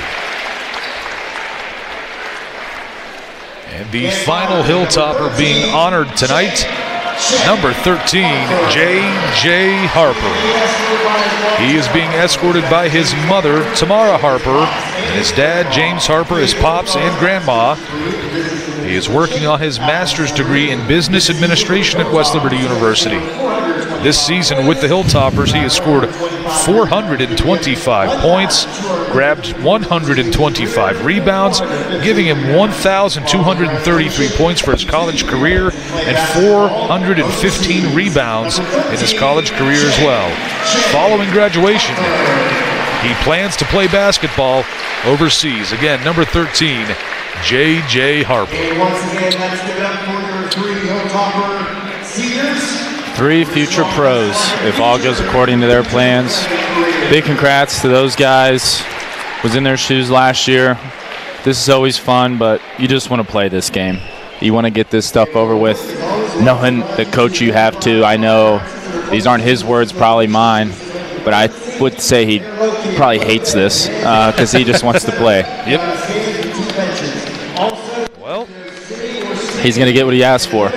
And the final Hilltopper being honored tonight, number 13, J.J. Harper. He is being escorted by his mother, Tamara Harper, and his dad, James Harper, his pops and grandma. He is working on his master's degree in business administration at West Liberty University. This season with the Hilltoppers, he has scored 425 points, grabbed 125 rebounds, giving him 1,233 points for his college career and 415 rebounds in his college career as well. Following graduation, he plans to play basketball overseas. Again, number 13, J.J. Harper. Once again, let's give it up for your 3 Hilltopper seniors. 3 future pros, if all goes according to their plans. Big congrats to those guys. Was in their shoes last year. This is always fun, but you just want to play this game. You want to get this stuff over with, knowing the coach you have to. I know these aren't his words, probably mine, but I would say he probably hates this because he just wants to play. Yep. Well, he's going to get what he asked for.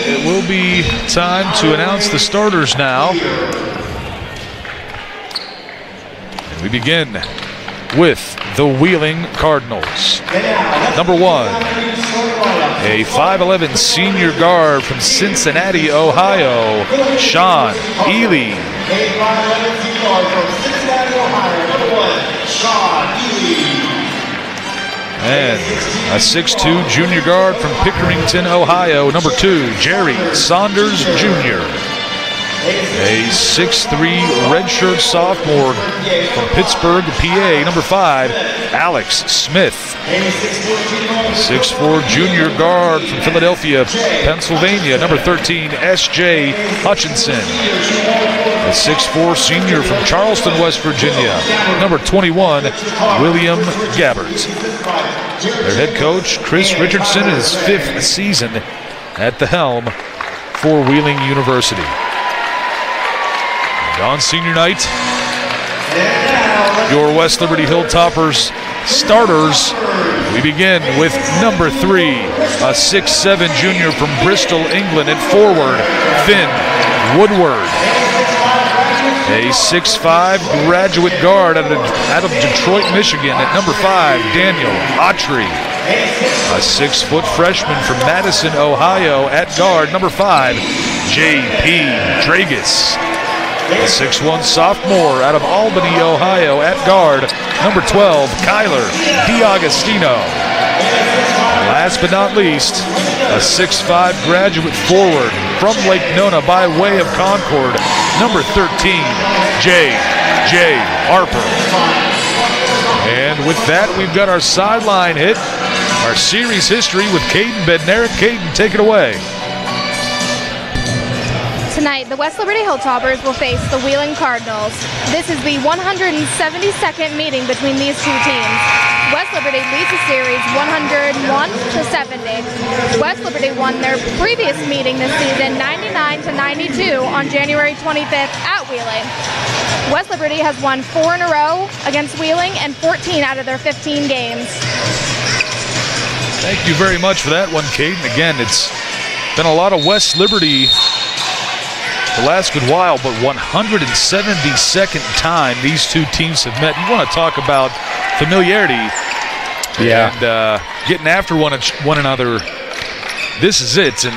It will be time to announce the starters now. And we begin with the Wheeling Cardinals. Number 1, a 5'11" senior guard from Cincinnati, Ohio, Sean Ely. And a 6'2" junior guard from Pickerington, Ohio, number 2, Jerry Saunders Jr. A 6'3" redshirt sophomore from Pittsburgh, PA, number 5, Alex Smith. A 6'4" junior guard from Philadelphia, Pennsylvania, number 13, S.J. Hutchinson. A 6'4" senior from Charleston, West Virginia, number 21, William Gabbert. Their head coach, Chris Richardson, in his 5th season at the helm for Wheeling University. And on senior night, your West Liberty Hilltoppers starters, we begin with number 3, a 6'7" junior from Bristol, England, at forward, Finn Woodward. A 6'5" graduate guard out of Detroit, Michigan, at number 5, Daniel Autry. A 6-foot freshman from Madison, Ohio, at guard, number 5, J.P. Dragus. A 6'1" sophomore out of Albany, Ohio, at guard, number 12, Kyler DiAgostino. Last but not least, a 6'5" graduate forward from Lake Nona by way of Concord, number 13, J.J. Harper. And with that, we've got our sideline hit, our series history with Caden Bednarik. Caden, take it away. Tonight, the West Liberty Hilltoppers will face the Wheeling Cardinals. This is the 172nd meeting between these two teams. West Liberty leads the series 101-70. West Liberty won their previous meeting this season 99-92 on January 25th at Wheeling. West Liberty has won 4 in a row against Wheeling and 14 out of their 15 games. Thank you very much for that one, Caden. Again, it's been a lot of West Liberty the last good while, but 172nd time these two teams have met. You want to talk about familiarity and getting after one another. This is it, and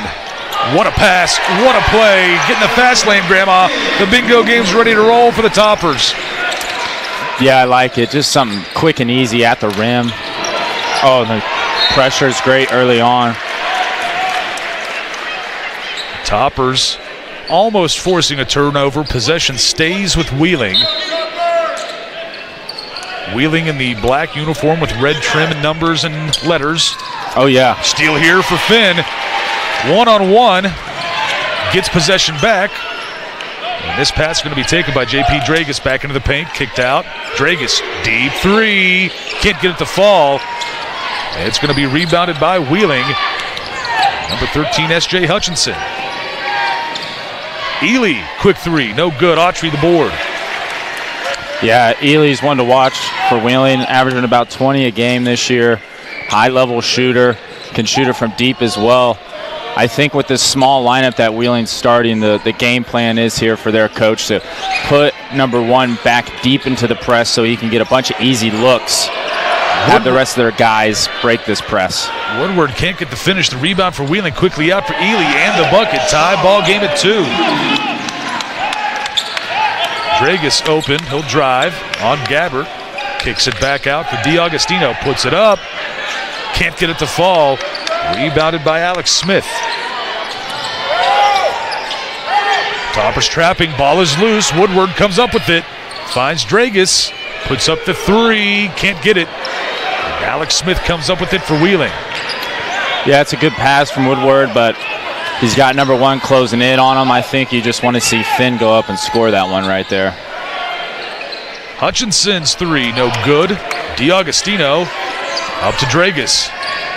what a pass, what a play. Get in the fast lane, Grandma. The bingo game's ready to roll for the Toppers. Yeah, I like it. Just something quick and easy at the rim. Oh, the pressure's great early on. Toppers almost forcing a turnover. Possession stays with Wheeling. Wheeling in the black uniform with red trim and numbers and letters. Oh, yeah. Steal here for Finn. One-on-one. Gets possession back. And this pass is going to be taken by J.P. Dragus back into the paint. Kicked out. Dragus, deep 3. Can't get it to fall. It's going to be rebounded by Wheeling. Number 13, S.J. Hutchinson. Ely, quick 3, no good. Autry the board. Yeah, Ely's one to watch for Wheeling, averaging about 20 a game this year. High-level shooter, can shoot it from deep as well. I think with this small lineup that Wheeling's starting, the game plan is here for their coach to put number 1 back deep into the press so he can get a bunch of easy looks. have the rest of their guys break this press. Woodward can't get the finish. The rebound for Wheeling quickly out for Ely and the bucket. Tie ball game at 2. Dragus open. He'll drive on Gabbert. Kicks it back out for DiAugustino. Puts it up. Can't get it to fall. Rebounded by Alex Smith. Toppers trapping. Ball is loose. Woodward comes up with it. Finds Dragus. Puts up the 3. Can't get it. Alex Smith comes up with it for Wheeling. Yeah, it's a good pass from Woodward, but he's got number 1 closing in on him. I think you just want to see Finn go up and score that one right there. Hutchinson's 3, no good. DiAugustino up to Dragus.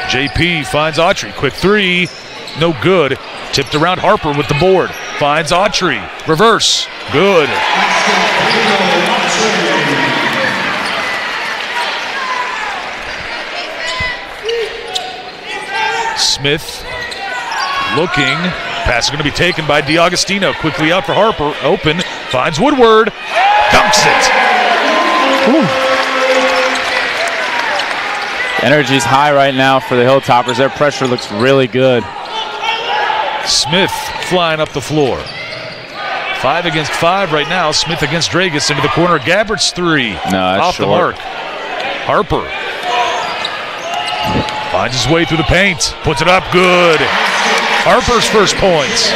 JP finds Autry. Quick 3, no good. Tipped around Harper with the board. Finds Autry. Reverse. Good. Smith looking. Pass is going to be taken by DiAugustino. Quickly out for Harper. Open. Finds Woodward. Dunks it. Energy's high right now for the Hilltoppers. Their pressure looks really good. Smith flying up the floor. 5 against 5 right now. Smith against Dragus into the corner. Gabbert's 3. No, that's off short. the mark. Harper finds his way through the paint. Puts it up. Good. Harper's first points.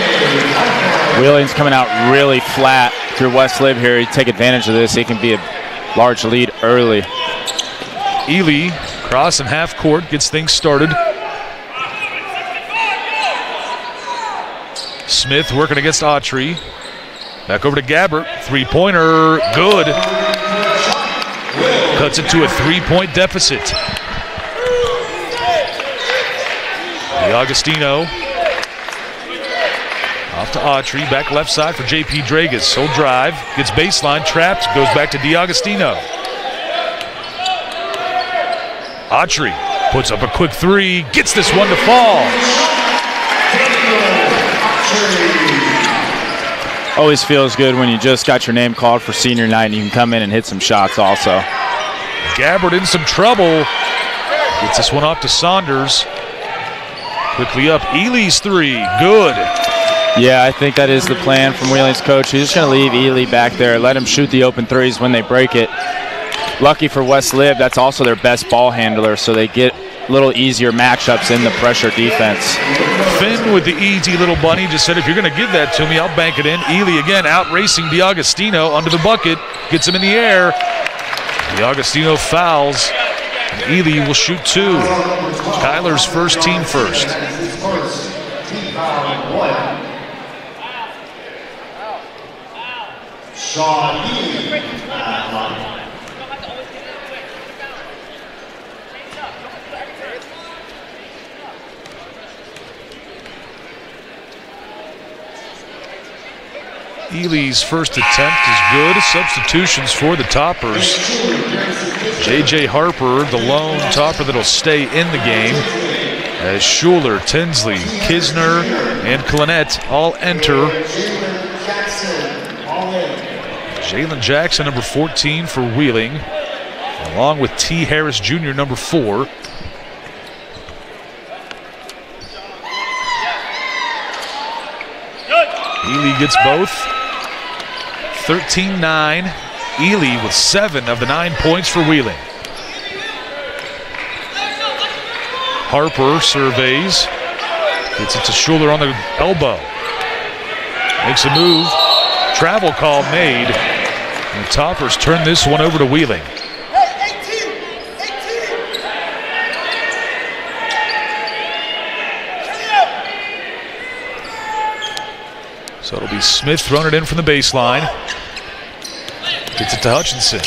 Wheeling's coming out really flat through West Lib here. You take advantage of this. It can be a large lead early. Ely crossing half court. Gets things started. Smith working against Autry. Back over to Gabbert. 3-pointer. Good. Cuts it to a 3-point deficit. DiAugustino off to Autry. Back left side for JP Dragus. He'll drive. Gets baseline. Trapped. Goes back to DiAugustino. Autry puts up a quick 3. Gets this one to fall. Always feels good when you just got your name called for senior night and you can come in and hit some shots also. Gabbert in some trouble. Gets this one off to Saunders. Quickly up. Ely's 3. Good. Yeah, I think that is the plan from Wheeling's coach. He's just going to leave Ely back there. Let him shoot the open 3s when they break it. Lucky for West Lib, that's also their best ball handler, so they get a little easier matchups in the pressure defense. Finn with the easy little bunny just said, if you're going to give that to me, I'll bank it in. Ely again out racing DiAugustino under the bucket. Gets him in the air. DiAugustino fouls. Ely will shoot 2. Kyler's first, team first. Ely's first attempt is good. Substitutions for the Toppers. J.J. Harper, the lone topper that'll stay in the game, as Schuler, Tinsley, Kisner, and Clinette all enter. Jalen Jackson, number 14 for Wheeling, along with T. Harris Jr., number 4. Ely gets both. 13-9. Ely with 7 of the 9 points for Wheeling. Harper surveys. Gets it to Schuler on the elbow. Makes a move. Travel call made. And the Toppers turn this one over to Wheeling. So it'll be Smith throwing it in from the baseline. Gets it to Hutchinson.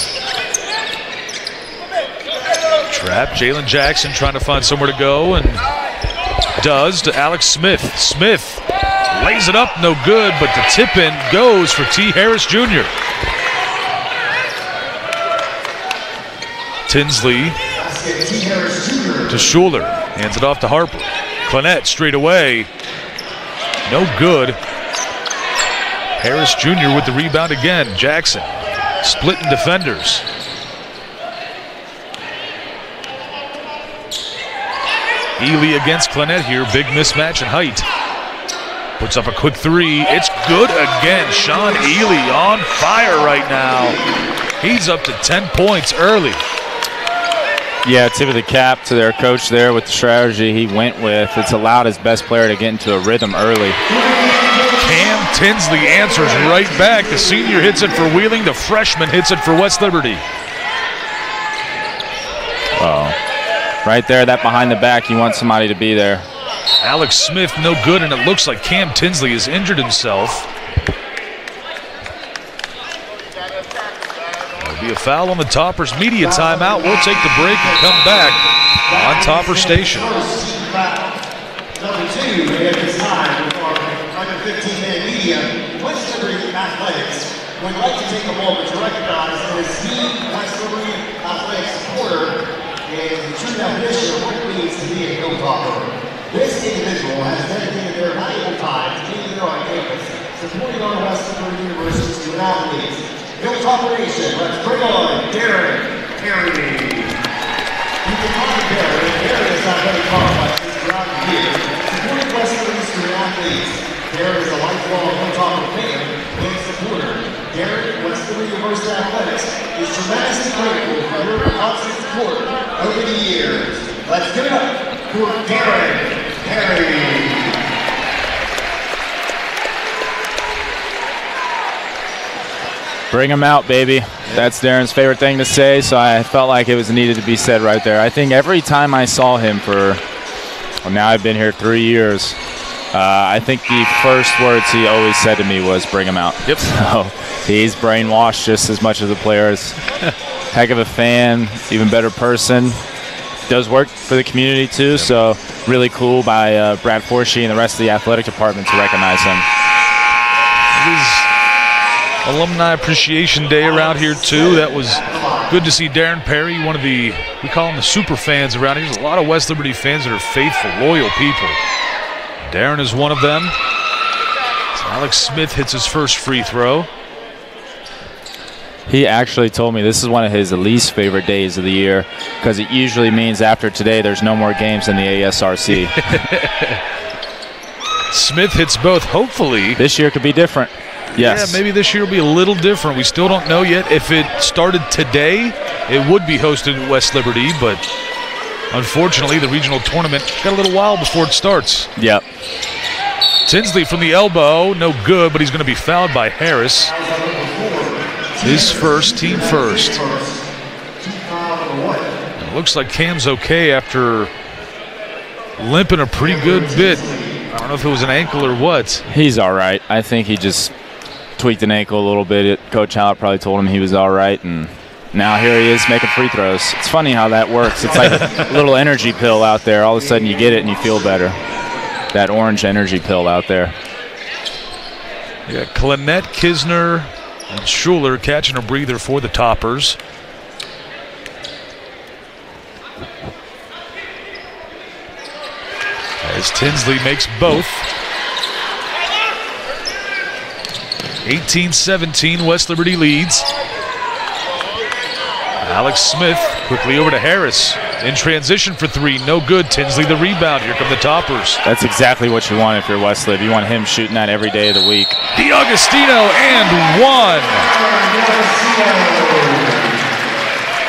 Trap. Jalen Jackson trying to find somewhere to go and does to Alex Smith. Smith lays it up, no good, but the tip-in goes for T. Harris Jr. Tinsley to Schuler. Hands it off to Harper. Clinette straight away. No good. Harris Jr. with the rebound again. Jackson splitting defenders. Ely against Clinette here. Big mismatch in height. Puts up a quick three. It's good again. Sean Ely on fire right now. He's up to 10 points early. Yeah, tip of the cap to their coach there with the strategy he went with. It's allowed his best player to get into a rhythm early. Cam Tinsley answers right back. The senior hits it for Wheeling. The freshman hits it for West Liberty. Right there, that behind the back, you want somebody to be there. Alex Smith, no good, and it looks like Cam Tinsley has injured himself. There'll be a foul on the Toppers. Media timeout. We'll take the break and come back on Topper Station. Number 2, at this time, with our under 15-minute media, West Liberty Athletics would like to take a moment to recognize an esteemed West Liberty Athletics supporter and the true definition of what it means to be a Hilltopper. This individual has dedicated their valuable time to being here on campus, supporting our West Liberty University's student athletes. Hilltopper Nation, let's bring on Darren Perry. You can call him Darren, and Darren is athletic complexes throughout the year, supporting West Liberty student athletes. Darren is a lifelong Hilltopper fan and supporter. Darren, West Liberty University Athletics, is tremendously grateful for your constant support over the years. Let's give it up for Darren Perry. Bring him out, baby. That's Darren's favorite thing to say, so I felt like it was needed to be said right there. I think every time I saw him now I've been here 3 years, I think the first words he always said to me was, bring him out. Yep. So he's brainwashed just as much as the players. Heck of a fan, even better person. Does work for the community too, so really cool by Brad Forshee and the rest of the athletic department to recognize him. It is Alumni Appreciation Day around here too. That was good to see Darren Perry, one of we call him the super fans around here. There's a lot of West Liberty fans that are faithful, loyal people. Darren is one of them. So Alex Smith hits his first free throw. He actually told me this is one of his least favorite days of the year because it usually means after today there's no more games in the ASRC. Smith hits both, hopefully. This year could be different. Yes. Yeah, maybe this year will be a little different. We still don't know yet. If it started today, it would be hosted at West Liberty, but unfortunately the regional tournament got a little while before it starts. Yep. Tinsley from the elbow, no good, but he's going to be fouled by Harris. His first, team first. It looks like Cam's okay after limping a pretty good bit. I don't know if it was an ankle or what. He's all right. I think he just tweaked an ankle a little bit. Coach Hallett probably told him he was all right, and now here he is making free throws. It's funny how that works. It's like a little energy pill out there. All of a sudden you get it and you feel better. That orange energy pill out there. Yeah, Clinette, Kisner, and Schuler catching a breather for the Toppers. As Tinsley makes both. 18-17, West Liberty leads. Alex Smith quickly over to Harris. In transition for three, no good. Tinsley the rebound. Here come the Toppers. That's exactly what you want if you're West Lib. You want him shooting that every day of the week. DiAugustino and one.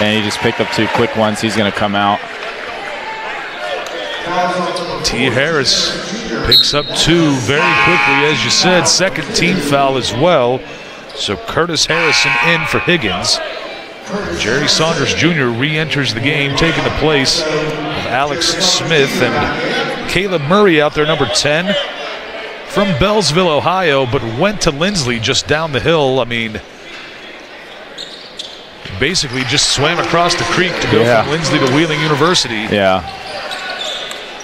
And he just picked up two quick ones. He's going to come out. T. Harris picks up two very quickly, as you said. Second team foul as well. So Curtis Harrison in for Higgins. Jerry Saunders Jr. re-enters the game, taking the place of Alex Smith, and Caleb Murray out there, number 10, from Bellsville, Ohio, but went to Lindsley just down the hill. I mean, basically just swam across the creek to go from Lindsley to Wheeling University. Yeah.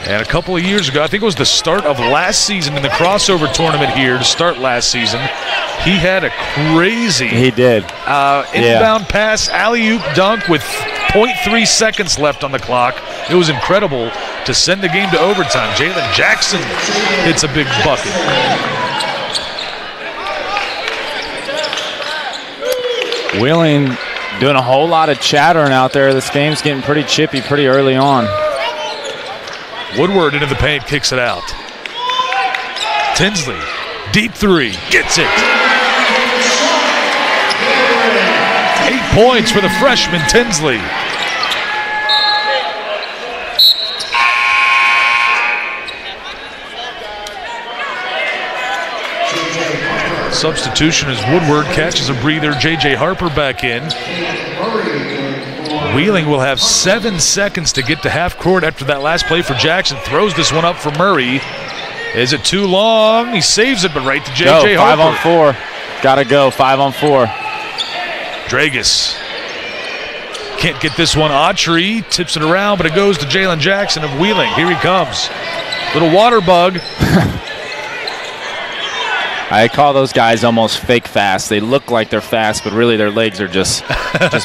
And a couple of years ago, I think it was the start of last season in the crossover tournament here to start last season, he had a crazy inbound pass, alley-oop dunk with 0.3 seconds left on the clock. It was incredible to send the game to overtime. Jalen Jackson hits a big bucket. Wheeling doing a whole lot of chattering out there. This game's getting pretty chippy pretty early on. Woodward into the paint, kicks it out. Tinsley, deep three, gets it. 8 points for the freshman, Tinsley. Substitution as Woodward catches a breather. J.J. Harper back in. Wheeling will have 7 seconds to get to half court after that last play for Jackson. Throws this one up for Murray. Is it too long? He saves it, but right to J.J. Harper. 5 on 4. Gotta go, 5 on 4. Dragus can't get this one. Autry tips it around, but it goes to Jalen Jackson of Wheeling. Here he comes. Little water bug. I call those guys almost fake fast. They look like they're fast, but really their legs are just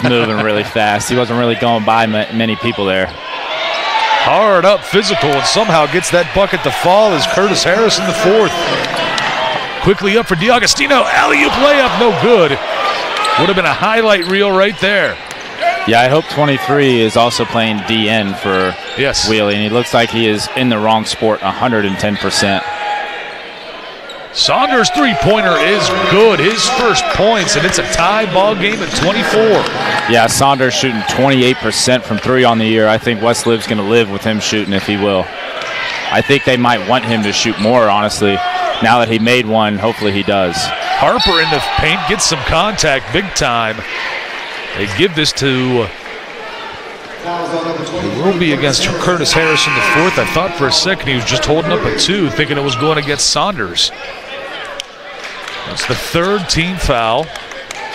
moving really fast. He wasn't really going by many people there. Hard up physical and somehow gets that bucket to fall as Curtis Harris in the fourth. Quickly up for DiAgostino. Alley-oop layup, no good. Would have been a highlight reel right there. Yeah, I hope 23 is also playing DN for Wheeling. He looks like he is in the wrong sport 110%. Saunders' three-pointer is good. His first points, and it's a tie ball game at 24. Yeah, Saunders shooting 28% from 3 on the year. I think Westlife's going to live with him shooting if he will. I think they might want him to shoot more, honestly. Now that he made one, hopefully he does. Harper in the paint gets some contact big time. They give this to it will be against Curtis Harris in the fourth. I thought for a second he was just holding up a 2, thinking it was going against Saunders. That's the third team foul.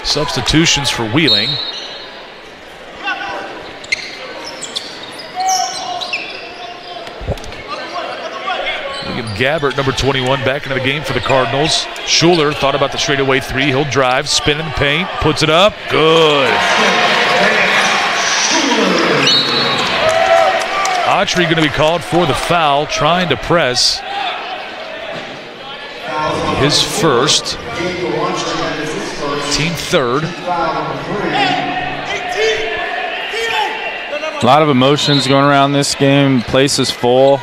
Substitutions for Wheeling. Gabbert, number 21, back into the game for the Cardinals. Schuler thought about the straightaway 3. He'll drive, spin in the paint, puts it up. Good. Autry going to be called for the foul, trying to press. His first. Team third. A lot of emotions going around this game. Place is full.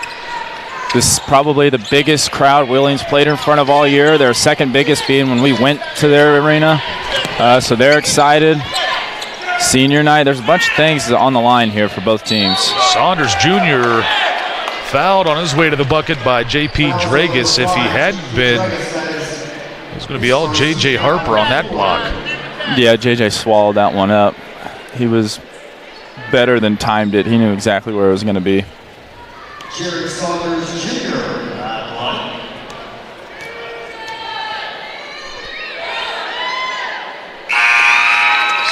This is probably the biggest crowd Wheeling's played in front of all year. Their second biggest being when we went to their arena. So they're excited. Senior night, there's a bunch of things on the line here for both teams. Saunders Jr. fouled on his way to the bucket by J.P. Dragus. If he hadn't been, it was going to be all J.J. Harper on that block. Yeah, J.J. swallowed that one up. He was better than timed it. He knew exactly where it was going to be. Jared Saunders Jr. at line.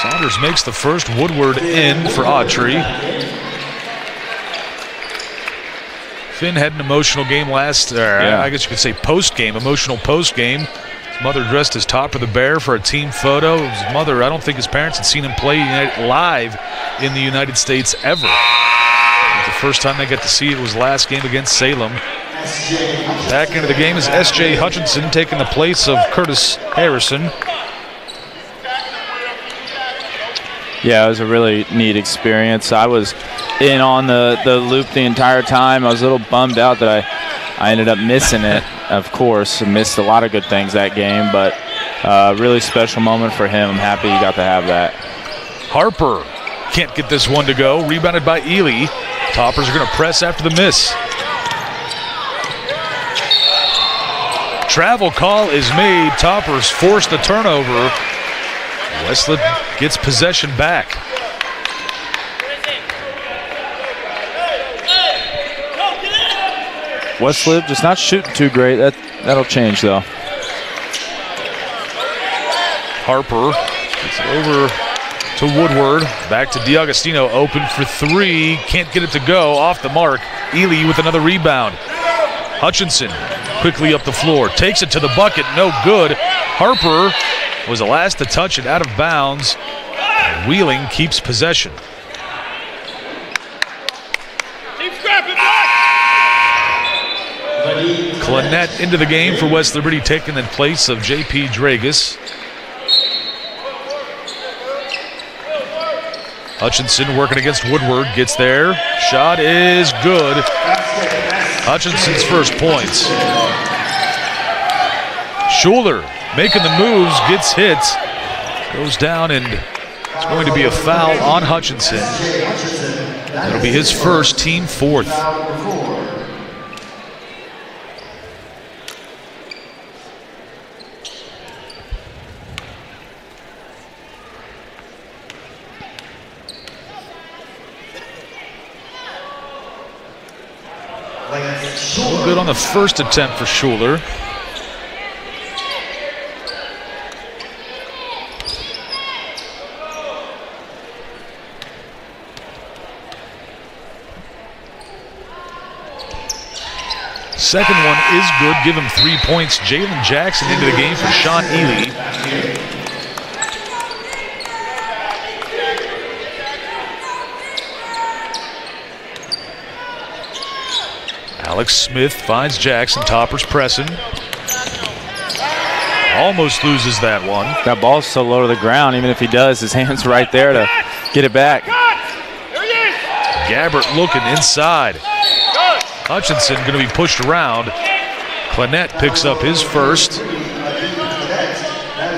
Saunders makes the first. Woodward in for Autry. Finn had an emotional game I guess you could say post-game, emotional post-game. His mother dressed as Topper the Bear for a team photo. His mother, I don't think his parents had seen him play live in the United States ever. The first time they got to see it was last game against Salem. Back into the game is S.J. Hutchinson taking the place of Curtis Harrison. Yeah, it was a really neat experience. I was in on the loop the entire time. I was a little bummed out that I ended up missing it, of course. I missed a lot of good things that game, but really special moment for him. I'm happy he got to have that. Harper can't get this one to go. Rebounded by Ely. Toppers are going to press after the miss. Travel call is made. Toppers force the turnover. Westlake gets possession back. Westlake just not shooting too great. That'll change though. Harper gets it over to Woodward. Back to DiAgostino. Open for 3. Can't get it to go. Off the mark. Ely with another rebound. Hutchinson quickly up the floor. Takes it to the bucket. No good. Harper was the last to touch it out of bounds. Wheeling keeps possession. Clinette into the game for West Liberty, taking the place of J.P. Dragus. Hutchinson working against Woodward, gets there. Shot is good. Hutchinson's first points. Schuler making the moves, gets hit. Goes down, and it's going to be a foul on Hutchinson. That'll be his first, team fourth. Good on the first attempt for Schuler. Second one is good. Give him 3 points. Jalen Jackson into the game for Sean Ely. Alex Smith finds Jackson. Toppers pressing. Almost loses that one. That ball's so low to the ground, even if he does, his hand's right there to get it back. Gabbert looking inside. Hutchinson going to be pushed around. Clinette picks up his first.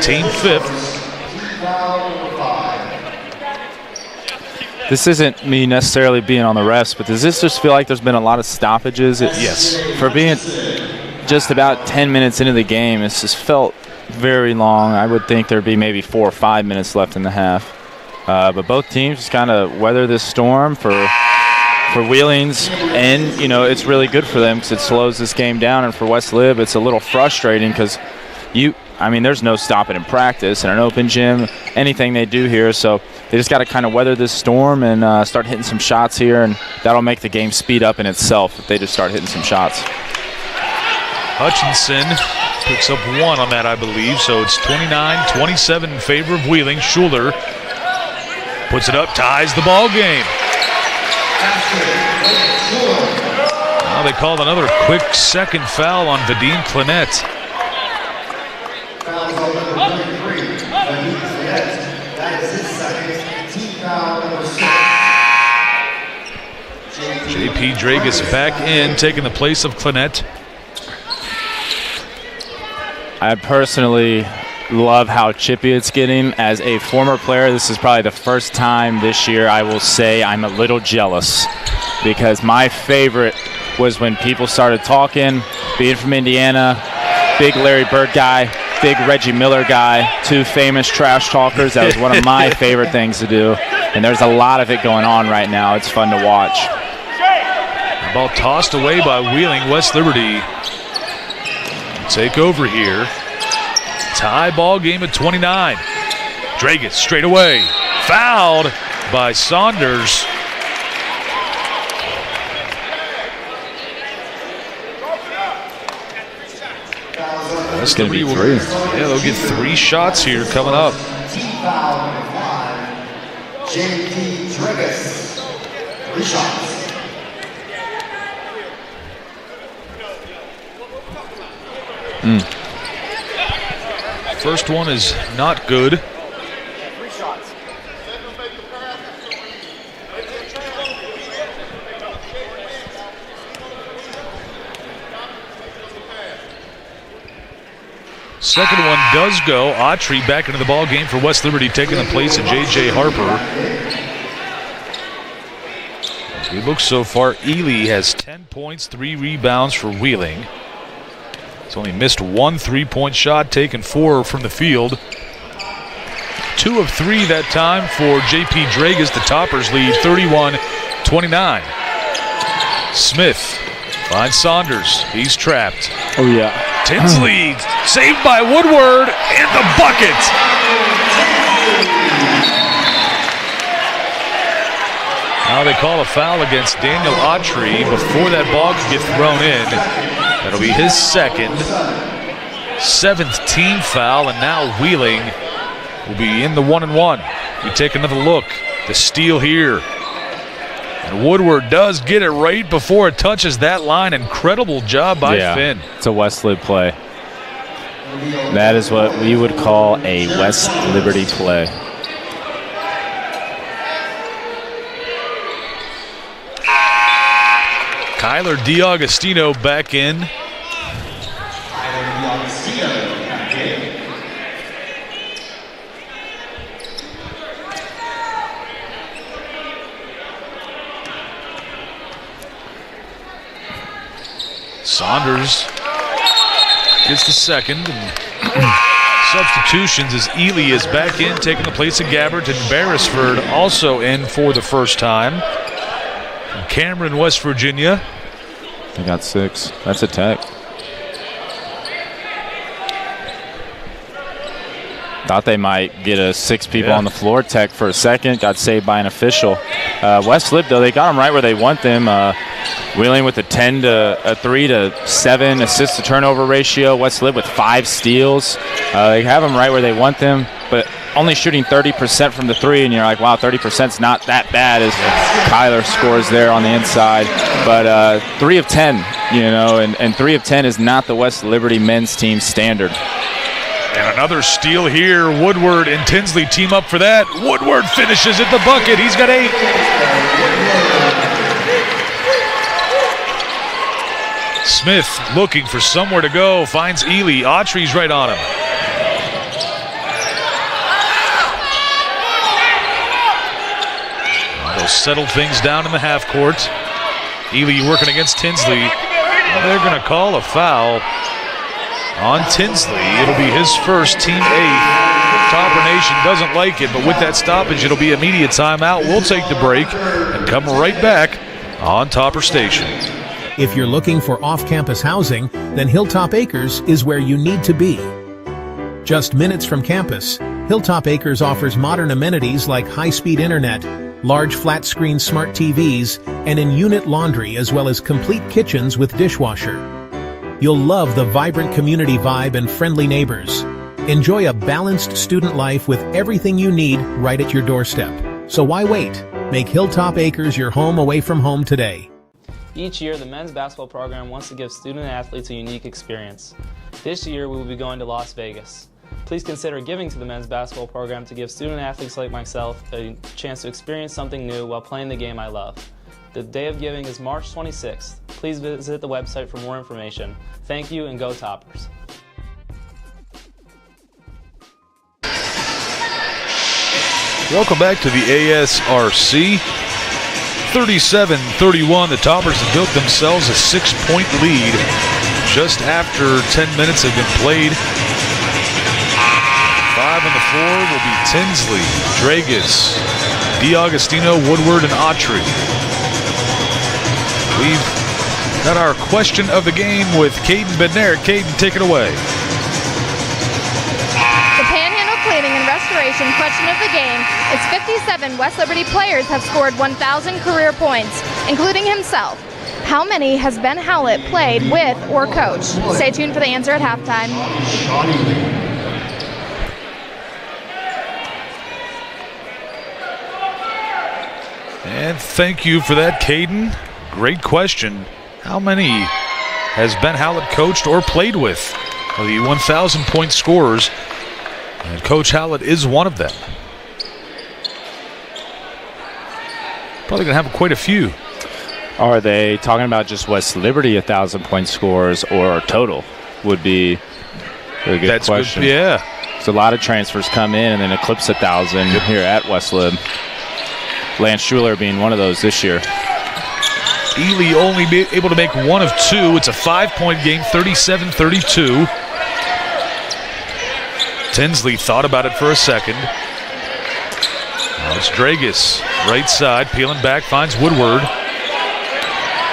Team fifth. This isn't me necessarily being on the refs, but does this just feel like there's been a lot of stoppages? Yes. For being just about 10 minutes into the game, it's just felt very long. I would think there'd be maybe 4 or 5 minutes left in the half. But both teams just kind of weather this storm for Wheeling's, and you know it's really good for them because it slows this game down. And for West Lib, it's a little frustrating because there's no stopping in practice and an open gym, anything they do here. So they just got to kind of weather this storm and start hitting some shots here, and that'll make the game speed up in itself if they just start hitting some shots. Hutchinson picks up one on that, I believe. So it's 29-27 in favor of Wheeling. Schuler puts it up, ties the ball game. Now they called another quick second foul on Vadim Clinette. J.P. Dragus back in, taking the place of Clinette. I personally love how chippy it's getting. As a former player, this is probably the first time this year I will say I'm a little jealous, because my favorite was when people started talking, being from Indiana, big Larry Bird guy, big Reggie Miller guy, two famous trash talkers. That was one of my favorite things to do, and there's a lot of it going on right now. It's fun to watch. Ball tossed away by Wheeling. West Liberty take over here. Tie ball game at 29. Dragus straight away. Fouled by Saunders. That's going to be 3. Yeah, they'll get 3 shots here coming up. J.P. Dragus, 3 shots. First one is not good. Second one does go. Autry back into the ball game for West Liberty, taking the place of J.J. Harper. As we look so far, Ely has 10 points, 3 rebounds for Wheeling. He's only missed 1 3-point shot, taken 4 from the field. 2 of 3 that time for J.P. Dragus. The Toppers lead 31-29. Smith finds Saunders. He's trapped. Oh, yeah. Tinsley saved by Woodward, and the bucket. Now they call a foul against Daniel Autry before that ball can get thrown in. That'll be his second, 7th team foul, and now Wheeling will be in the 1-and-1. We take another look. The steal here. And Woodward does get it right before it touches that line. Incredible job by Finn. It's a West Lib play. That is what we would call a West Liberty play. Kyler DiAugustino back in. Saunders gets the second. And substitutions as Ely is back in, taking the place of Gabbert, and Beresford also in for the first time. From Cameron, West Virginia. They got 6. That's a tech. Thought they might get a 6 people on the floor tech for a second. Got saved by an official. West Lib, though, they got them right where they want them. Wheeling with a 3 to 7 assist to turnover ratio. West Lib with 5 steals. They have them right where they want them, but only shooting 30% from the 3, and you're like, wow, 30%'s not that bad as Kyler scores there on the inside. But 3 of 10, and 3 of 10 is not the West Liberty men's team standard. And another steal here. Woodward and Tinsley team up for that. Woodward finishes at the bucket. He's got 8. Smith looking for somewhere to go. Finds Ely. Autry's right on him. They'll settle things down in the half court. Ely working against Tinsley. They're going to call a foul on Tinsley. It'll be his first, team 8. Topper Nation doesn't like it, but with that stoppage, it'll be immediate timeout. We'll take the break and come right back on Topper Station. If you're looking for off-campus housing, then Hilltop Acres is where you need to be. Just minutes from campus, Hilltop Acres offers modern amenities like high-speed internet, large flat-screen smart TVs, and in-unit laundry, as well as complete kitchens with dishwasher. You'll love the vibrant community vibe and friendly neighbors. Enjoy a balanced student life with everything you need right at your doorstep. So why wait? Make Hilltop Acres your home away from home today. Each year, the men's basketball program wants to give student-athletes a unique experience. This year, we will be going to Las Vegas. Please consider giving to the men's basketball program to give student-athletes like myself a chance to experience something new while playing the game I love. The day of giving is March 26th. Please visit the website for more information. Thank you, and go Toppers. Welcome back to the ASRC. 37-31, the Toppers have built themselves a 6-point lead just after 10 minutes have been played. 5 on the floor will be Tinsley, Dragus, DiAugustino, Woodward, and Autry. We've got our question of the game with Caden Bednarik. Caden, take it away. The Panhandle Cleaning and Restoration question of the game is 57 West Liberty players have scored 1,000 career points, including himself. How many has Ben Howlett played with or coached? Stay tuned for the answer at halftime. And thank you for that, Caden. Great question. How many has Ben Howlett coached or played with? Well, the 1,000-point scorers, and Coach Howlett is one of them. Probably going to have quite a few. Are they talking about just West Liberty 1,000-point scorers or total? Would be a good question. Good, yeah. So a lot of transfers come in and then eclipse 1,000 here at West Lib. Lance Schuler being one of those this year. Ely only able to make 1 of 2. It's a 5-point game, 37-32. Tinsley thought about it for a second. Now it's Dragus, right side, peeling back, finds Woodward.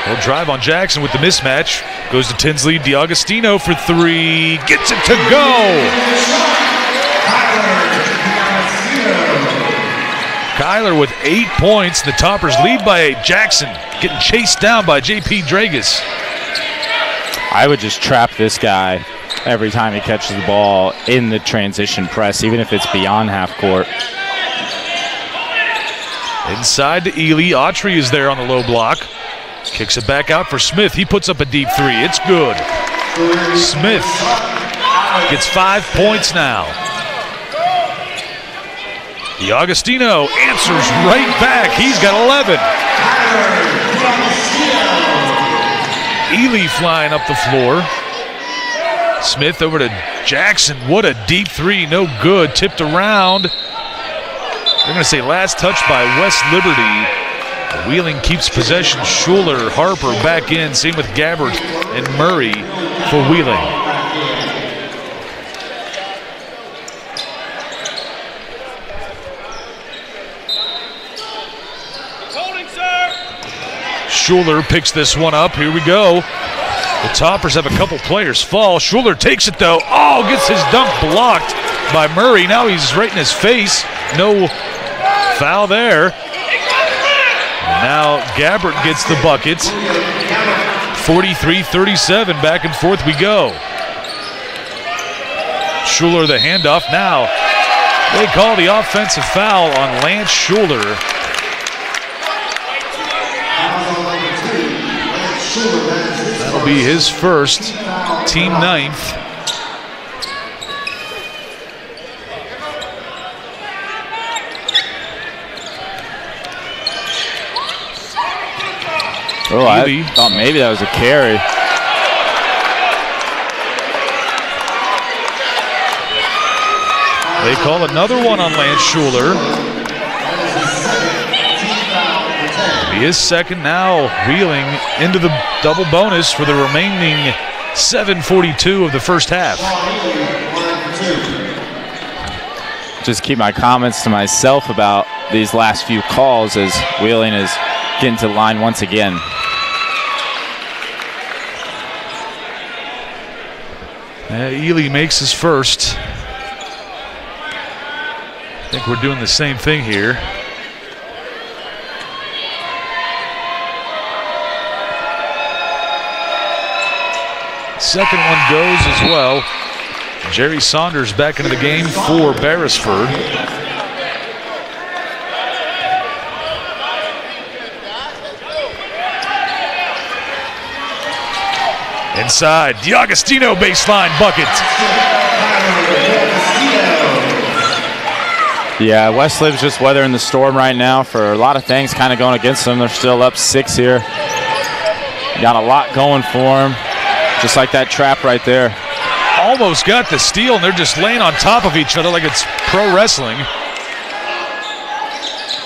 He'll drive on Jackson with the mismatch. Goes to Tinsley, DiAugustino for 3. Gets it to go! Kyler with 8 points. The Toppers lead by 8. Jackson getting chased down by J.P. Dragus. I would just trap this guy every time he catches the ball in the transition press, even if it's beyond half court. Inside to Ely. Autry is there on the low block. Kicks it back out for Smith. He puts up a deep 3. It's good. Smith gets 5 points now. DiAugustino answers right back. He's got 11. Ely flying up the floor. Smith over to Jackson. What a deep three, no good. Tipped around. They're going to say last touch by West Liberty. Wheeling keeps possession. Schuler, Harper back in. Same with Gabbert and Murray for Wheeling. Schuler picks this one up. Here we go. The Toppers have a couple players fall. Schuler takes it though. Oh, gets his dunk blocked by Murray. Now he's right in his face. No foul there. Now Gabbert gets the bucket. 43-37, back and forth we go. Schuler the handoff. Now they call the offensive foul on Lance Schuler. That'll be his first, team 9th. Oh, I thought maybe that was a carry. They call another one on Lance Schuler. He is second now. Wheeling into the double bonus for the remaining 7:42 of the first half. Just keep my comments to myself about these last few calls as Wheeling is getting to the line once again. Ely makes his first. I think we're doing the same thing here. Second one goes as well. Jerry Saunders back into the game for Beresford. Inside, D'Agostino baseline bucket. Yeah, Westlib's just weathering the storm right now for a lot of things kind of going against them. They're still up 6 here. Got a lot going for them. Just like that trap right there. Almost got the steal, and they're just laying on top of each other like it's pro wrestling.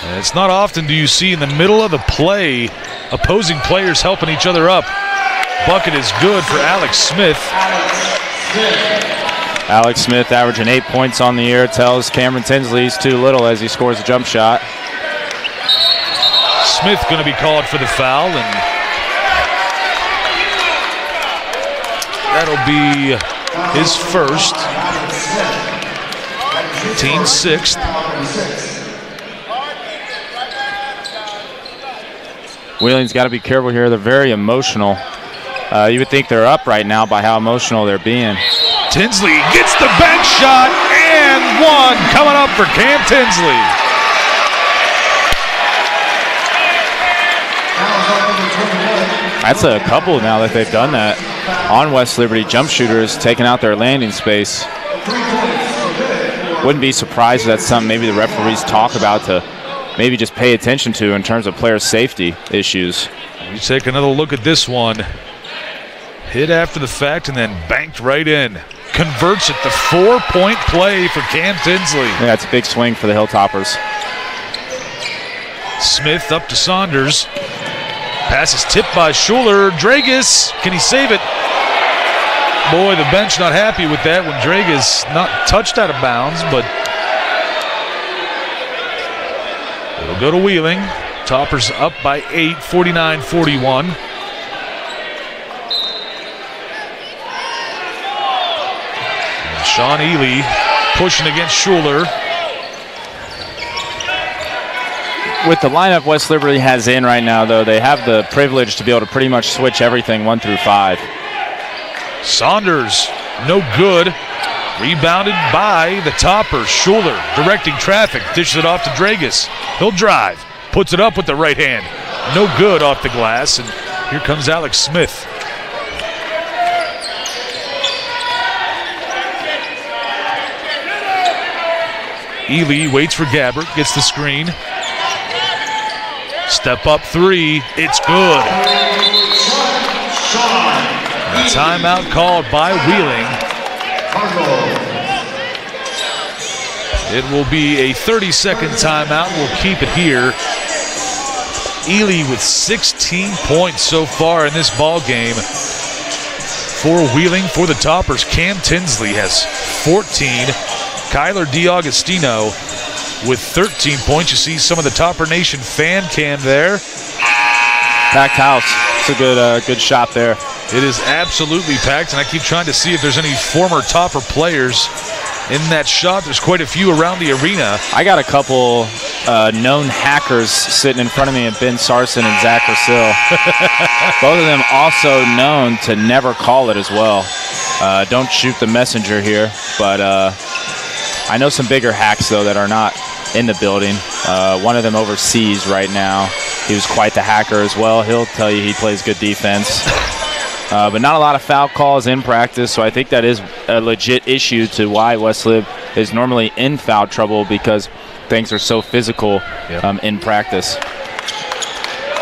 And it's not often do you see in the middle of the play opposing players helping each other up. Bucket is good for Alex Smith. Alex Smith averaging 8 points on the year. Tells Cameron Tinsley he's too little as he scores a jump shot. Smith going to be called for the foul, and that'll be his first, team 6th. Wheeling's got to be careful here. They're very emotional. You would think they're up right now by how emotional they're being. Tinsley gets the bank shot, and one coming up for Cam Tinsley. That's a couple now that they've done that on West Liberty. Jump shooters taking out their landing space. Wouldn't be surprised if that's something maybe the referees talk about to maybe just pay attention to in terms of player safety issues. We take another look at this one. Hit after the fact and then banked right in. Converts it, the 4-point play for Cam Tinsley. Yeah, it's a big swing for the Hilltoppers. Smith up to Saunders. Pass is tipped by Schuler. Dragus, can he save it? Boy, the bench not happy with that when Dragus not touched out of bounds, but it'll go to Wheeling. Toppers up by 8, 49-41. And Sean Ely pushing against Schuler. With the lineup West Liberty has in right now, though, they have the privilege to be able to pretty much switch everything 1 through 5. Saunders, no good. Rebounded by the Toppers. Schuler directing traffic, dishes it off to Dragus. He'll drive, puts it up with the right hand. No good off the glass, and here comes Alex Smith. Ely waits for Gabbert, gets the screen. Step up three, it's good. A timeout called by Wheeling. It will be a 30-second timeout. We'll keep it here. Ely with 16 points so far in this ball game. For Wheeling, for the Toppers, Cam Tinsley has 14. Kyler DiAugustino with 13 points. You see some of the Topper Nation fan cam there. Packed house. It's a good shot there. It is absolutely packed, and I keep trying to see if there's any former Topper players in that shot. There's quite a few around the arena. I got a couple known hackers sitting in front of me, and Ben Sarson and Zach Rasil. Both of them also known to never call it as well. Don't shoot the messenger here, but I know some bigger hacks, though, that are not in the building. One of them overseas right now. He was quite the hacker as well. He'll tell you he plays good defense. But not a lot of foul calls in practice, so I think that is a legit issue to why West Lib is normally in foul trouble, because things are so physical in practice.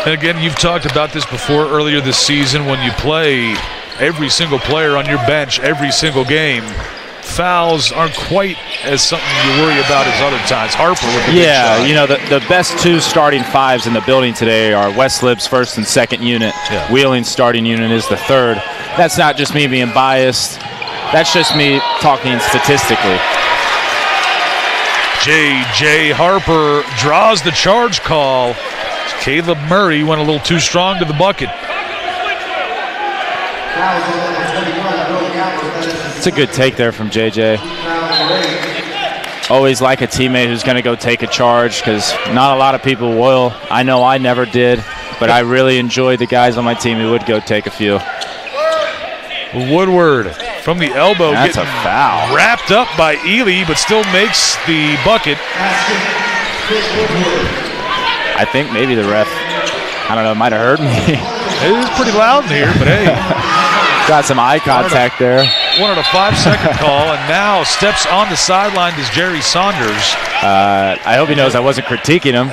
And again, you've talked about this before earlier this season. When you play every single player on your bench every single game, fouls aren't quite as something you worry about as other times. Harper with the big shot. You know, the best two starting fives in the building today are West Lib's first and second unit. Yeah. Wheeling's starting unit is the third. That's not just me being biased. That's just me talking statistically. J.J. Harper draws the charge call. Caleb Murray went a little too strong to the bucket. It's a good take there from JJ. Always like a teammate who's going to go take a charge, because not a lot of people will. I know I never did, but I really enjoyed the guys on my team who would go take a few. Woodward from the elbow. That's a foul. Wrapped up by Ely, but still makes the bucket. I think maybe the ref, I don't know, might have heard me. It is pretty loud in here, but hey. Got some eye contact there. Wanted a 5-second call, and now steps on the sideline is Jerry Saunders. I hope he knows I wasn't critiquing him.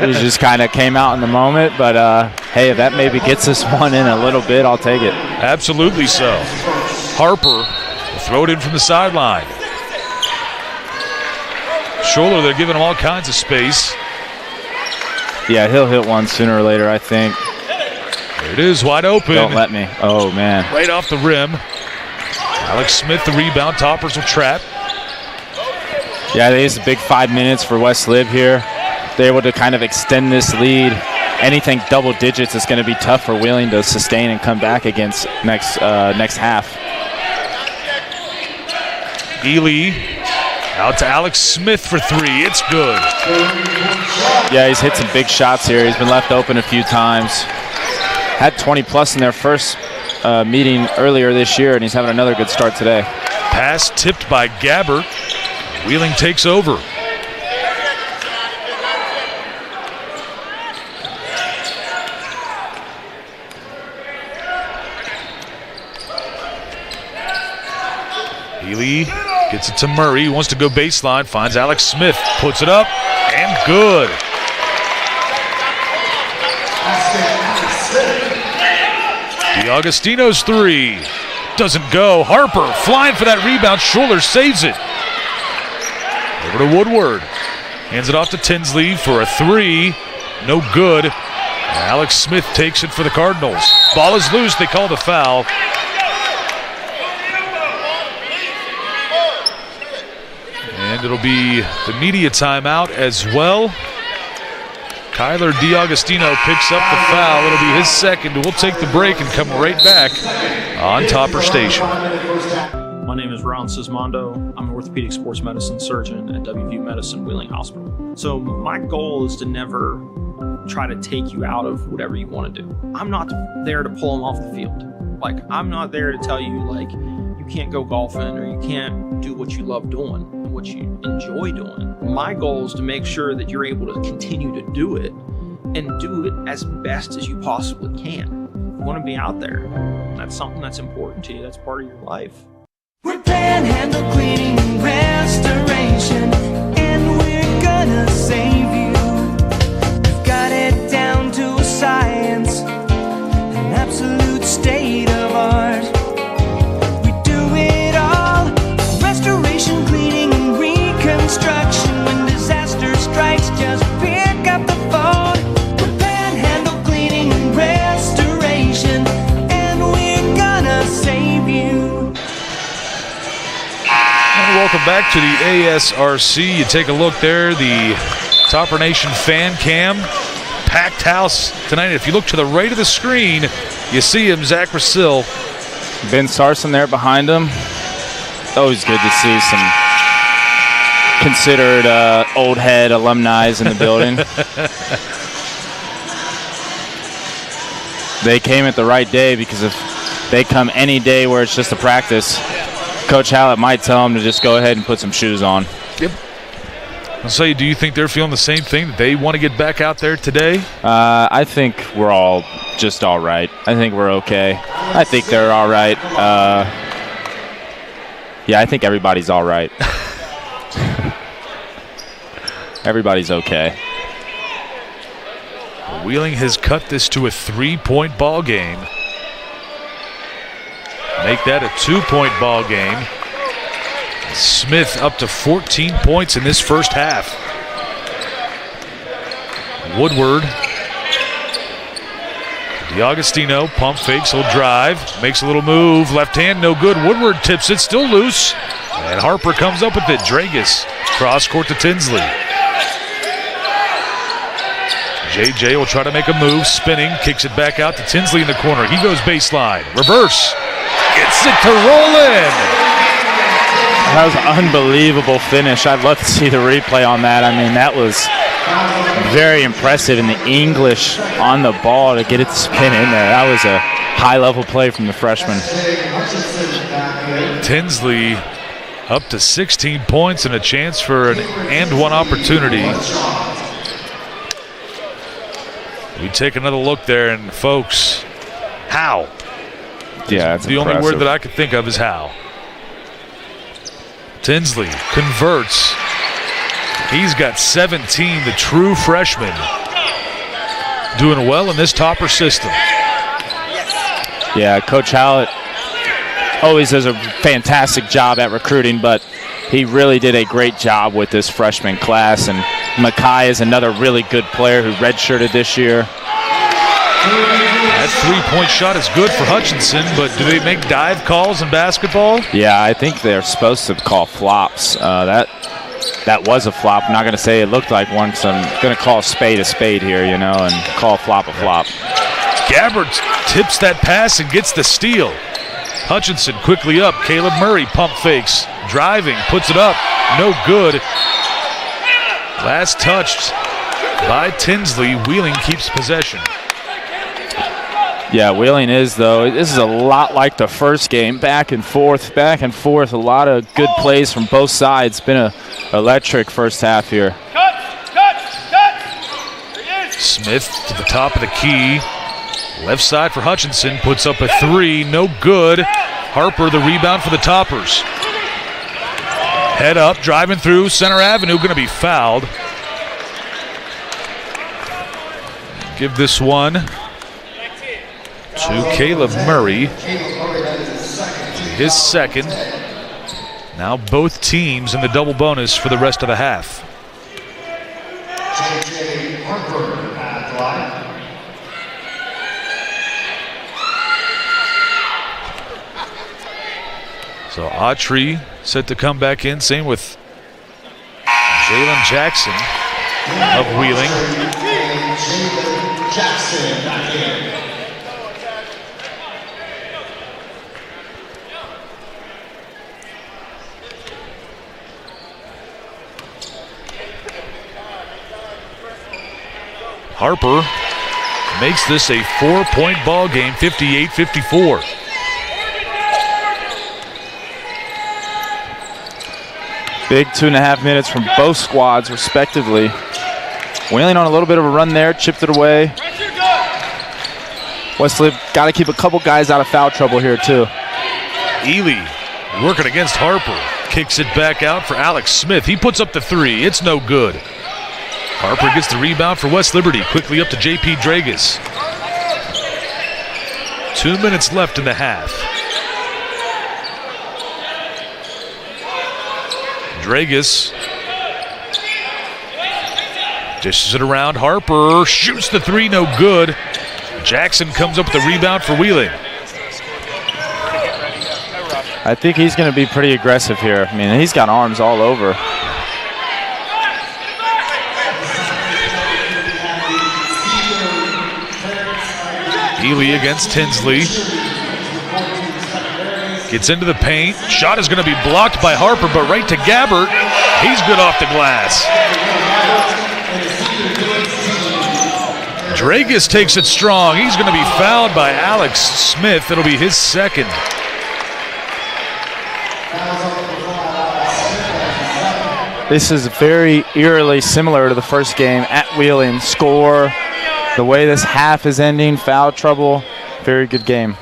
He just kind of came out in the moment, but hey, if that maybe gets us one in a little bit, I'll take it. Absolutely so. Harper will throw it in from the sideline. Schuler, they're giving him all kinds of space. Yeah, he'll hit one sooner or later, I think. There it is, wide open. Don't let me. Oh, man. Right off the rim. Alex Smith, the rebound. Toppers will trap. Yeah, I think it's a big 5 minutes for West Lib here. They're able to kind of extend this lead. Anything double digits is going to be tough for Wheeling to sustain and come back against next half. Ely out to Alex Smith for three. It's good. Yeah, he's hit some big shots here. He's been left open a few times. Had 20-plus in their first meeting earlier this year, and he's having another good start today. Pass tipped by Gabbert. Wheeling takes over. Ely gets it to Murray. He wants to go baseline. Finds Alex Smith. Puts it up. And good. DiAugustino's three. Doesn't go. Harper flying for that rebound. Schuler saves it. Over to Woodward. Hands it off to Tinsley for a three. No good. And Alex Smith takes it for the Cardinals. Ball is loose. They call the foul. And it'll be the media timeout as well. Kyler DiAugustino picks up the foul. It'll be his second. We'll take the break and come right back on Topper Station. My name is Ron Sismondo. I'm an orthopedic sports medicine surgeon at WBB Medicine Wheeling Hospital. So my goal is to never try to take you out of whatever you want to do. I'm not there to pull them off the field. Like, I'm not there to tell you, like, you can't go golfing or you can't do what you love doing, what you enjoy doing. My goal is to make sure that you're able to continue to do it and do it as best as you possibly can. You want to be out there. That's something that's important to you. That's part of your life. We're Panhandle Cleaning and Restoration, and we're gonna save you. We've got it down to a science, an absolute back to the ASRC. You take a look there, the Topper Nation fan cam. Packed house tonight. If you look to the right of the screen, you see him, Zach Rasil. Ben Sarson there behind him. Always good to see some considered old head alumni in the building. They came at the right day, because if they come any day where it's just a practice, Coach Hallett might tell them to just go ahead and put some shoes on. Yep. I'll say, do you think they're feeling the same thing, that they want to get back out there today? I think we're all just all right. I think we're okay. I think they're all right. Yeah, I think everybody's all right. Everybody's okay. Wheeling has cut this to a 3-point ball game. Make that a 2-point ball game. Smith up to 14 points in this first half. Woodward. DiAugustino pump fakes, he'll drive, makes a little move, left hand, no good. Woodward tips it, still loose. And Harper comes up with it. Dragus cross court to Tinsley. JJ will try to make a move, spinning, kicks it back out to Tinsley in the corner. He goes baseline, reverse, gets it to roll in. That was an unbelievable finish. I'd love to see the replay on that. I mean, that was very impressive in the English on the ball to get it to spin in there. That was a high-level play from the freshman. Tinsley up to 16 points and a chance for an and-one opportunity. We take another look there, and folks, how? Yeah, that's the impressive. only word that I could think of is how. Tinsley converts. He's got 17, the true freshman. Doing well in this Topper system. Yeah, Coach Hallett always does a fantastic job at recruiting, but he really did a great job with this freshman class. And Mackay is another really good player who redshirted this year. That three-point shot is good for Hutchinson, but do they make dive calls in basketball? Yeah, I think they're supposed to call flops. That was a flop. I'm not going to say it looked like one, because I'm going to call a spade here, you know, and call a flop a flop. Gabbard tips that pass and gets the steal. Hutchinson quickly up. Caleb Murray pump fakes. Driving, puts it up. No good. Last touched by Tinsley. Wheeling keeps possession. Yeah, Wheeling is, though. This is a lot like the first game. Back and forth. A lot of good plays from both sides. Been an electric first half here. Smith to the top of the key. Left side for Hutchinson. Puts up a three. No good. Harper the rebound for the Toppers. Head up, driving through Center Avenue. Going to be fouled. Give this one to Caleb Murray. His second. Now both teams in the double bonus for the rest of the half. So Autry set to come back in. Same with Jalen Jackson of Wheeling. Jackson back in. Harper makes this a 4-point ball game, 58-54. Big 2.5 minutes from both squads, respectively. Wheeling on a little bit of a run there, chipped it away. Wesley got to keep a couple guys out of foul trouble here, too. Ely working against Harper. Kicks it back out for Alex Smith. He puts up the three. It's no good. Harper gets the rebound for West Liberty. Quickly up to J.P. Dragus. 2 minutes left in the half. Dragus dishes it around. Harper shoots the three, no good. Jackson comes up with the rebound for Wheeling. I think he's going to be pretty aggressive here. I mean, he's got arms all over. Healy against Tinsley. Gets into the paint. Shot is going to be blocked by Harper, but right to Gabbert. He's good off the glass. Dragus takes it strong. He's going to be fouled by Alex Smith. It'll be his second. This is very eerily similar to the first game at Wheeling. Score, the way this half is ending, foul trouble. Very good game.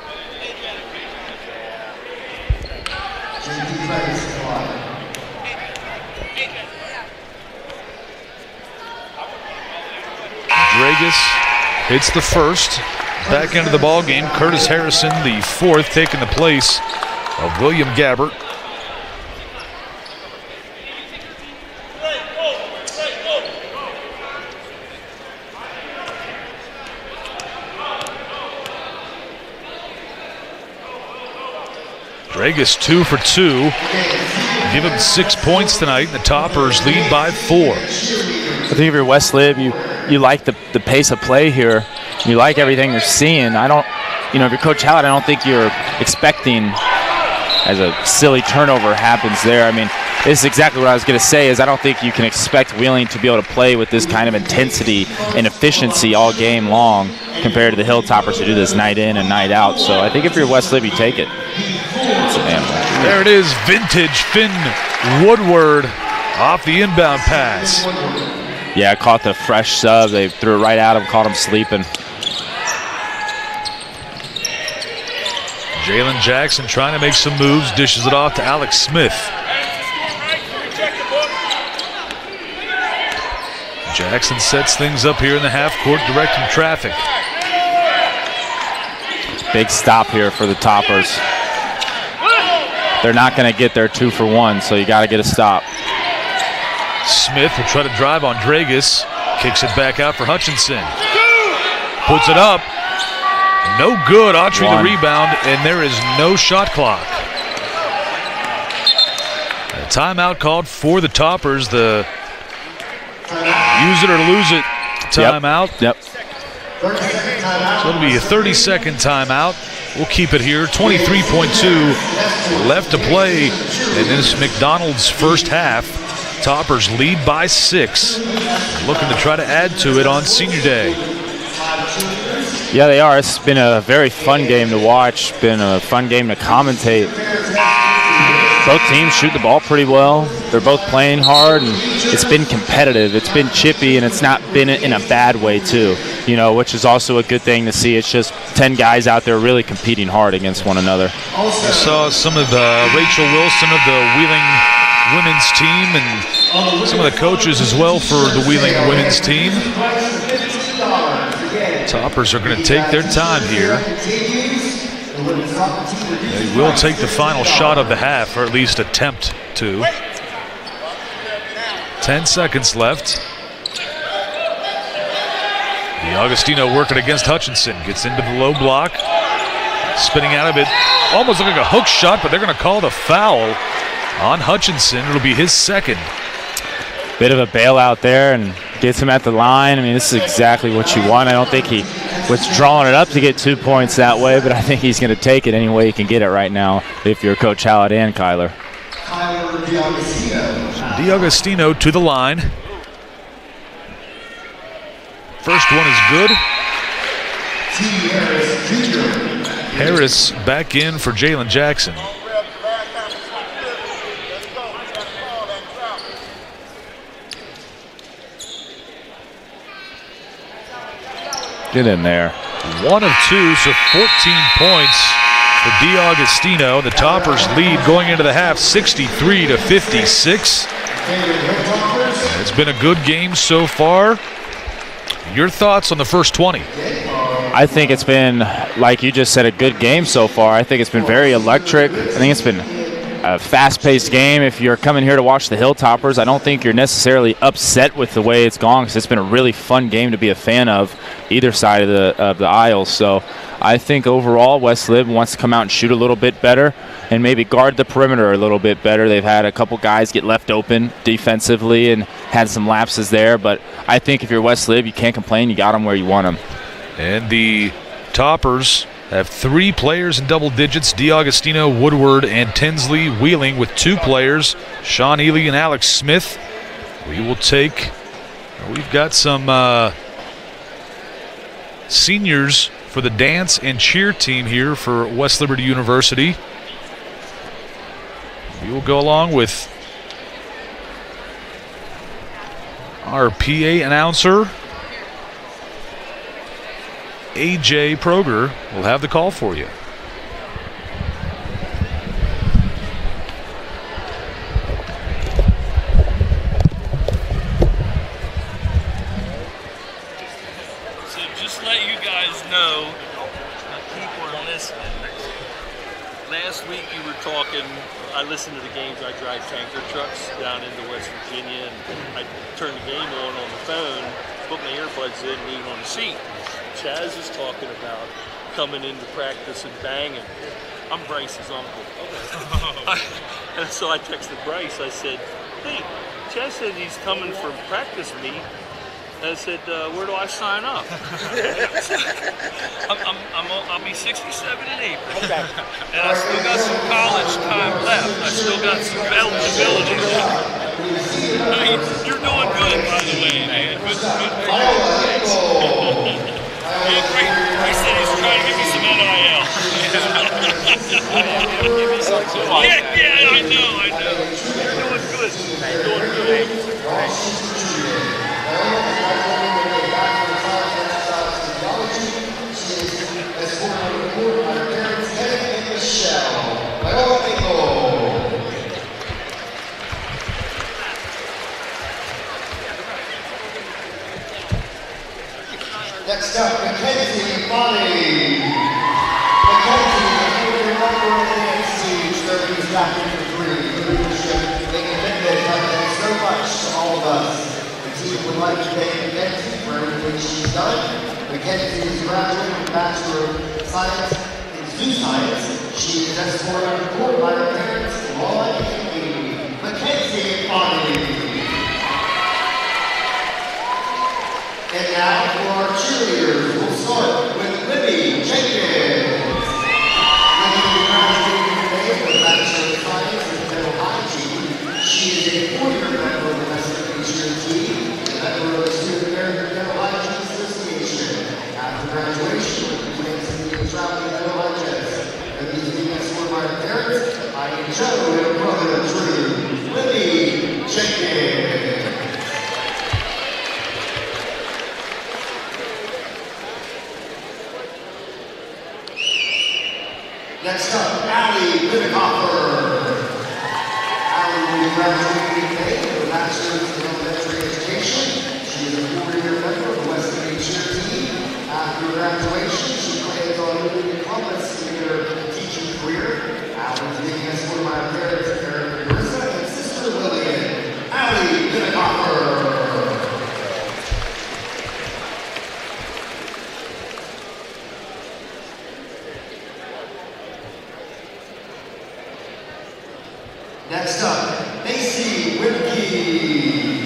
Dragus hits the first. Back into the ball game. Curtis Harrison, the fourth, taking the place of William Gabbert. Dragus 2 for 2. Give him 6 points tonight. The Toppers lead by 4. I think if you're West Lib, you like the pace of play here. You like everything you're seeing. I don't, if you're Coach Hallett, I don't think you're expecting as a silly turnover happens there. I mean, this is exactly what I was going to say is I don't think you can expect Wheeling to be able to play with this kind of intensity and efficiency all game long compared to the Hilltoppers who do this night in and night out. So I think if you're West Lib, you take it. There it is, vintage Finn Woodward off the inbound pass. Yeah, caught the fresh sub. They threw it right at him, caught him sleeping. Jalen Jackson trying to make some moves, dishes it off to Alex Smith. Jackson sets things up here in the half court, directing traffic. Big stop here for the Toppers. They're not going to get their 2 for 1, so you got to get a stop. Smith will try to drive on Dragus. Kicks it back out for Hutchinson. Puts it up. No good. Autry the rebound, and there is no shot clock. A timeout called for the Toppers. The use it or lose it timeout. Yep. So it'll be a 30-second timeout. We'll keep it here. 23.2 left to play in this McDonald's first half. Toppers lead by 6. Looking to try to add to it on Senior Day. Yeah, they are. It's been a very fun game to watch. Been a fun game to commentate. Both teams shoot the ball pretty well. They're both playing hard, and it's been competitive. It's been chippy, and it's not been in a bad way, too, which is also a good thing to see. It's just 10 guys out there really competing hard against one another. We saw some of Rachel Wilson of the Wheeling women's team and some of the coaches as well for the Wheeling women's team. Toppers are going to take their time here. They will take the final shot of the half, or at least attempt to. 10 seconds left. DiAugustino working against Hutchinson. Gets into the low block. Spinning out of it. Almost like a hook shot, but they're going to call the foul on Hutchinson. It'll be his second. Bit of a bailout there and gets him at the line. I mean, this is exactly what you want. I don't think he was drawing it up to get 2 points that way, but I think he's going to take it any way he can get it right now if you're Coach Hallett and Kyler. DiAugustino to the line. First one is good. Harris back in for Jalen Jackson. Get in there. 1 of 2, so 14 points for DiAugustino. The Toppers lead going into the half 63-56. It's been a good game so far. Your thoughts on the first 20? I think it's been, like you just said, a good game so far. I think it's been very electric. I think it's been a fast-paced game. If you're coming here to watch the Hilltoppers, I don't think you're necessarily upset with the way it's gone because it's been a really fun game to be a fan of either side of the aisle. So I think overall West Lib wants to come out and shoot a little bit better and maybe guard the perimeter a little bit better. They've had a couple guys get left open defensively and had some lapses there. But I think if you're West Lib, you can't complain. You got them where you want them. And the Toppers have 3 players in double digits: D'Agostino, Woodward, and Tinsley Wheeling, with 2 players, Sean Ely and Alex Smith. We've got some seniors for the dance and cheer team here for West Liberty University. We will go along with our PA announcer, AJ Proger. Will have the call for you. Last week you were talking, I listen to the games, I drive tanker trucks down into West Virginia, and I turn the game on the phone, put my earbuds in, lean on the seat. Chaz is talking about coming into practice and banging. I'm Bryce's uncle. And so I texted Bryce, I said, hey, Chaz said he's coming for practice meet. I said, where do I sign up? I'll be 67 in April. Okay. And I still got some college time left. I still got some eligibility left. Hey, you're doing good, by the way, man. Good thanks. Yeah, great. He said he's trying to give me some NIL. Yeah, I know. You're doing good. You're doing good. Next up, Mackenzie Bonnie. Mackenzie, the junior member of the dance team, serving as captain for 3. Leadership, they committed so much to all of us. The team would like to thank Mackenzie for everything she's done. Mackenzie is graduating with Bachelor of Science in Zoo Science. She is escorted on the court by her parents, Laura and Amy. Mackenzie Bonnie. And now for our cheerleaders, we'll start with Libby Jenkins. Libby graduated today with a Bachelor of Science in Dental Hygiene. She is a 4-year member of the West Liberty cheer team, a member of the Student American Dental Hygiene Association. After graduation, Libby plans to be a traveling dental hygienist. Libby is being escorted by her parents, Heidi Joe and her brother Drew. Libby Jenkins. Next up, Allie Lidenhofer. Allie will be graduating today with a Bachelor's in Elementary Education. She is a 4-year member of the West Liberty cheer team. After graduation, she plans on moving to Columbus to begin her teaching career. Allie is being escorted by her parents, Eric and Marissa, and sister Lillian. Allie Lidenhofer. Next up, Macy Whipke. Macy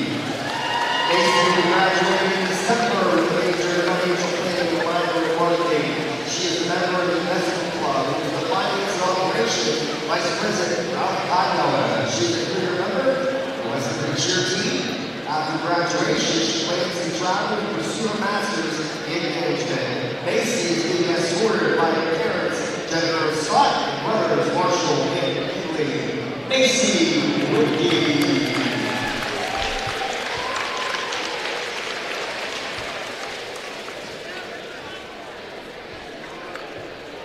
will be graduating in December with a major in financial planning and library marketing. She is a member of the investment club and is the finance and operations vice president of Iowa. She is a career member of the West Liberty cheer team. After graduation, she plans to travel and pursue a master's in management. Macy is being escorted by her parents, Jennifer Scott, and brothers Marshall and Kinley. Macy Whipke.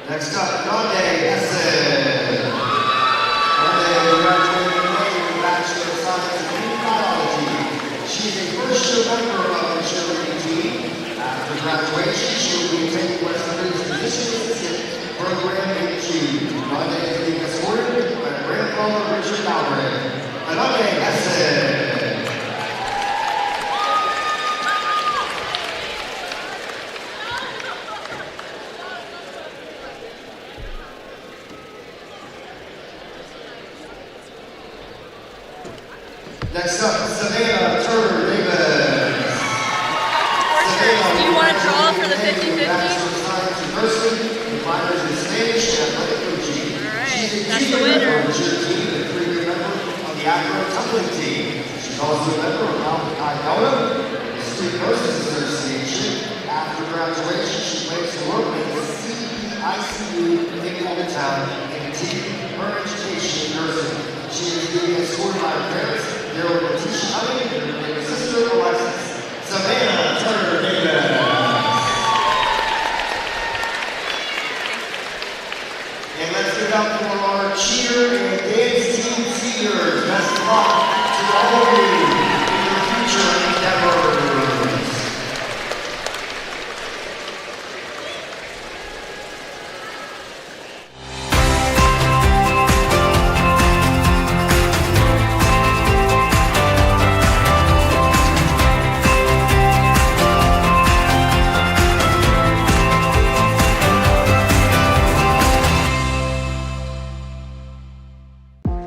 Next up, Grande Hessen. Grande graduated in May with a Bachelor of Science in Biology. She is a first-year member of the cheerleading team. After graduation, she will be attending West Liberty's Physician Assistant program in June. Grande is being escorted by her grandfather, Richard Alvarez. Next up, Savannah Turner Davis. Do you want to draw for the 50-50? Alright, that's the winner. The Acro Tumbling Team. She's also a member of Mount Iona, the Student Nurses Association. After graduation, she plans to work with the CPICU in Coletown and continue her education in nursing. She is being escorted by her parents, Daryl and Letitia Hunting, and her sister, Alexis. Savannah Turner Davis. And let's give it up for our cheer and dance team seniors. Best of luck to all of you in your future endeavors.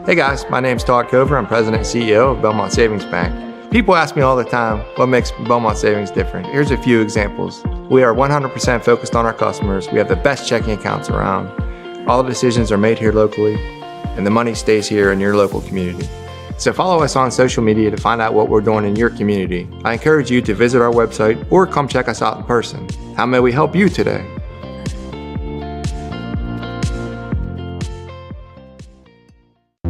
Hey guys, my name's Todd Cover. I'm President and CEO of Belmont Savings Bank. People ask me all the time what makes Belmont Savings different. Here's a few examples. We are 100% focused on our customers. We have the best checking accounts around. All the decisions are made here locally, and the money stays here in your local community. So follow us on social media to find out what we're doing in your community. I encourage you to visit our website or come check us out in person. How may we help you today?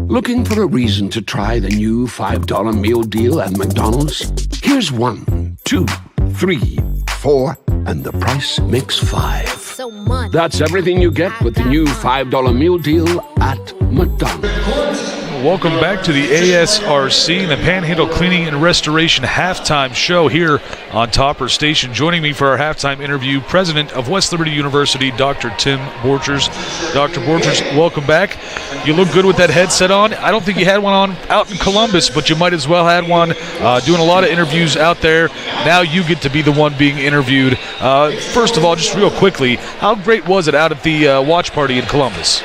Looking for a reason to try the new $5 meal deal at McDonald's? Here's 1, 2, 3, 4, and the price makes 5. So much. That's everything you get with the new $5 meal deal at McDonald's. Welcome back to the ASRC, the Panhandle Cleaning and Restoration halftime show here on Topper Station. Joining me for our halftime interview, President of West Liberty University, Dr. Tim Borchers. Dr. Borchers, welcome back. You look good with that headset on. I don't think you had one on out in Columbus, but you might as well had one doing a lot of interviews out there. Now you get to be the one being interviewed. First of all, just real quickly, how great was it out at the watch party in Columbus?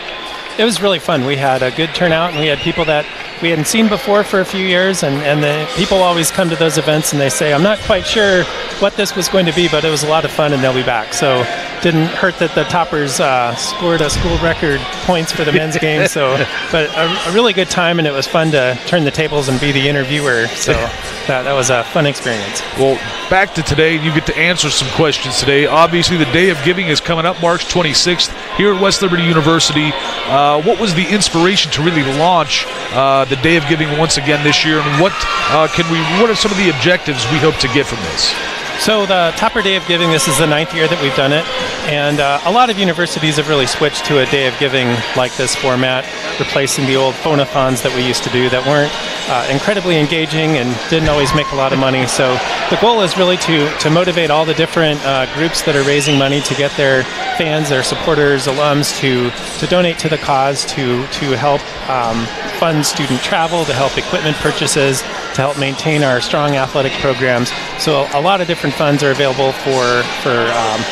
It was really fun. We had a good turnout, and we had people that we hadn't seen before for a few years, and the people always come to those events and they say, I'm not quite sure what this was going to be, but it was a lot of fun and they'll be back. So didn't hurt that the Toppers scored a school record points for the men's game. So, but a really good time, and it was fun to turn the tables and be the interviewer. So that was a fun experience. Well, back to today, you get to answer some questions today. Obviously, the Day of Giving is coming up March 26th here at West Liberty University. What was the inspiration to really launch the Day of Giving once again this year, and what are some of the objectives we hope to get from this? So the Topper Day of Giving, this is the 9th year that we've done it, and a lot of universities have really switched to a Day of Giving like this format, replacing the old phonathons that we used to do that weren't incredibly engaging and didn't always make a lot of money. So the goal is really to motivate all the different groups that are raising money to get their fans, their supporters, alums to donate to the cause, to help fund student travel, to help equipment purchases, to help maintain our strong athletic programs. So a lot of different funds are available for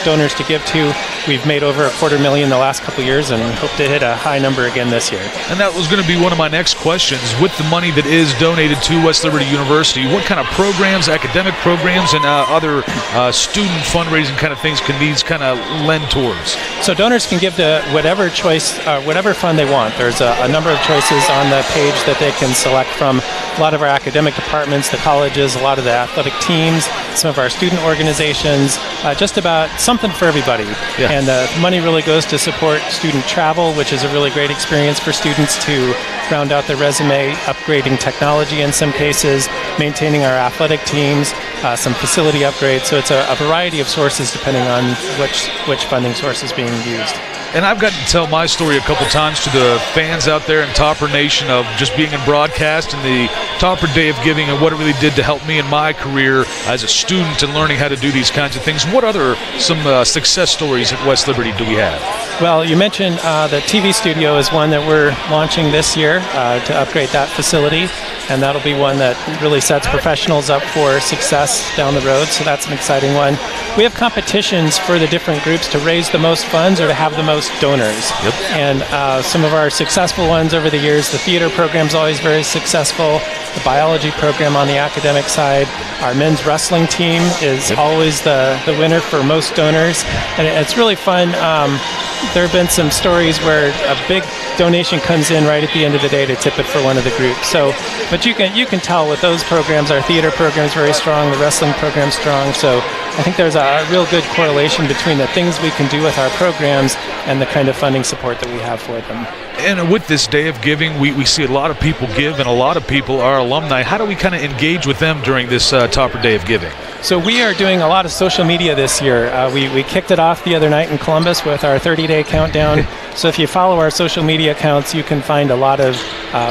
donors to give to. We've made over $250,000 the last couple of years and hope to hit a high number again this year. And that was going to be one of my next questions. With the money that is donated to West Liberty University, what kind of programs, academic programs, and other student fundraising kind of things can these kind of lend towards? So donors can give to whatever choice, whatever fund they want. There's a number of choices on the page that they can select from. A lot of our academic departments, the colleges, a lot of the athletic teams, some of our student organizations, just about something for everybody. Yeah. And the money really goes to support student travel, which is a really great experience for students to round out their resume, upgrading technology in some cases, maintaining our athletic teams, some facility upgrades. So it's a variety of sources depending on which funding source is being used. And I've gotten to tell my story a couple times to the fans out there in Topper Nation of just being in broadcast and the Topper Day of Giving and what it really did to help me in my career as a student and learning how to do these kinds of things. What other some success stories at West Liberty do we have? Well, you mentioned the TV studio is one that we're launching this year to upgrade that facility, and that'll be one that really sets professionals up for success down the road, so that's an exciting one. We have competitions for the different groups to raise the most funds or to have the most most donors. Yep. And some of our successful ones over the years, the theater program's always very successful. The biology program on the academic side. Our men's wrestling team is always the winner for most donors. And it's really fun. There have been some stories where a big donation comes in right at the end of the day to tip it for one of the groups. So, but you can tell with those programs, our theater program is very strong, the wrestling program's strong. So I think there's a real good correlation between the things we can do with our programs and the kind of funding support that we have for them. And with this Day of Giving, we see a lot of people give, and a lot of people are alumni. How do we kind of engage with them during this Topper Day of Giving? So we are doing a lot of social media this year. We kicked it off the other night in Columbus with our 30-day countdown. So if you follow our social media accounts, you can find a lot of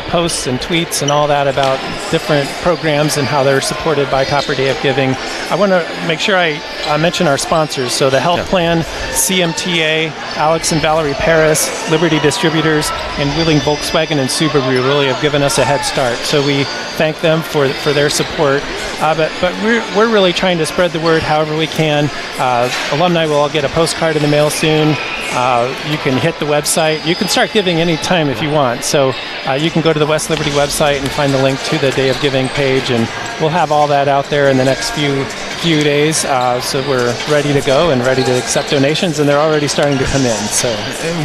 posts and tweets and all that about different programs and how they're supported by Topper Day of Giving. I want to make sure I mention our sponsors. So the Health Plan, CMTA, Alex and Valerie Paris, Liberty Distributors, and Wheeling Volkswagen and Subaru really have given us a head start. So we thank them for their support. But we're really trying to spread the word however we can. Alumni will all get a postcard in the mail soon. You can hit the website. You can start giving any time if you want. So you can go to the West Liberty website and find the link to the Day of Giving page, and we'll have all that out there in the next few days. So we're ready to go and ready to accept donations, and they're already starting to come in. So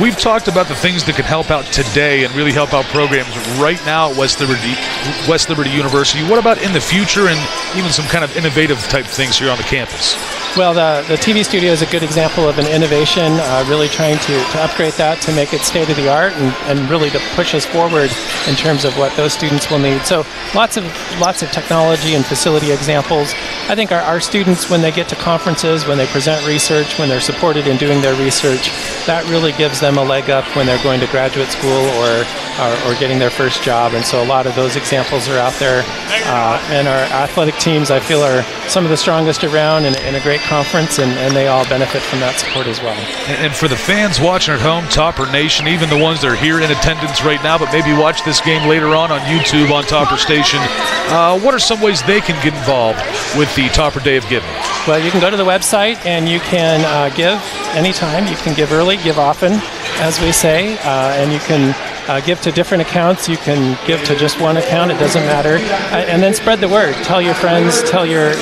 we've talked about the things that can help out today and really help out programs right now at West Liberty University. What about in the future and even some kind of innovative type things here on the campus? Well, the TV studio is a good example of an innovation, really trying to upgrade that to make it state-of-the-art and really to push us forward in terms of what those students will need. So lots of technology and facility examples. I think our students, when they get to conferences, when they present research, when they're supported in doing their research, that really gives them a leg up when they're going to graduate school or getting their first job. And so a lot of those examples are out there. And our athletic teams, I feel, are some of the strongest around in a great conference, and they all benefit from that support as well. And for the fans watching at home, Topper Nation, even the ones that are here in attendance right now, but maybe watch this game later on YouTube on Topper Station, what are some ways they can get involved with the Topper Day of Giving? Well, you can go to the website and you can give anytime. You can give early, give often, as we say, and you can give to different accounts. You can give to just one account. It doesn't matter. And then spread the word. Tell your friends, tell your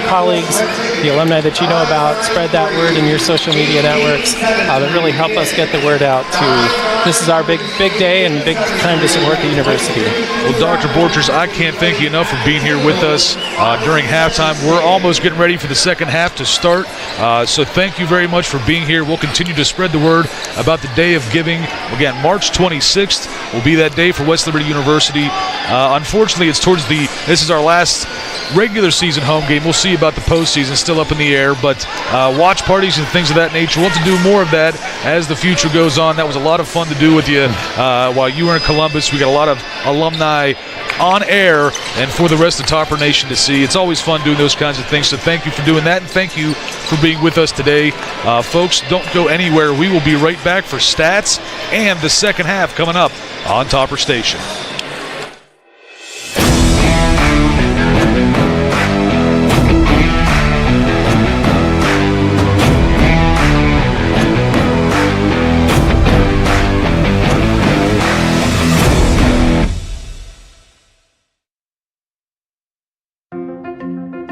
colleagues, the alumni that you know about. Spread that word in your social media networks. That really help us get the word out to this is our big day and big time to support the university. Well, Dr. Borchers, I can't thank you enough for being here with us during halftime. We're almost getting ready for the second half to start. So thank you very much for being here. We'll continue to spread the word about the Day of Giving. Again, March 26th will be that day for West Liberty University. Unfortunately, it's this is our last regular season home game. We'll see about the postseason, still up in the air, but watch parties and things of that nature. We'll have to do more of that as the future goes on. That was a lot of fun to do with you while you were in Columbus. We got a lot of alumni on air and for the rest of Topper Nation to see. It's always fun doing those kinds of things, so thank you for doing that, and thank you for being with us today. Folks, don't go anywhere. We will be right back for stats and the second half coming up on Topper Station.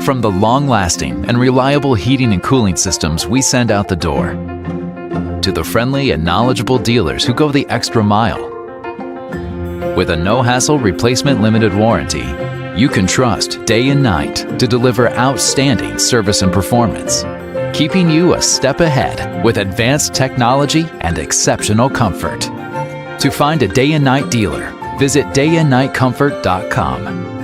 From the long-lasting and reliable heating and cooling systems we send out the door, to the friendly and knowledgeable dealers who go the extra mile. With a no-hassle replacement limited warranty, you can trust day and night to deliver outstanding service and performance, keeping you a step ahead with advanced technology and exceptional comfort. To find a day and night dealer, visit dayandnightcomfort.com.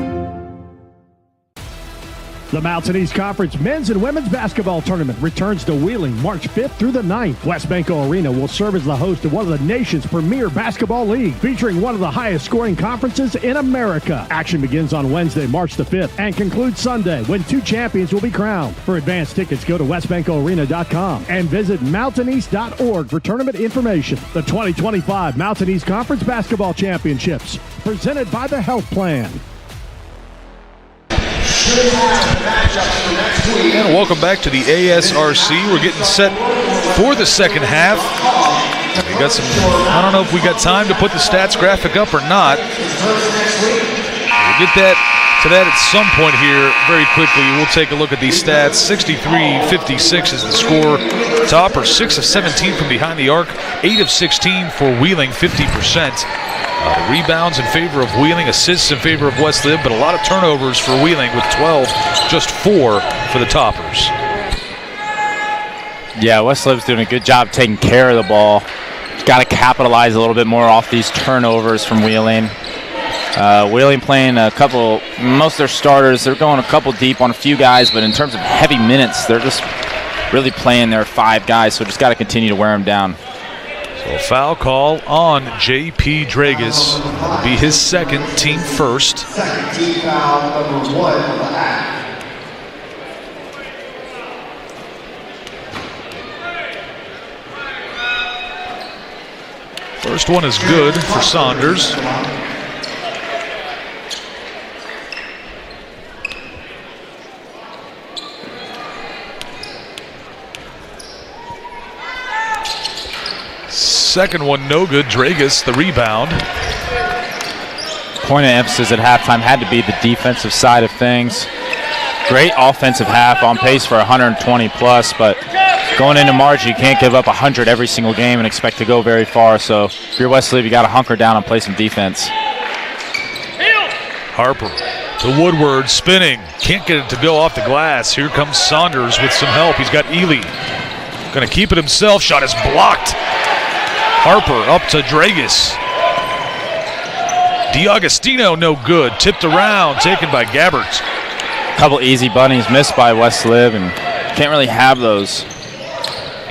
The Mountain East Conference men's and women's basketball tournament returns to Wheeling March 5th through the 9th. West Banco Arena will serve as the host of one of the nation's premier basketball leagues, featuring one of the highest scoring conferences in America. Action begins on Wednesday, March the 5th, and concludes Sunday when 2 champions will be crowned. For advance tickets, go to westbancoarena.com and visit mountaineast.org for tournament information. The 2025 Mountain East Conference Basketball Championships, presented by the Health Plan. And welcome back to the ASRC. We're getting set for the second half. We got some. I don't know if we got time to put the stats graphic up or not. We'll get to that at some point here very quickly. We'll take a look at these stats. 63-56 is the score. Topper 6 of 17 from behind the arc, 8 of 16 for Wheeling, 50%. Rebounds in favor of Wheeling, assists in favor of West Lib, but a lot of turnovers for Wheeling with 12, just 4 for the Toppers. Yeah, West Lib's doing a good job taking care of the ball. Got to capitalize a little bit more off these turnovers from Wheeling. Wheeling playing most of their starters, they're going a couple deep on a few guys, but in terms of heavy minutes, they're just really playing their 5 guys, so just got to continue to wear them down. So a foul call on J.P. Dragus. Will be his second, team first. Second team foul, number 1 of the half. First one is good for Saunders. Second one, no good. Dragus, the rebound. Point of emphasis at halftime had to be the defensive side of things. Great offensive half, on pace for 120 plus, but going into March, you can't give up 100 every single game and expect to go very far. So if you're West Lib, you got to hunker down and play some defense. Harper to Woodward, spinning. Can't get it to go off the glass. Here comes Saunders with some help. He's got Ely. Going to keep it himself. Shot is blocked. Harper up to Dragus. DiAgostino, no good. Tipped around, taken by Gabbert. Couple easy bunnies missed by West Lib, and can't really have those.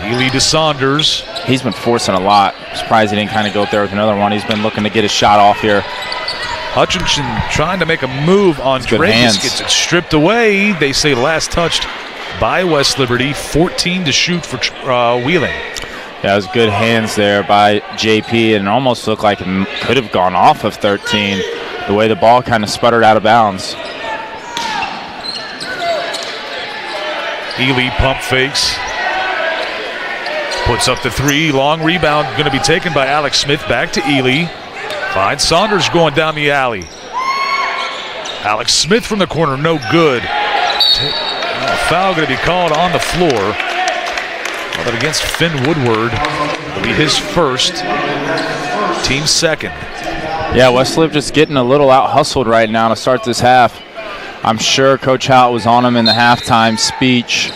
Ely to Saunders. He's been forcing a lot. Surprised he didn't kind of go up there with another one. He's been looking to get his shot off here. Hutchinson trying to make a move on Dragus. Gets it stripped away. They say last touched by West Liberty. 14 to shoot for Wheeling. Yeah, it was good hands there by JP, and it almost looked like it could have gone off of 13, the way the ball kind of sputtered out of bounds. Ely pump fakes. Puts up the 3. Long rebound going to be taken by Alex Smith. Back to Ely. Finds Saunders going down the alley. Alex Smith from the corner, no good. Foul going to be called on the floor. But against Finn Woodward, it'll be his first, team second. Yeah, West Lib just getting a little out-hustled right now to start this half. I'm sure Coach Hout was on him in the halftime speech.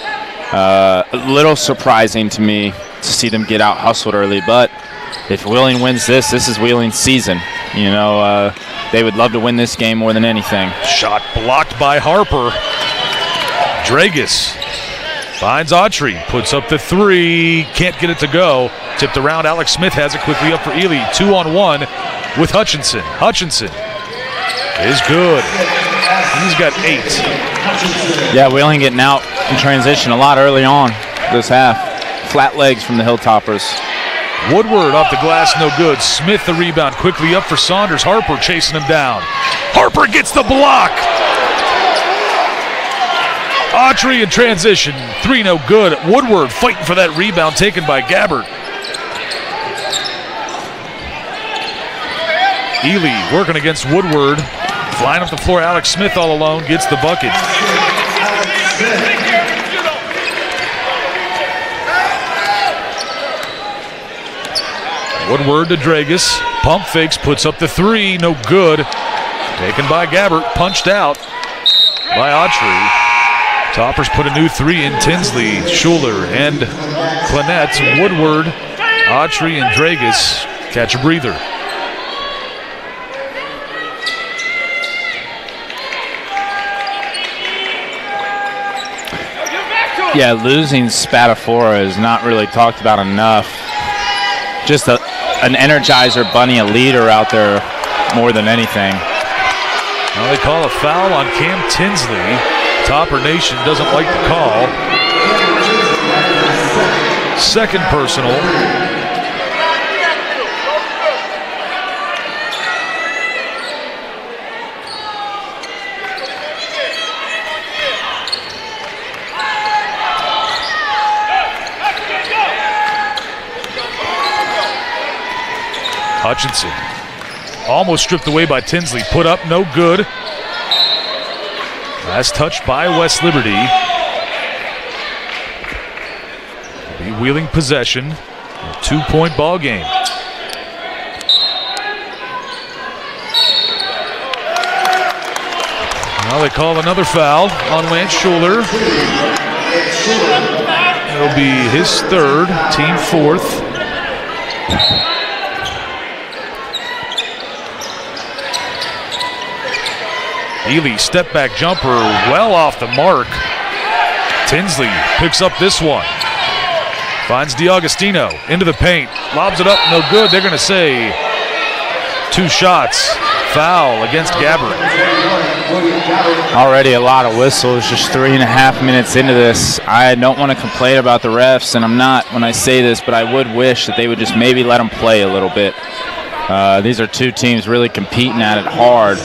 A little surprising to me to see them get out-hustled early, but if Wheeling wins this is Wheeling's season. You know, they would love to win this game more than anything. Shot blocked by Harper. Dragus finds Autry, puts up the 3, can't get it to go. Tipped around, Alex Smith has it quickly up for Ely. 2-on-1 with Hutchinson. Hutchinson is good. He's got 8. Yeah, Wheeling getting out in transition a lot early on this half. Flat legs from the Hilltoppers. Woodward off the glass, no good. Smith the rebound, quickly up for Saunders. Harper chasing him down. Harper gets the block. Autry in transition, 3 no good. Woodward fighting for that rebound taken by Gabbert. Ely working against Woodward. Flying up the floor, Alex Smith all alone, gets the bucket. Woodward to Dragus. Pump fakes, puts up the 3, no good. Taken by Gabbert, punched out by Autry. Toppers put a new 3 in. Tinsley, Schuler, and Clinette. Woodward, Autry, and Dragus catch a breather. Yeah, losing Spatafora is not really talked about enough. Just an energizer bunny, a leader out there more than anything. Well, they call a foul on Cam Tinsley. Topper Nation doesn't like the call. Second personal. Hutchinson almost stripped away by Tinsley. Put up, no good. Last touch by West Liberty. Be Wheeling possession. A 2-point ball game. Now they call another foul on Lance Schuler. It'll be his third, team fourth. Ely step back jumper well off the mark. Tinsley picks up this one. Finds DiAugustino into the paint. Lobs it up, no good. They're going to say 2 shots. Foul against Gabbert. Already a lot of whistles, just 3.5 minutes into this. I don't want to complain about the refs, and I'm not when I say this, but I would wish that they would just maybe let them play a little bit. These are 2 teams really competing at it hard.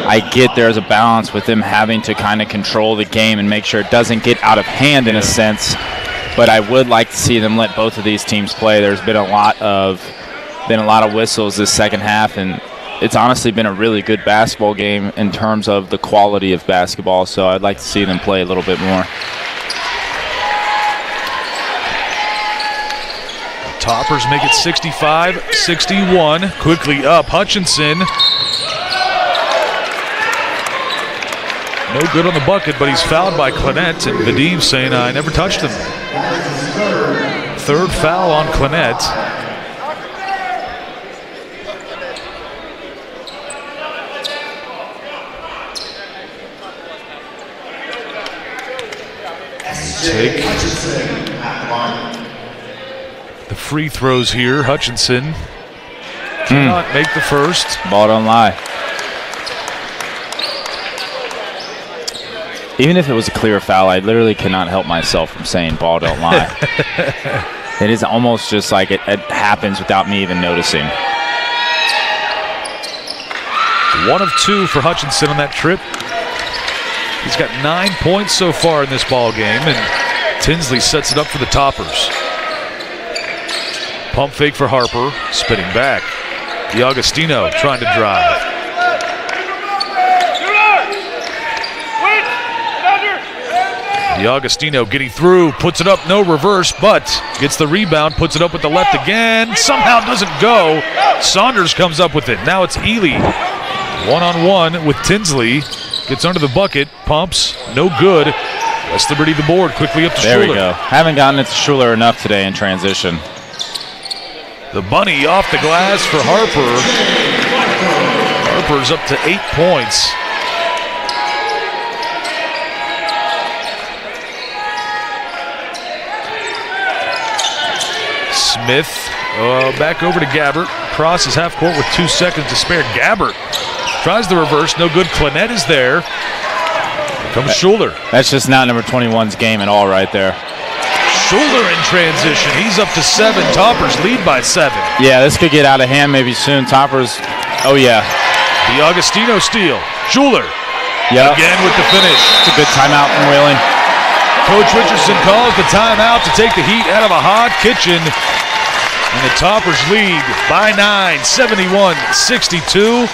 I get there's a balance with them having to kind of control the game and make sure it doesn't get out of hand in a sense, but I would like to see them let both of these teams play. There's been a lot of whistles this second half, and it's honestly been a really good basketball game in terms of the quality of basketball, so I'd like to see them play a little bit more. Toppers make it 65-61. Quickly up, Hutchinson. No good on the bucket, but he's fouled by Clinette, and Vadim saying, I never touched him. Third foul on Clinette. Take the free throws here. Hutchinson cannot make the first. Ball don't lie. Even if it was a clear foul, I literally cannot help myself from saying ball don't lie. It is almost just like it happens without me even noticing. 1 of 2 for Hutchinson on that trip. He's got 9 points so far in this ball game, and Tinsley sets it up for the Toppers. Pump fake for Harper, spinning back. DiAugustino trying to drive. DiAugustino getting through, puts it up, no reverse, but gets the rebound, puts it up with the left again, somehow doesn't go. Saunders comes up with it. Now it's Ely. One-on-one with Tinsley. Gets under the bucket, pumps, no good. West Liberty the board, quickly up to Schuler. There we go. Haven't gotten it to Schuler enough today in transition. The bunny off the glass for Harper. Harper's up to 8 points. Smith back over to Gabbert. Crosses half court with 2 seconds to spare. Gabbert tries the reverse, no good. Clinette is there. Here comes Schuler. That's just not number 21's game at all right there. Schuler in transition. He's up to 7. Toppers lead by 7. Yeah, this could get out of hand maybe soon. Toppers, oh yeah. DiAugustino steal. Schuler. Yep. Again with the finish. It's a good timeout from Wheeling. Coach Richardson calls the timeout to take the heat out of a hot kitchen. And the Toppers lead by 9, 71-62.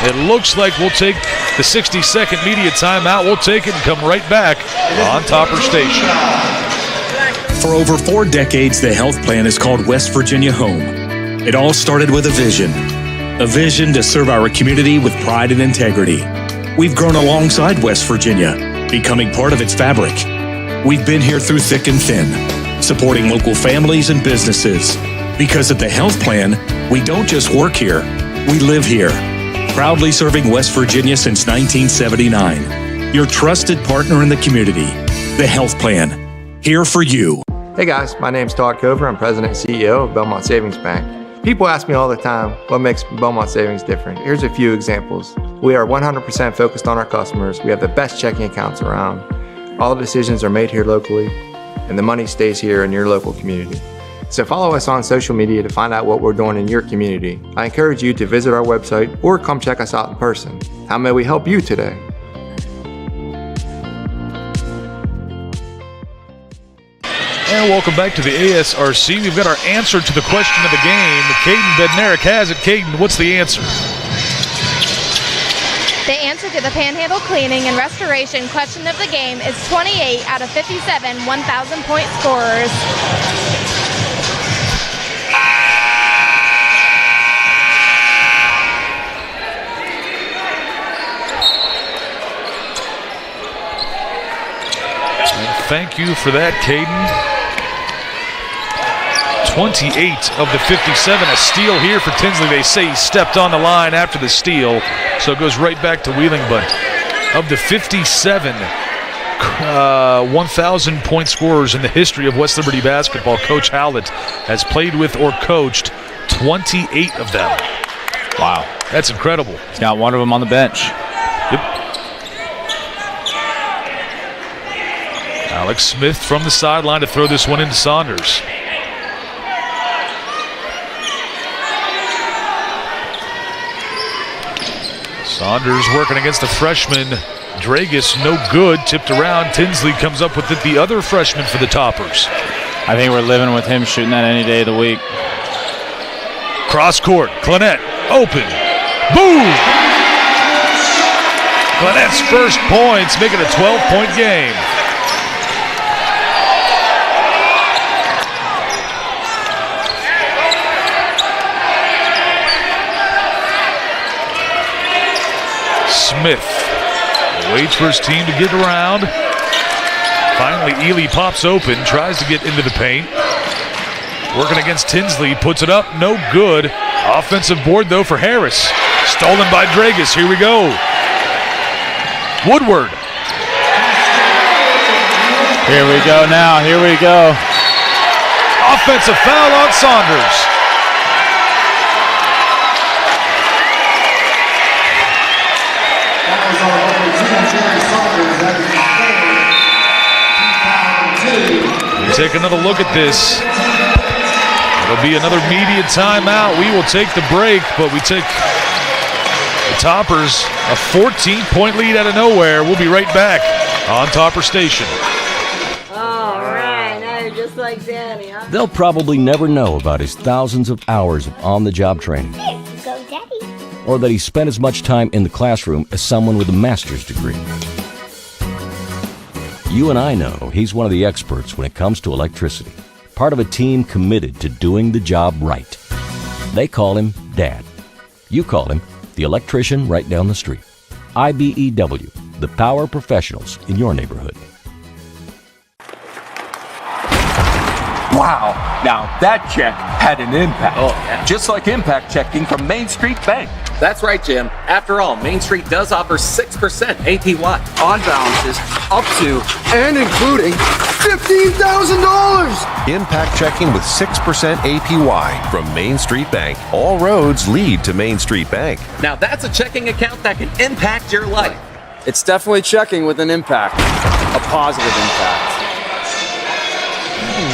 It looks like we'll take the 60-second media timeout. We'll take it and come right back on Topper Station. For over 4 decades, the health plan is called West Virginia Home. It all started with a vision to serve our community with pride and integrity. We've grown alongside West Virginia, becoming part of its fabric. We've been here through thick and thin, supporting local families and businesses. Because at the health plan, we don't just work here, we live here. Proudly serving West Virginia since 1979. Your trusted partner in the community. The health plan. Here for you. Hey guys, my name's Todd Cover. I'm President and CEO of Belmont Savings Bank. People ask me all the time what makes Belmont Savings different. Here's a few examples. We are 100% focused on our customers. We have the best checking accounts around. All decisions are made here locally, and the money stays here in your local community. So follow us on social media to find out what we're doing in your community. I encourage you to visit our website or come check us out in person. How may we help you today? And welcome back to the ASRC. We've got our answer to the question of the game. Caden Bednarik has it. Caden, what's the answer? The answer to the Panhandle Cleaning and Restoration question of the game is 28 out of 57 1,000-point scorers. Thank you for that, Caden. 28 of the 57. A steal here for Tinsley. They say he stepped on the line after the steal, so it goes right back to Wheeling. But of the 57 1,000-point scorers in the history of West Liberty basketball, Coach Howlett has played with or coached 28 of them. Wow. That's incredible. He's got one of them on the bench. Yep. Alex Smith from the sideline to throw this one into Saunders. Saunders working against the freshman. Dragus, no good. Tipped around. Tinsley comes up with it. The other freshman for the Toppers. I think we're living with him shooting that any day of the week. Cross court. Clennett open. Boom! Clennett's first points make it a 12-point game. Smith waits for his team to get around. Finally, Ely pops open, tries to get into the paint. Working against Tinsley, puts it up, no good. Offensive board, though, for Harris. Stolen by Dragus, here we go. Woodward. Here we go now, here we go. Offensive foul on Saunders. We take another look at this. It'll be another media timeout. We will take the break, but we take the Toppers a 14-point lead out of nowhere. We'll be right back on Topper Station. All right, now you're just like Danny, huh? They'll probably never know about his thousands of hours of on-the-job training. Here you go, Daddy. Or that he spent as much time in the classroom as someone with a master's degree. You and I know he's one of the experts when it comes to electricity, part of a team committed to doing the job right. They call him Dad. You call him the electrician right down the street. IBEW, the power professionals in your neighborhood. Wow, now that check had an impact. Oh, yeah. Just like impact checking from Main Street Bank. That's right, Jim. After all, Main Street does offer 6% APY on balances up to and including $15,000. Impact checking with 6% APY from Main Street Bank. All roads lead to Main Street Bank. Now that's a checking account that can impact your life. It's definitely checking with an impact, a positive impact.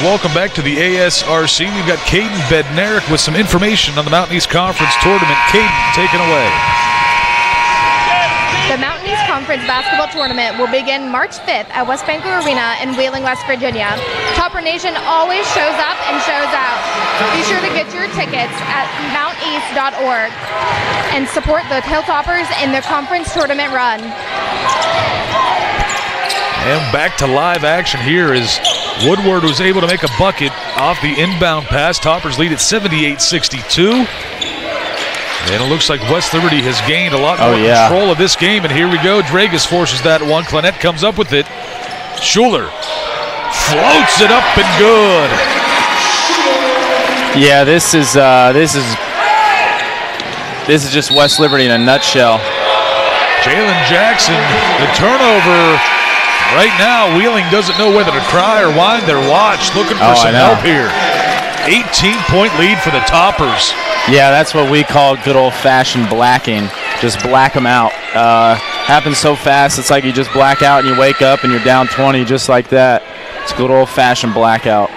Welcome back to the ASRC. We've got Caden Bednarik with some information on the Mountain East Conference Tournament. Caden, take it away. The Mountain East Conference Basketball Tournament will begin March 5th at West Banco Arena in Wheeling, West Virginia. Topper Nation always shows up and shows out. Be sure to get your tickets at mounteast.org and support the Hilltoppers in the conference tournament run. And back to live action here as Woodward was able to make a bucket off the inbound pass. Toppers lead at 78-62. And it looks like West Liberty has gained a lot more control of this game. And here we go. Dragus forces that one. Clennett comes up with it. Schuler floats it up and good. Yeah, this is just West Liberty in a nutshell. Jalen Jackson, the turnover. Right now, Wheeling doesn't know whether to cry or wind their watch, looking for some help here. 18-point lead for the Toppers. Yeah, that's what we call good old-fashioned blacking. Just black them out. Happens so fast, it's like you just black out and you wake up and you're down 20 just like that. It's good old-fashioned blackout.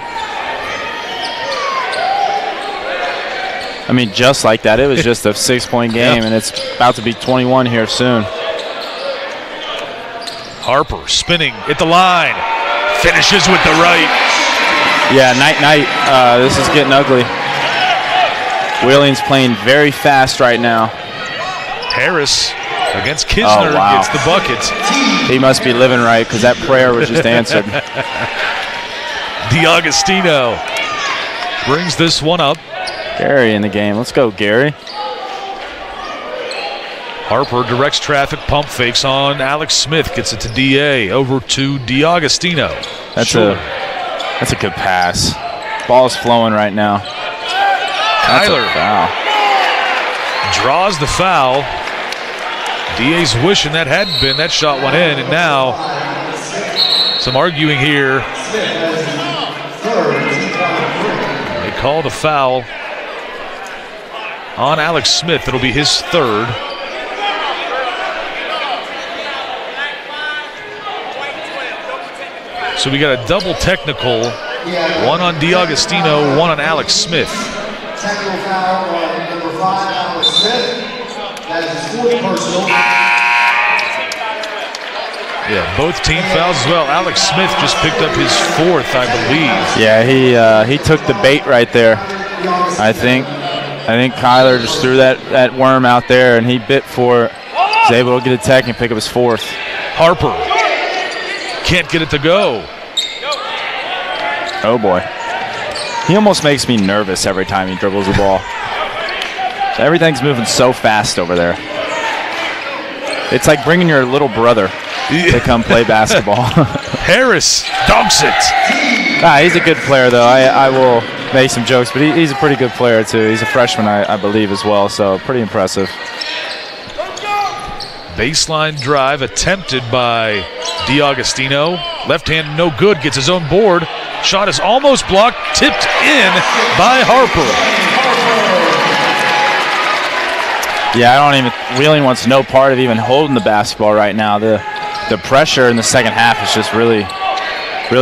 I mean, just like that. It was just a 6-point game, and it's about to be 21 here soon. Harper spinning at the line. Finishes with the right. Yeah, night. This is getting ugly. Wheeling's playing very fast right now. Harris against Kisner gets the bucket. He must be living right because that prayer was just answered. D'Agostino brings this one up. Gary in the game. Let's go, Gary. Harper directs traffic, pump fakes on Alex Smith, gets it to DA, over to D'Agostino. That's a good pass. Ball's flowing right now. Kyler draws the foul. DA's wishing that hadn't been. That shot went in, and now some arguing here. They call the foul on Alex Smith. It'll be his third. So we got a double technical, one on D'Agostino, one on Alex Smith. Technical foul on number 5, Alex Smith. That is his fourth personal. Yeah, both team fouls as well. Alex Smith just picked up his fourth, I believe. Yeah, he took the bait right there. I think Kyler just threw that worm out there, and he bit for it. He's able to get a tech and pick up his fourth. Harper can't get it to go. Oh boy. He almost makes me nervous every time he dribbles the ball. Everything's moving so fast over there. It's like bringing your little brother to come play basketball. Harris dunks it. He's a good player, though. I will make some jokes, but he's a pretty good player, too. He's a freshman, I believe, as well, so pretty impressive. Baseline drive attempted by D'Agostino. Left hand no good, gets his own board. Shot is almost blocked, tipped in by Harper. Yeah, Wheeling wants no part of even holding the basketball right now. The pressure in the second half has just really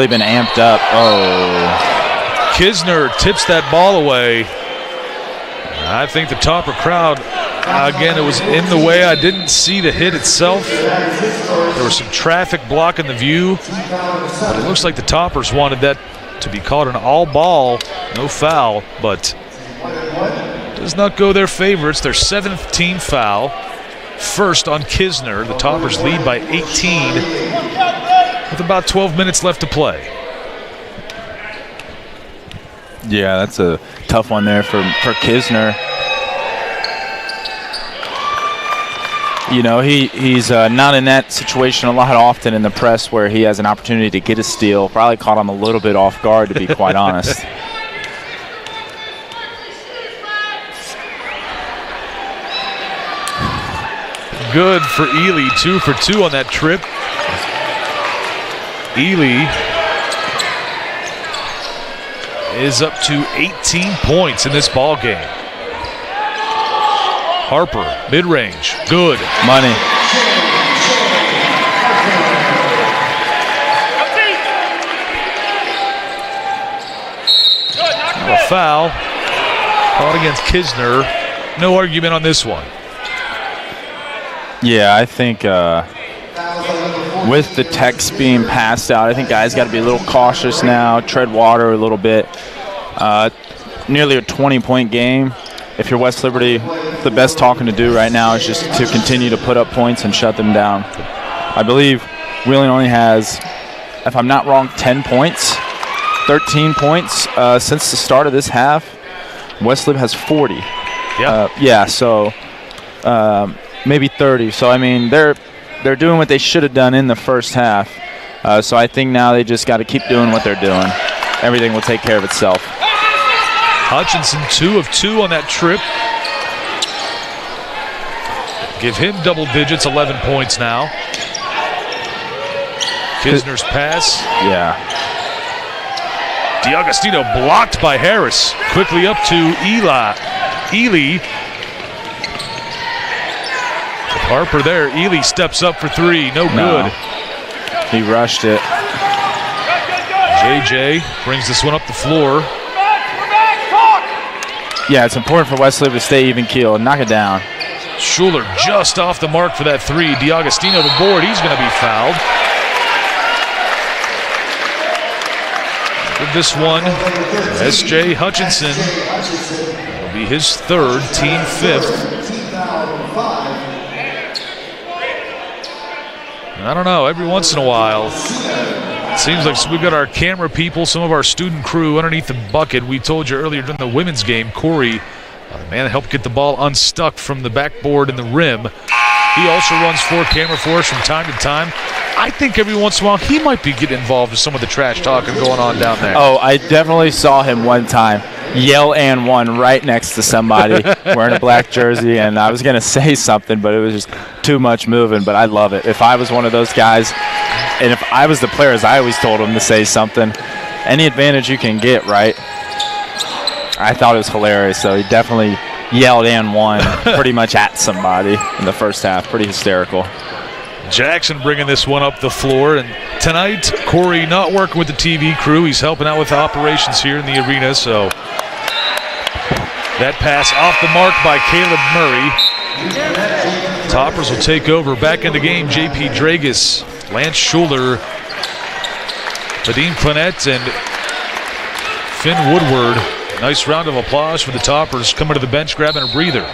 been amped up. Oh. Kisner tips that ball away. I think the Topper crowd, again, it was in the way. I didn't see the hit itself. There was some traffic blocking the view, but it looks like the Toppers wanted that to be called an all ball, no foul, but does not go their favor. It's their 7th team foul. First on Kisner. The Toppers lead by 18 with about 12 minutes left to play. Yeah, that's a tough one there for Kisner. You know, he's not in that situation a lot often in the press where he has an opportunity to get a steal. Probably caught him a little bit off guard, to be quite honest. Good for Ely, 2 for 2 on that trip. Ely is up to 18 points in this ball game. Harper, mid-range, good. Money. A foul called against Kisner. No argument on this one. Yeah, I think with the text being passed out, I think guys got to be a little cautious now, tread water a little bit. Nearly a 20-point game. If you're West Liberty, the best talking to do right now is just to continue to put up points and shut them down. I believe Wheeling only has, if I'm not wrong, 10 points, 13 points since the start of this half. West Liberty has 40. Yeah. So maybe 30. So, I mean, they're doing what they should have done in the first half. So I think now they just got to keep doing what they're doing. Everything will take care of itself. Hutchinson 2 of 2 on that trip. Give him double digits, 11 points now. Kisner's pass. Yeah. D'Agostino blocked by Harris. Quickly up to Ely. Harper there. Ely steps up for 3. No good. He rushed it. JJ brings this one up the floor. Yeah, it's important for West Liberty to stay even keel and knock it down. Schuler just off the mark for that 3. D'Agostino the board. He's going to be fouled. Good guard this one. S.J. Hutchinson. It'll be his third, team fifth. I don't know, every once in a while, it seems like we've got our camera people, some of our student crew underneath the bucket. We told you earlier during the women's game, Corey, the man that helped get the ball unstuck from the backboard and the rim. He also runs floor camera for us from time to time. I think every once in a while he might be getting involved with some of the trash talking going on down there. Oh, I definitely saw him one time yell and one right next to somebody wearing a black jersey, and I was going to say something, but it was just too much moving. But I love it. If I was one of those guys, and if I was the players, I always told them to say something. Any advantage you can get, right? I thought it was hilarious, so he definitely yelled and won pretty much at somebody in the first half. Pretty hysterical. Jackson bringing this one up the floor, and tonight Corey not working with the TV crew. He's helping out with the operations here in the arena, so that pass off the mark by Caleb Murray. Toppers will take over. Back in the game, J.P. Dragus, Lance Schuler, Vadim Clinette, and Finn Woodward. Nice round of applause for the Toppers coming to the bench, grabbing a breather.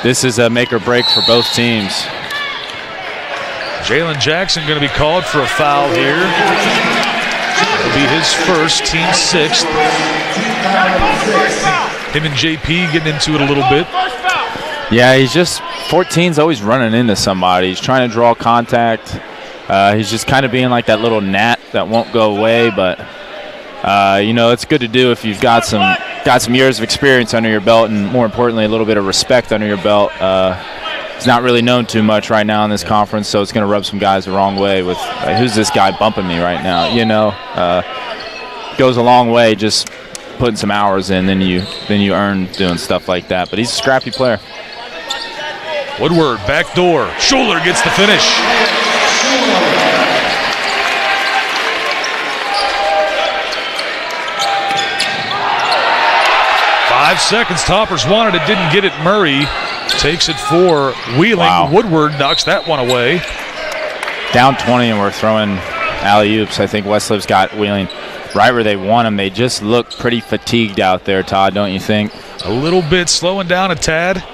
This is a make or break for both teams. Jalen Jackson going to be called for a foul here. It'll be his first, team sixth. Him and JP getting into it a little bit. Yeah, he's just 14's always running into somebody. He's trying to draw contact. He's just kind of being like that little gnat that won't go away, but you know, it's good to do if you've got some years of experience under your belt, and more importantly, a little bit of respect under your belt. He's not really known too much right now in this conference, so it's going to rub some guys the wrong way with who's this guy bumping me right now? You know, goes a long way just putting some hours in, then you earn doing stuff like that. But he's a scrappy player. Woodward, back door. Schuler gets the finish. 5 seconds. Toppers wanted it, didn't get it. Murray takes it for Wheeling. Wow. Woodward knocks that one away. Down 20, and we're throwing alley-oops. I think Westlife's got Wheeling right where they want him. They just look pretty fatigued out there, Todd, don't you think? A little bit, slowing down a tad.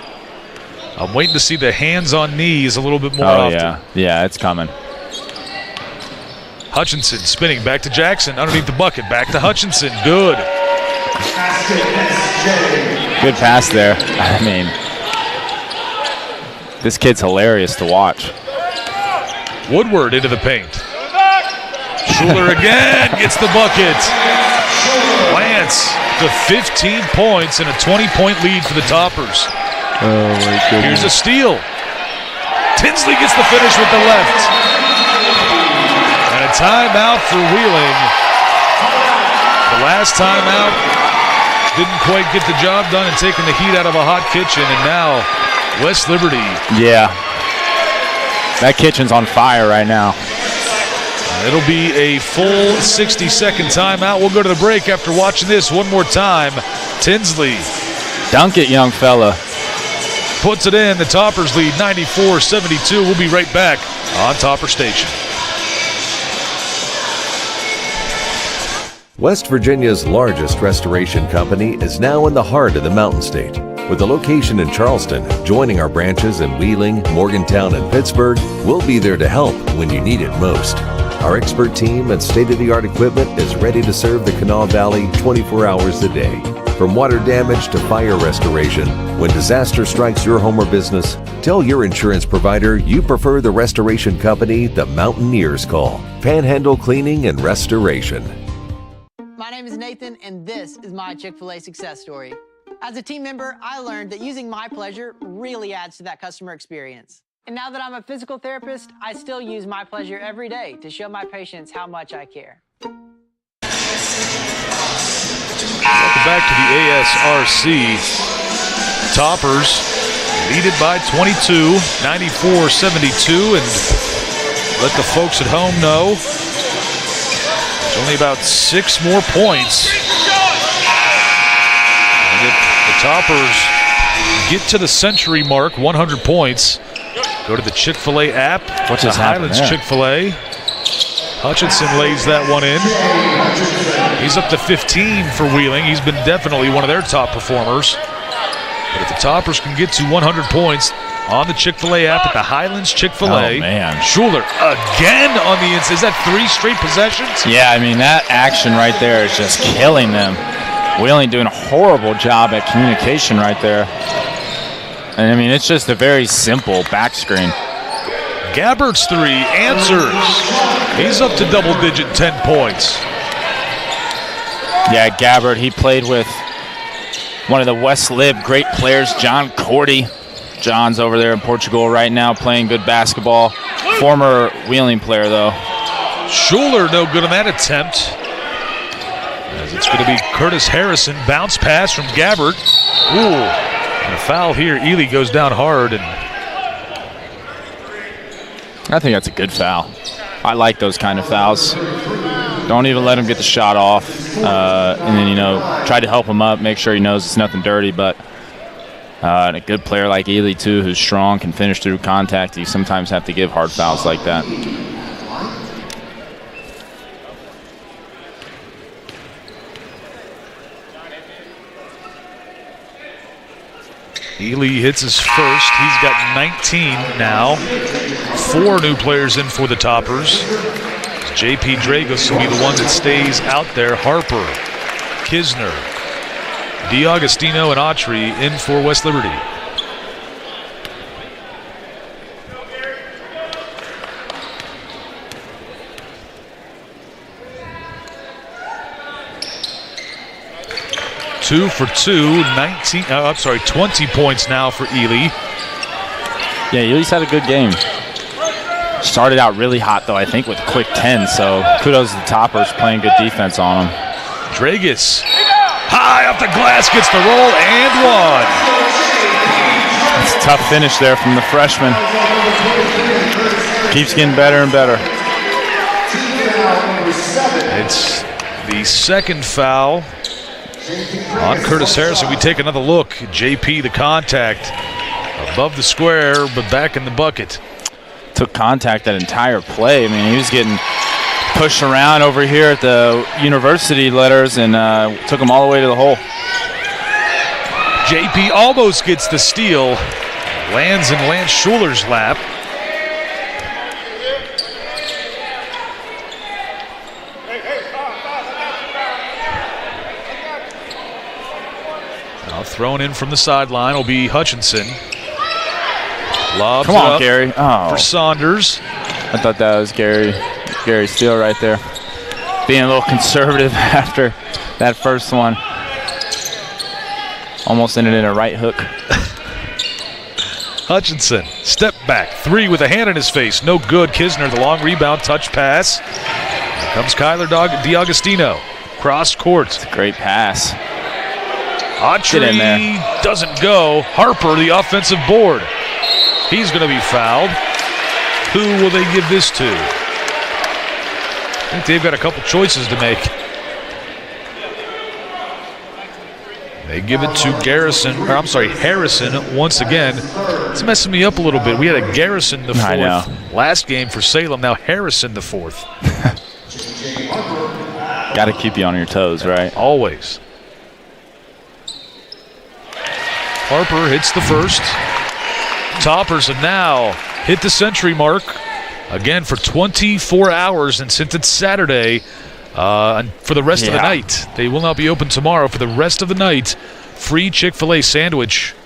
I'm waiting to see the hands on knees a little bit more often. Yeah, it's coming. Hutchinson spinning back to Jackson underneath the bucket. Back to Hutchinson. Good. Good pass there. I mean, this kid's hilarious to watch. Woodward into the paint. Schuler again gets the bucket. Lance to 15 points and a 20-point lead for the Toppers. Oh, my goodness. Here's a steal. Tinsley gets the finish with the left. And a timeout for Wheeling. The last timeout didn't quite get the job done and taking the heat out of a hot kitchen, and now West Liberty. Yeah. That kitchen's on fire right now. It'll be a full 60-second timeout. We'll go to the break after watching this one more time. Tinsley. Dunk it, young fella. Puts it in. The Toppers lead 94-72. We'll be right back on Topper Station. West Virginia's largest restoration company is now in the heart of the Mountain State. With a location in Charleston, joining our branches in Wheeling, Morgantown, and Pittsburgh, we'll be there to help when you need it most. Our expert team and state-of-the-art equipment is ready to serve the Kanawha Valley 24 hours a day. From water damage to fire restoration, when disaster strikes your home or business, tell your insurance provider you prefer the restoration company the Mountaineers call. Panhandle Cleaning and Restoration. My name is Nathan, and this is my Chick-fil-A success story. As a team member, I learned that using My Pleasure really adds to that customer experience. And now that I'm a physical therapist, I still use My Pleasure every day to show my patients how much I care. Welcome back to the ASRC. Toppers lead it by 22, 94-72, and let the folks at home know it's only about 6 more points. And if the Toppers get to the century mark, 100 points, Go to the Chick-fil-A app. What's the just happened Highlands there? Chick-fil-A. Hutchinson lays that one in. He's up to 15 for Wheeling. He's been definitely one of their top performers. But if the Toppers can get to 100 points on the Chick-fil-A app at the Highlands Chick-fil-A. Oh, man. Schuler again on the inside. Is that 3 straight possessions? Yeah, I mean, that action right there is just killing them. Wheeling doing a horrible job at communication right there. And I mean, it's just a very simple back screen. Gabbert's 3 answers. He's up to double-digit 10 points. Yeah, Gabbert, he played with one of the West Lib great players, John Cordy. John's over there in Portugal right now playing good basketball. Former Wheeling player, though. Schuler no good on that attempt. As it's going to be Curtis Harrison. Bounce pass from Gabbert. Ooh, and a foul here. Ely goes down hard. And I think that's a good foul. I like those kind of fouls. Don't even let him get the shot off. And then, try to help him up, make sure he knows it's nothing dirty. But and a good player like Ely, too, who's strong, can finish through contact. You sometimes have to give hard fouls like that. Ely hits his first. He's got 19 now. 4 new players in for the Toppers. J.P. Dragos will be the one that stays out there. Harper, Kisner, DiAugustino, and Autry in for West Liberty. Two for 2, 20 points now for Ely. Yeah, Ely's had a good game. Started out really hot, though, I think, with a quick 10, so kudos to the Toppers playing good defense on him. Dragos, high off the glass, gets the roll and one. It's a tough finish there from the freshman. Keeps getting better and better. It's the second foul on Curtis Harrison. We take another look. JP, the contact above the square, but back in the bucket. Took contact that entire play. I mean, he was getting pushed around over here at the university letters and took him all the way to the hole. JP almost gets the steal. Lands in Lance Schuler's lap. Now thrown in from the sideline will be Hutchinson. Lobs Come on, up Gary. Oh. for Saunders. I thought that was Gary Steele right there. Being a little conservative after that first one. Almost ended in a right hook. Hutchinson, step back, 3 with a hand in his face. No good. Kisner, the long rebound, touch pass. Here comes Kyler DiAugustino. Cross court. It's a great pass. Autry doesn't go. Harper, the offensive board. He's going to be fouled. Who will they give this to? I think they've got a couple choices to make. They give it to Harrison once again. It's messing me up a little bit. We had a Garrison the 4th last game for Salem. Now Harrison the 4th. Got to keep you on your toes, right? Always. Harper hits the first. Toppers have now hit the century mark again for 24 hours, and since it's Saturday, for the rest of the night, they will not be open tomorrow. For the rest of the night, free Chick-fil-A sandwich.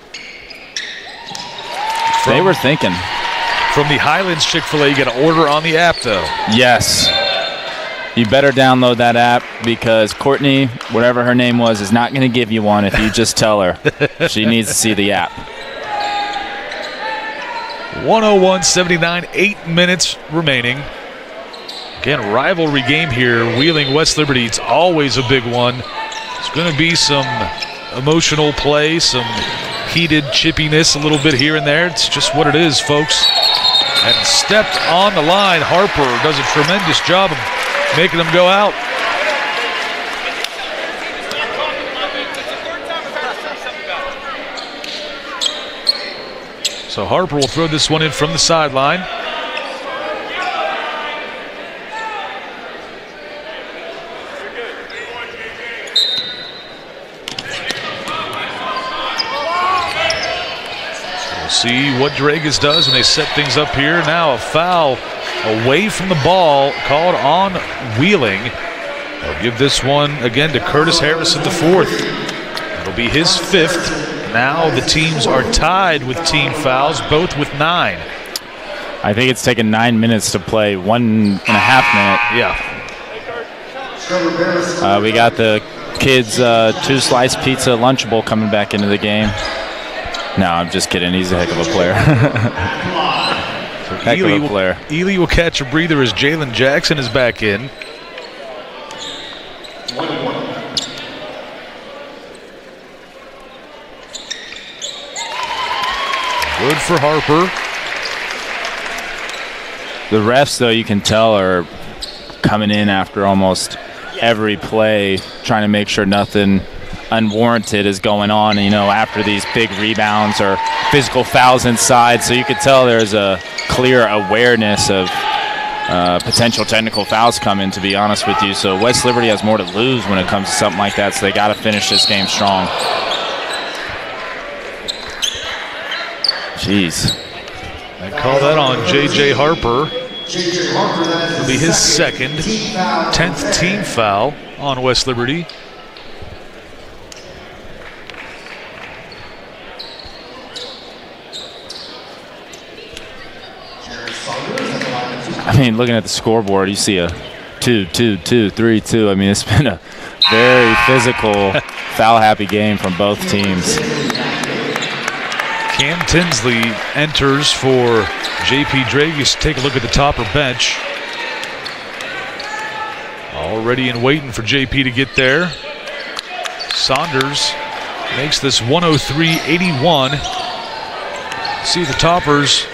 They were thinking. From the Highlands Chick-fil-A, you got to order on the app, though. Yes. You better download that app because Courtney, whatever her name was, is not going to give you one if you just tell her. She needs to see the app. 101-79, 8 minutes remaining. Again, rivalry game here. Wheeling West Liberty, it's always a big one. It's going to be some emotional play, some heated chippiness a little bit here and there. It's just what it is, folks. And stepped on the line. Harper does a tremendous job of making them go out. So Harper will throw this one in from the sideline. We'll see what Dragas does when they set things up here. Now a foul away from the ball called on Wheeling. They'll give this one again to Curtis Harrison, the fourth. It'll be his fifth. Now the teams are tied with team fouls, both with 9. I think it's taken 9 minutes to play, 1.5 minute. Yeah. We got the kids' 2-slice pizza Lunchable coming back into the game. No, I'm just kidding. He's a heck of a player. Heck of a player. Ely will catch a breather as Jalen Jackson is back in. Good for Harper. The refs, though, you can tell are coming in after almost every play, trying to make sure nothing unwarranted is going on, after these big rebounds or physical fouls inside. So you could tell there's a clear awareness of potential technical fouls coming, to be honest with you. So West Liberty has more to lose when it comes to something like that, so they got to finish this game strong. Jeez. They call that on J.J. Harper. It'll be his second, 10th team foul on West Liberty. I mean, looking at the scoreboard, you see a 2-2-2-3-2. I mean, it's been a very physical, foul-happy game from both teams. Cam Tinsley enters for J.P. Dragas. Take a look at the topper bench. All ready and waiting for J.P. to get there. Saunders makes this 103-81. See the toppers.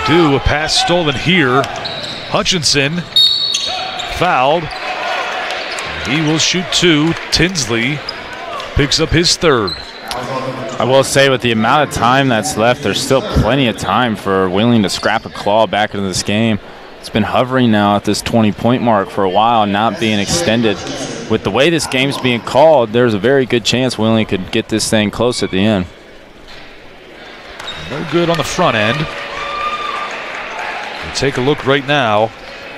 Do a pass stolen here. Hutchinson fouled. He will shoot 2. Tinsley picks up his third. I will say, with the amount of time that's left, there's still plenty of time for Wheeling to scrap a claw back into this game. It's been hovering now at this 20-point mark for a while, not being extended. With the way this game's being called, there's a very good chance Wheeling could get this thing close at the end. No good on the front end. We'll take a look right now.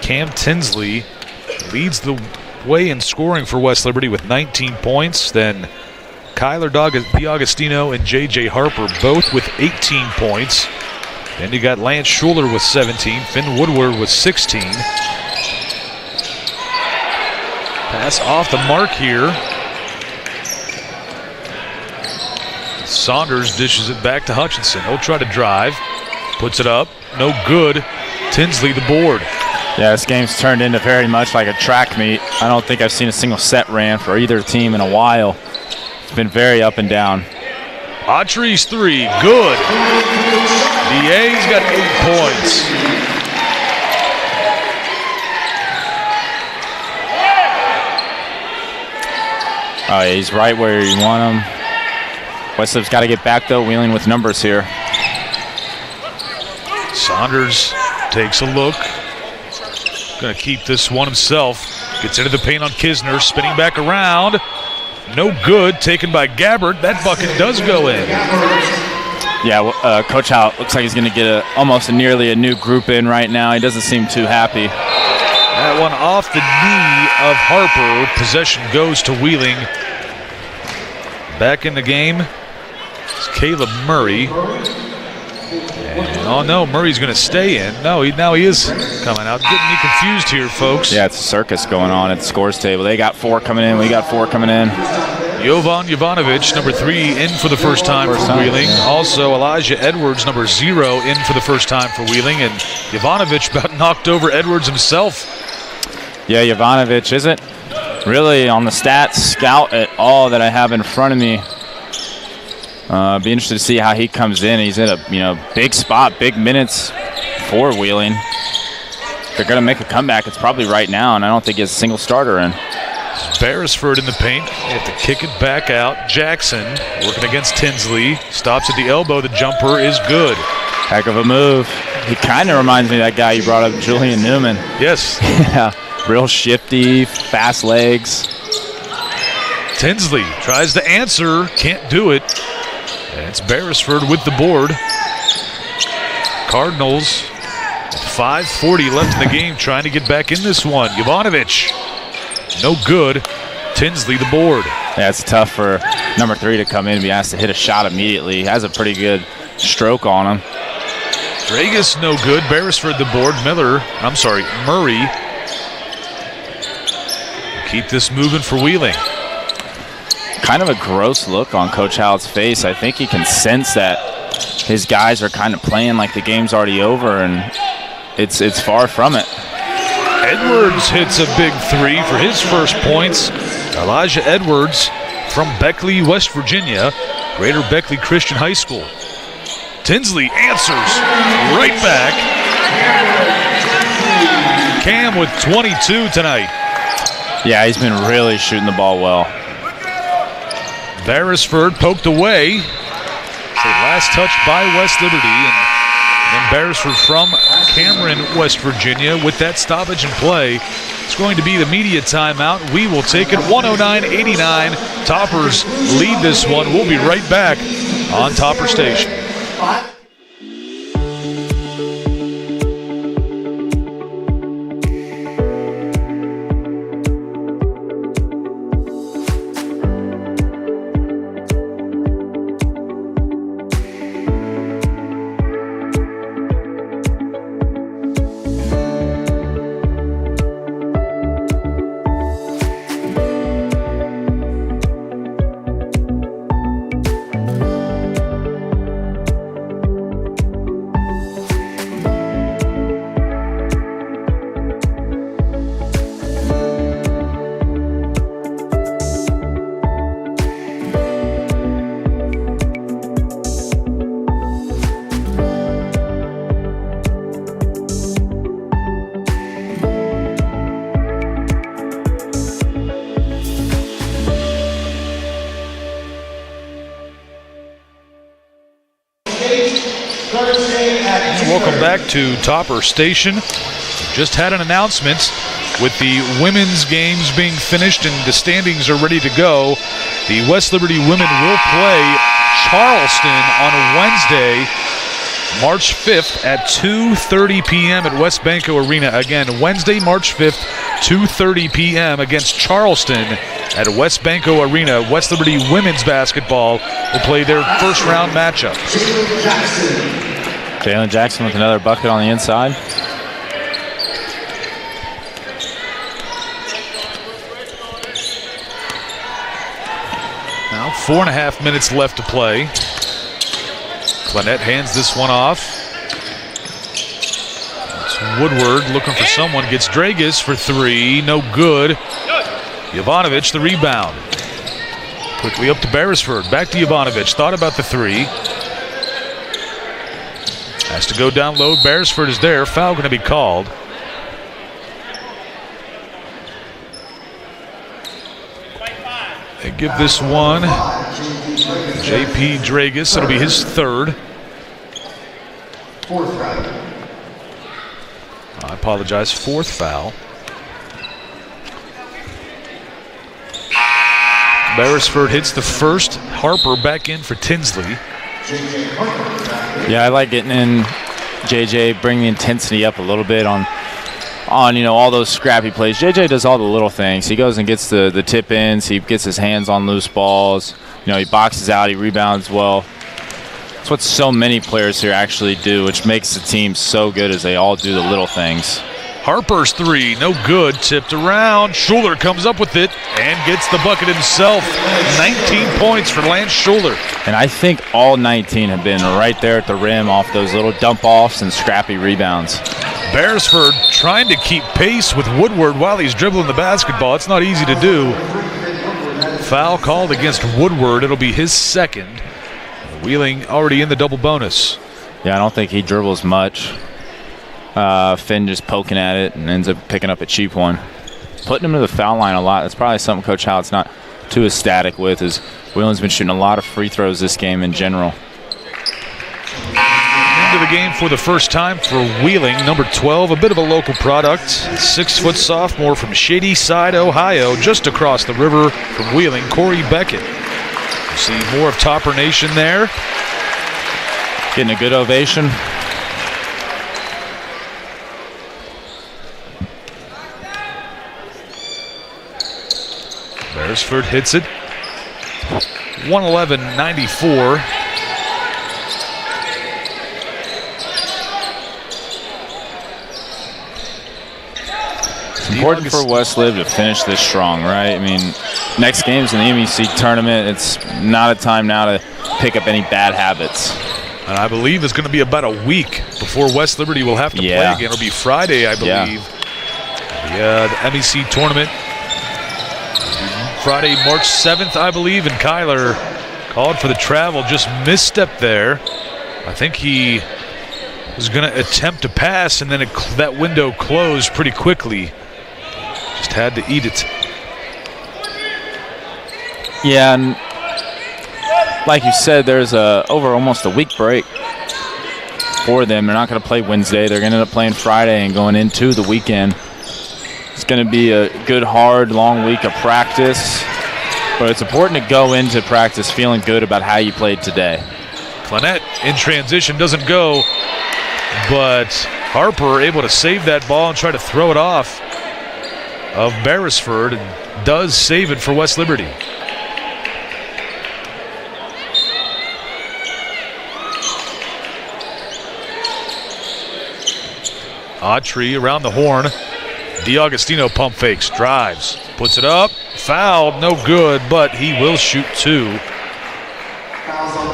Cam Tinsley leads the way in scoring for West Liberty with 19 points. Then Kyler DiAugustino and J.J. Harper both with 18 points. Then you got Lance Schuler with 17. Finn Woodward with 16. Pass off the mark here. Saunders dishes it back to Hutchinson. He'll try to drive. Puts it up. No good. Tinsley the board. Yeah, this game's turned into very much like a track meet. I don't think I've seen a single set ran for either team in a while. It's been very up and down. Autry's 3, good. The A's got 8 points. Oh, yeah, he's right where you want him. Westlip's got to get back, though, Wheeling with numbers here. Saunders takes a look. Going to keep this one himself. Gets into the paint on Kisner, spinning back around. No good, taken by Gabbard. That bucket does go in. Yeah, Coach Howe looks like he's going to get almost nearly a new group in right now. He doesn't seem too happy. That one off the knee of Harper. Possession goes to Wheeling. Back in the game is Caleb Murray. And, oh no, Murray's going to stay in. No, now he is coming out. Getting me confused here, folks. Yeah, it's a circus going on at the scores table. They got 4 coming in. We got 4 coming in. Jovan Jovanovic, number 3, in for the first time for Wheeling. Also, Elijah Edwards, number 0, in for the first time for Wheeling. And Jovanovic about knocked over Edwards himself. Yeah, Jovanovic isn't really on the stats scout at all that I have in front of me. Be interested to see how he comes in. He's in a big spot, big minutes for Wheeling. If they're going to make a comeback, it's probably right now, and I don't think he has a single starter in. Beresford in the paint. They have to kick it back out. Jackson working against Tinsley. Stops at the elbow. The jumper is good. Heck of a move. He kind of reminds me of that guy you brought up, Julian Newman. Yes. Yeah, real shifty, fast legs. Tinsley tries to answer, can't do it. And it's Beresford with the board. Cardinals, 5:40 left in the game, trying to get back in this one. Jovanovic, no good. Tinsley the board. Yeah, it's tough for number 3 to come in and be asked to hit a shot immediately. He has a pretty good stroke on him. Dragus no good. Beresford the board. Murray. Keep this moving for Wheeling. Kind of a gross look on Coach Howlett's face. I think he can sense that his guys are kind of playing like the game's already over, and it's far from it. Edwards hits a big 3 for his first points. Elijah Edwards from Beckley, West Virginia, Greater Beckley Christian High School. Tinsley answers right back. Cam with 22 tonight. Yeah, he's been really shooting the ball well. Beresford poked away. So last touch by West Liberty. And Beresford from Cameron, West Virginia with that stoppage in play. It's going to be the media timeout. We will take it 109-89. Toppers lead this one. We'll be right back on Topper Station. Welcome back to Topper Station. Just had an announcement with the women's games being finished and the standings are ready to go. The West Liberty women will play Charleston on Wednesday, March 5th at 2:30 p.m. at West Banco Arena. Again, Wednesday, March 5th, 2:30 p.m. against Charleston at West Banco Arena. West Liberty women's basketball will play their first round matchup. Jalen Jackson with another bucket on the inside. Now 4.5 minutes left to play. Clennett hands this one off. It's Woodward looking for someone. Gets Dragus for 3. No good. Jovanovic the rebound. Quickly up to Beresford. Back to Jovanovic. Thought about the 3. Has to go down low. Beresford is there. Foul going to be called. They give this one J.P. Dragus. It'll be his 3rd. Fourth foul. I apologize. 4th foul. Beresford hits the first. Harper back in for Tinsley. Yeah, I like getting in JJ, bring the intensity up a little bit on all those scrappy plays. JJ does all the little things. He goes and gets the tip ins. He gets his hands on loose balls. He boxes out. He rebounds well. It's what so many players here actually do, which makes the team so good as they all do the little things. Harper's 3, no good. Tipped around. Schuler comes up with it and gets the bucket himself. 19 points for Lance Schuler. And I think all 19 have been right there at the rim off those little dump-offs and scrappy rebounds. Beresford trying to keep pace with Woodward while he's dribbling the basketball. It's not easy to do. Foul called against Woodward. It'll be his 2nd. Wheeling already in the double bonus. Yeah, I don't think he dribbles much. Finn just poking at it and ends up picking up a cheap one. putting them to the foul line a lot. That's probably something Coach Hallett's not too ecstatic with, is Wheeling's been shooting a lot of free throws this game in general. Into the game for the first time for Wheeling, number 12, a bit of a local product, 6-foot sophomore from Shady Side, Ohio, just across the river from Wheeling, Corey Beckett. You see more of Topper Nation there. Getting a good ovation. Beresford hits it. 111-94. It's important for West Lib to finish this strong, right? I mean, next game's in the MEC tournament. It's not a time now to pick up any bad habits. And I believe it's going to be about a week before West Liberty will have to play again. It'll be Friday, I believe. The MEC tournament. Friday, March 7th, I believe, and Kyler called for the travel, just misstepped there. I think he was going to attempt to pass, and then that window closed pretty quickly. Just had to eat it. Yeah, and like you said, there's over almost a week break for them. They're not going to play Wednesday. They're going to end up playing Friday and going into the weekend. It's going to be a good, hard, long week of practice, but it's important to go into practice feeling good about how you played today. Clennett in transition doesn't go, but Harper able to save that ball and try to throw it off of Beresford, and does save it for West Liberty. Autry around the horn. DiAugustino pump fakes, drives, puts it up, fouled, no good, but he will shoot two.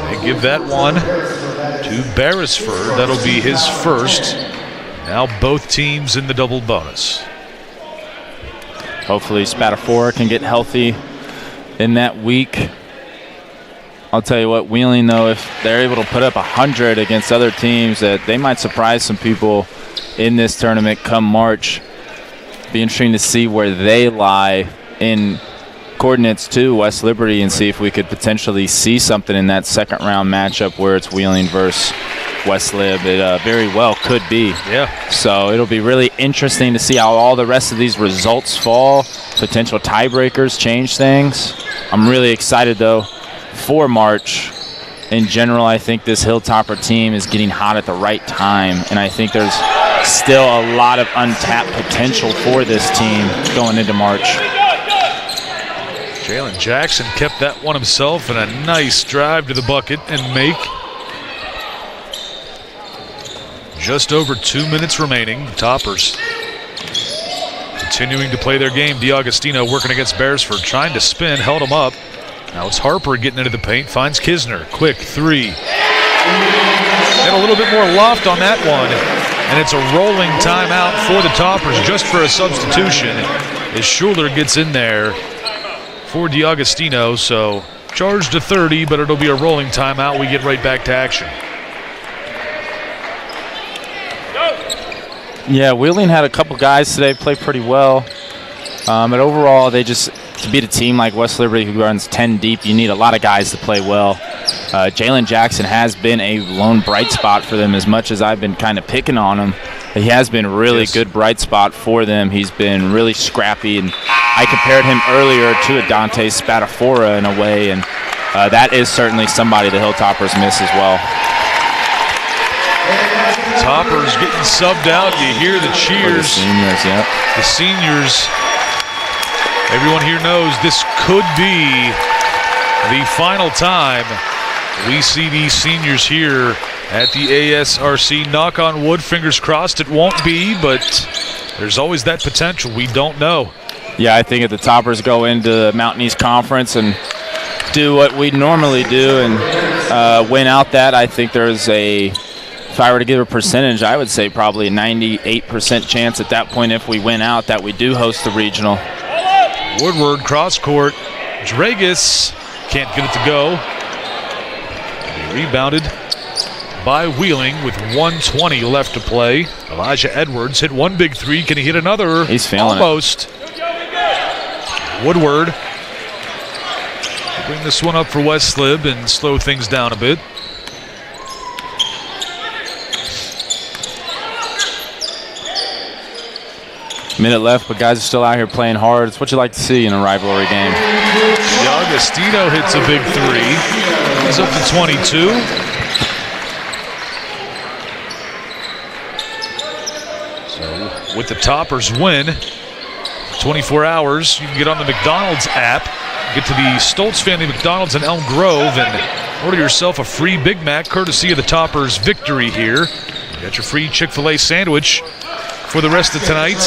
They give that one to Beresford. That'll be his first. Now both teams in the double bonus. Hopefully Spatafora can get healthy in that week. I'll tell you what, Wheeling, though, if they're able to put up 100 against other teams, that they might surprise some people in this tournament come March. Be interesting to see where they lie in coordinates to West Liberty and see if we could potentially see something in that second round matchup where it's Wheeling versus West Lib. It very well could be. Yeah. So it'll be really interesting to see how all the rest of these results fall. Potential tiebreakers change things. I'm really excited, though, for March. In general, I think this Hilltopper team is getting hot at the right time, and I think there's still a lot of untapped potential for this team going into March. Jalen Jackson kept that one himself, and a nice drive to the bucket and make. Just over 2 minutes remaining. Toppers continuing to play their game. DiAugustino working against Beresford, trying to spin, held him up. Now it's Harper getting into the paint, finds Kisner. Quick three. Had a little bit more loft on that one, and it's a rolling timeout for the Toppers just for a substitution as Schuler gets in there for DiAugustino. So charged to 30, but it'll be a rolling timeout. We get right back to action. Yeah, Wheeling had a couple guys today play pretty well. But overall, they just, to beat a team like West Liberty who runs 10 deep, you need a lot of guys to play well. Jalen Jackson has been a lone bright spot for them as much as I've been kind of picking on him. He has been a really good bright spot for them. He's been really scrappy, and I compared him earlier to a Dante Spatafora in a way, and that is certainly somebody the Hilltoppers miss as well. Toppers getting subbed out. You hear the cheers. For the seniors, yeah. The seniors. Everyone here knows this could be the final time we see these seniors here at the ASRC. Knock on wood, fingers crossed it won't be, but there's always that potential. We don't know. Yeah, I think if the Toppers go into the Mountain East Conference and do what we normally do and win out that, I think there's a, if I were to give a percentage, I would say probably a 98% chance at that point if we win out that we do host the regional. Woodward cross court. Dragus can't get it to go. Rebounded by Wheeling with 1:20 left to play. Elijah Edwards hit one big three. Can he hit another? He's feeling almost. Woodward. Bring this one up for West Lib and slow things down a bit. Minute left, but guys are still out here playing hard. It's what you like to see in a rivalry game. Agostino hits a big three. He's up to 22. So with the Toppers win, 24 hours, you can get on the McDonald's app, get to the Stoltz family McDonald's in Elm Grove and order yourself a free Big Mac courtesy of the Toppers victory here. You got your free Chick-fil-A sandwich for the rest of tonight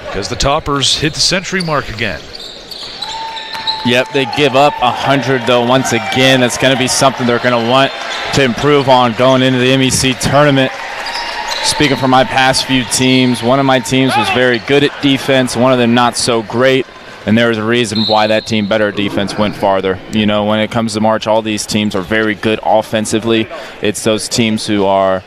because the Toppers hit the century mark again. Yep, they give up 100 though once again. That's going to be something they're going to want to improve on going into the MEC tournament. Speaking for my past few teams, one of my teams was very good at defense, one of them not so great, and there was a reason why that team better at defense went farther. You know, when it comes to March, all these teams are very good offensively. It's those teams who are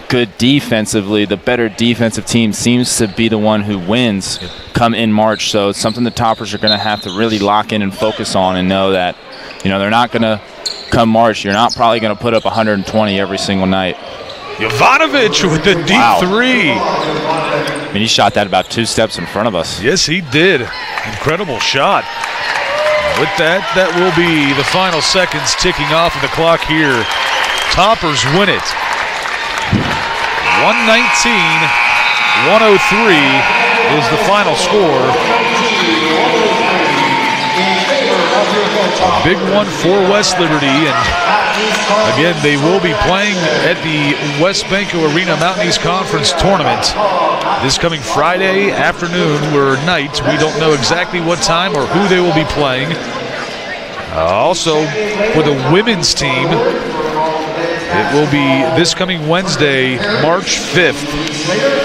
good defensively. The better defensive team seems to be the one who wins come in March. So it's something the Toppers are going to have to really lock in and focus on and know that, you know, they're not going to come March. You're not probably going to put up 120 every single night. Jovanovic with the deep three. I mean, he shot that about 2 steps in front of us. Yes, he did. Incredible shot. With that, that will be the final seconds ticking off of the clock here. Toppers win it. 119-103 is the final score. A big one for West Liberty, and again, they will be playing at the West Banco Arena Mountain East Conference Tournament this coming Friday afternoon or night. We don't know exactly what time or who they will be playing. Also, for the women's team, it will be this coming Wednesday, March 5th.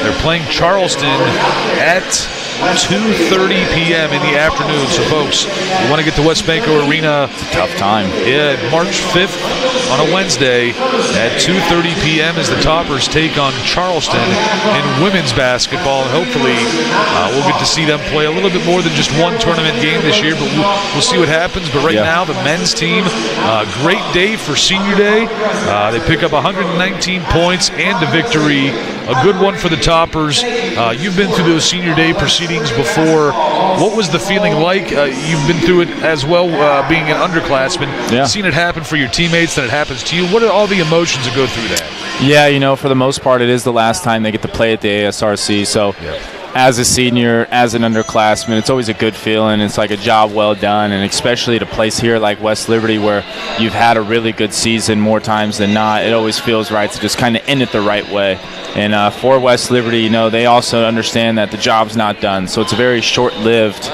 They're playing Charleston at 2:30 p.m. in the afternoon. So, folks, you want to get to West Banco Arena. It's a tough time. Yeah, March 5th on a Wednesday at 2:30 p.m. as the Toppers take on Charleston in women's basketball. And hopefully we'll get to see them play a little bit more than just one tournament game this year, but we'll see what happens. But right now, the men's team, great day for Senior Day. They pick up 119 points and a victory. A good one for the Toppers. You've been through those Senior Day proceedings before. What was the feeling like? You've been through it as well, being an underclassman. Yeah. Seen it happen for your teammates, then it happens to you. What are all the emotions that go through that? Yeah, you know, for the most part, it is the last time they get to play at the ASRC. So as a senior, as an underclassman, it's always a good feeling. It's like a job well done, and especially at a place here like West Liberty where you've had a really good season more times than not. It always feels right to just kind of end it the right way. And for West Liberty, you know, they also understand that the job's not done. So it's a very short-lived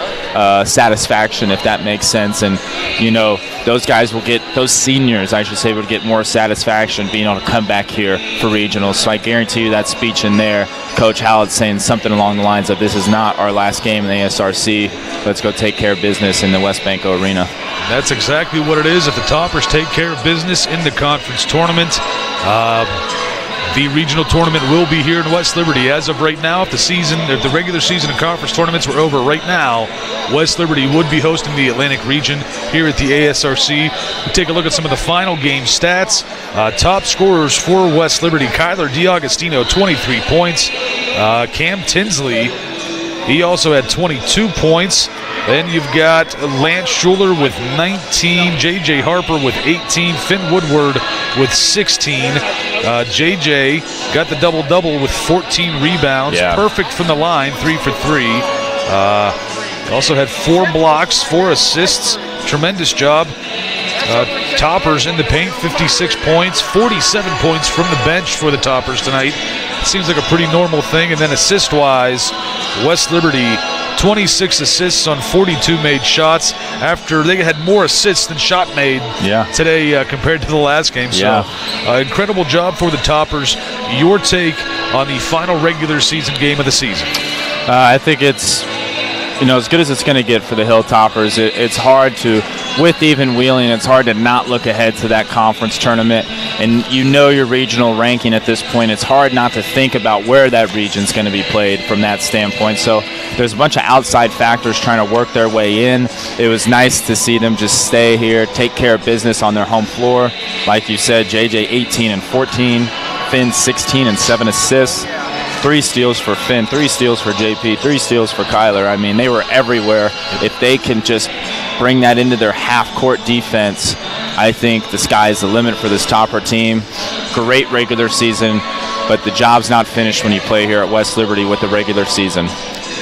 satisfaction, if that makes sense. And, you know, those guys will get, those seniors, I should say, would get more satisfaction being able to come back here for regionals. So I guarantee you that speech in there, Coach Hallett saying something along the lines of, this is not our last game in the ASRC. Let's go take care of business in the West Banco Arena. That's exactly what it is. If the Toppers take care of business in the conference tournament, the regional tournament will be here in West Liberty. As of right now, if the regular season and conference tournaments were over right now, West Liberty would be hosting the Atlantic region here at the ASRC. We take a look at some of the final game stats. Top scorers for West Liberty: Kyler DiAgostino, 23 points. Cam Tinsley, he also had 22 points. Then you've got Lance Schuler with 19, J.J. Harper with 18, Finn Woodward with 16. J.J. got the double-double with 14 rebounds. Yeah. Perfect from the line, 3 for 3. Also had 4 blocks, 4 assists. Tremendous job. Toppers in the paint, 56 points, 47 points from the bench for the Toppers tonight. Seems like a pretty normal thing. And then assist-wise, West Liberty, 26 assists on 42 made shots after they had more assists than shot made today compared to the last game. So incredible job for the Toppers. Your take on the final regular season game of the season? I think it's as good as it's going to get for the Hilltoppers, it's hard to, with even Wheeling, it's hard to not look ahead to that conference tournament. And your regional ranking at this point, it's hard not to think about where that region's going to be played from that standpoint. So there's a bunch of outside factors trying to work their way in. It was nice to see them just stay here, take care of business on their home floor. Like you said, JJ 18 and 14, Finn 16 and 7 assists. 3 steals for Finn, 3 steals for JP, 3 steals for Kyler. I mean, they were everywhere. If they can just bring that into their half-court defense, I think the sky's the limit for this Topper team. Great regular season, but the job's not finished when you play here at West Liberty with the regular season.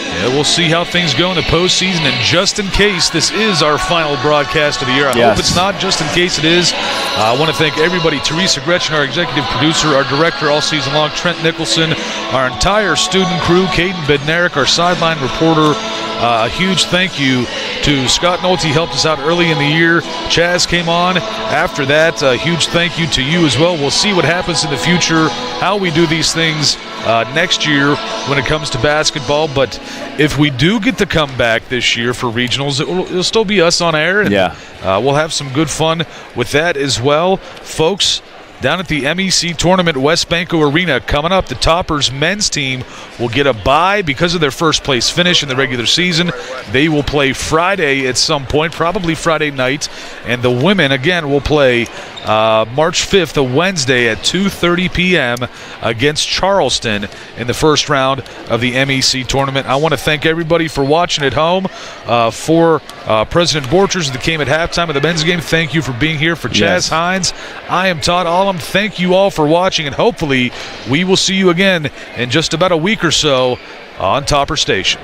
Yeah, we'll see how things go in the postseason, and just in case this is our final broadcast of the year, I hope it's not. Just in case it is, I want to thank everybody. Teresa Gretchen, our executive producer, our director all season long, Trent Nicholson, our entire student crew, Caden Bednarik, our sideline reporter. A huge thank you to Scott Nolte. He helped us out early in the year. Chaz came on after that. A huge thank you to you as well. We'll see what happens in the future, how we do these things next year when it comes to basketball. But if we do get to come back this year for regionals, it'll still be us on air. And, we'll have some good fun with that as well. Folks, down at the MEC tournament, West Banco Arena, coming up, the Toppers men's team will get a bye because of their first place finish in the regular season. They will play Friday at some point, probably Friday night, and the women, again, will play March 5th, a Wednesday at 2:30 p.m. against Charleston in the first round of the MEC tournament. I want to thank everybody for watching at home. For President Borchers that came at halftime of the men's game, thank you for being here. For Chaz Hines, I am Todd Allum. Thank you all for watching, and hopefully we will see you again in just about a week or so on Topper Station.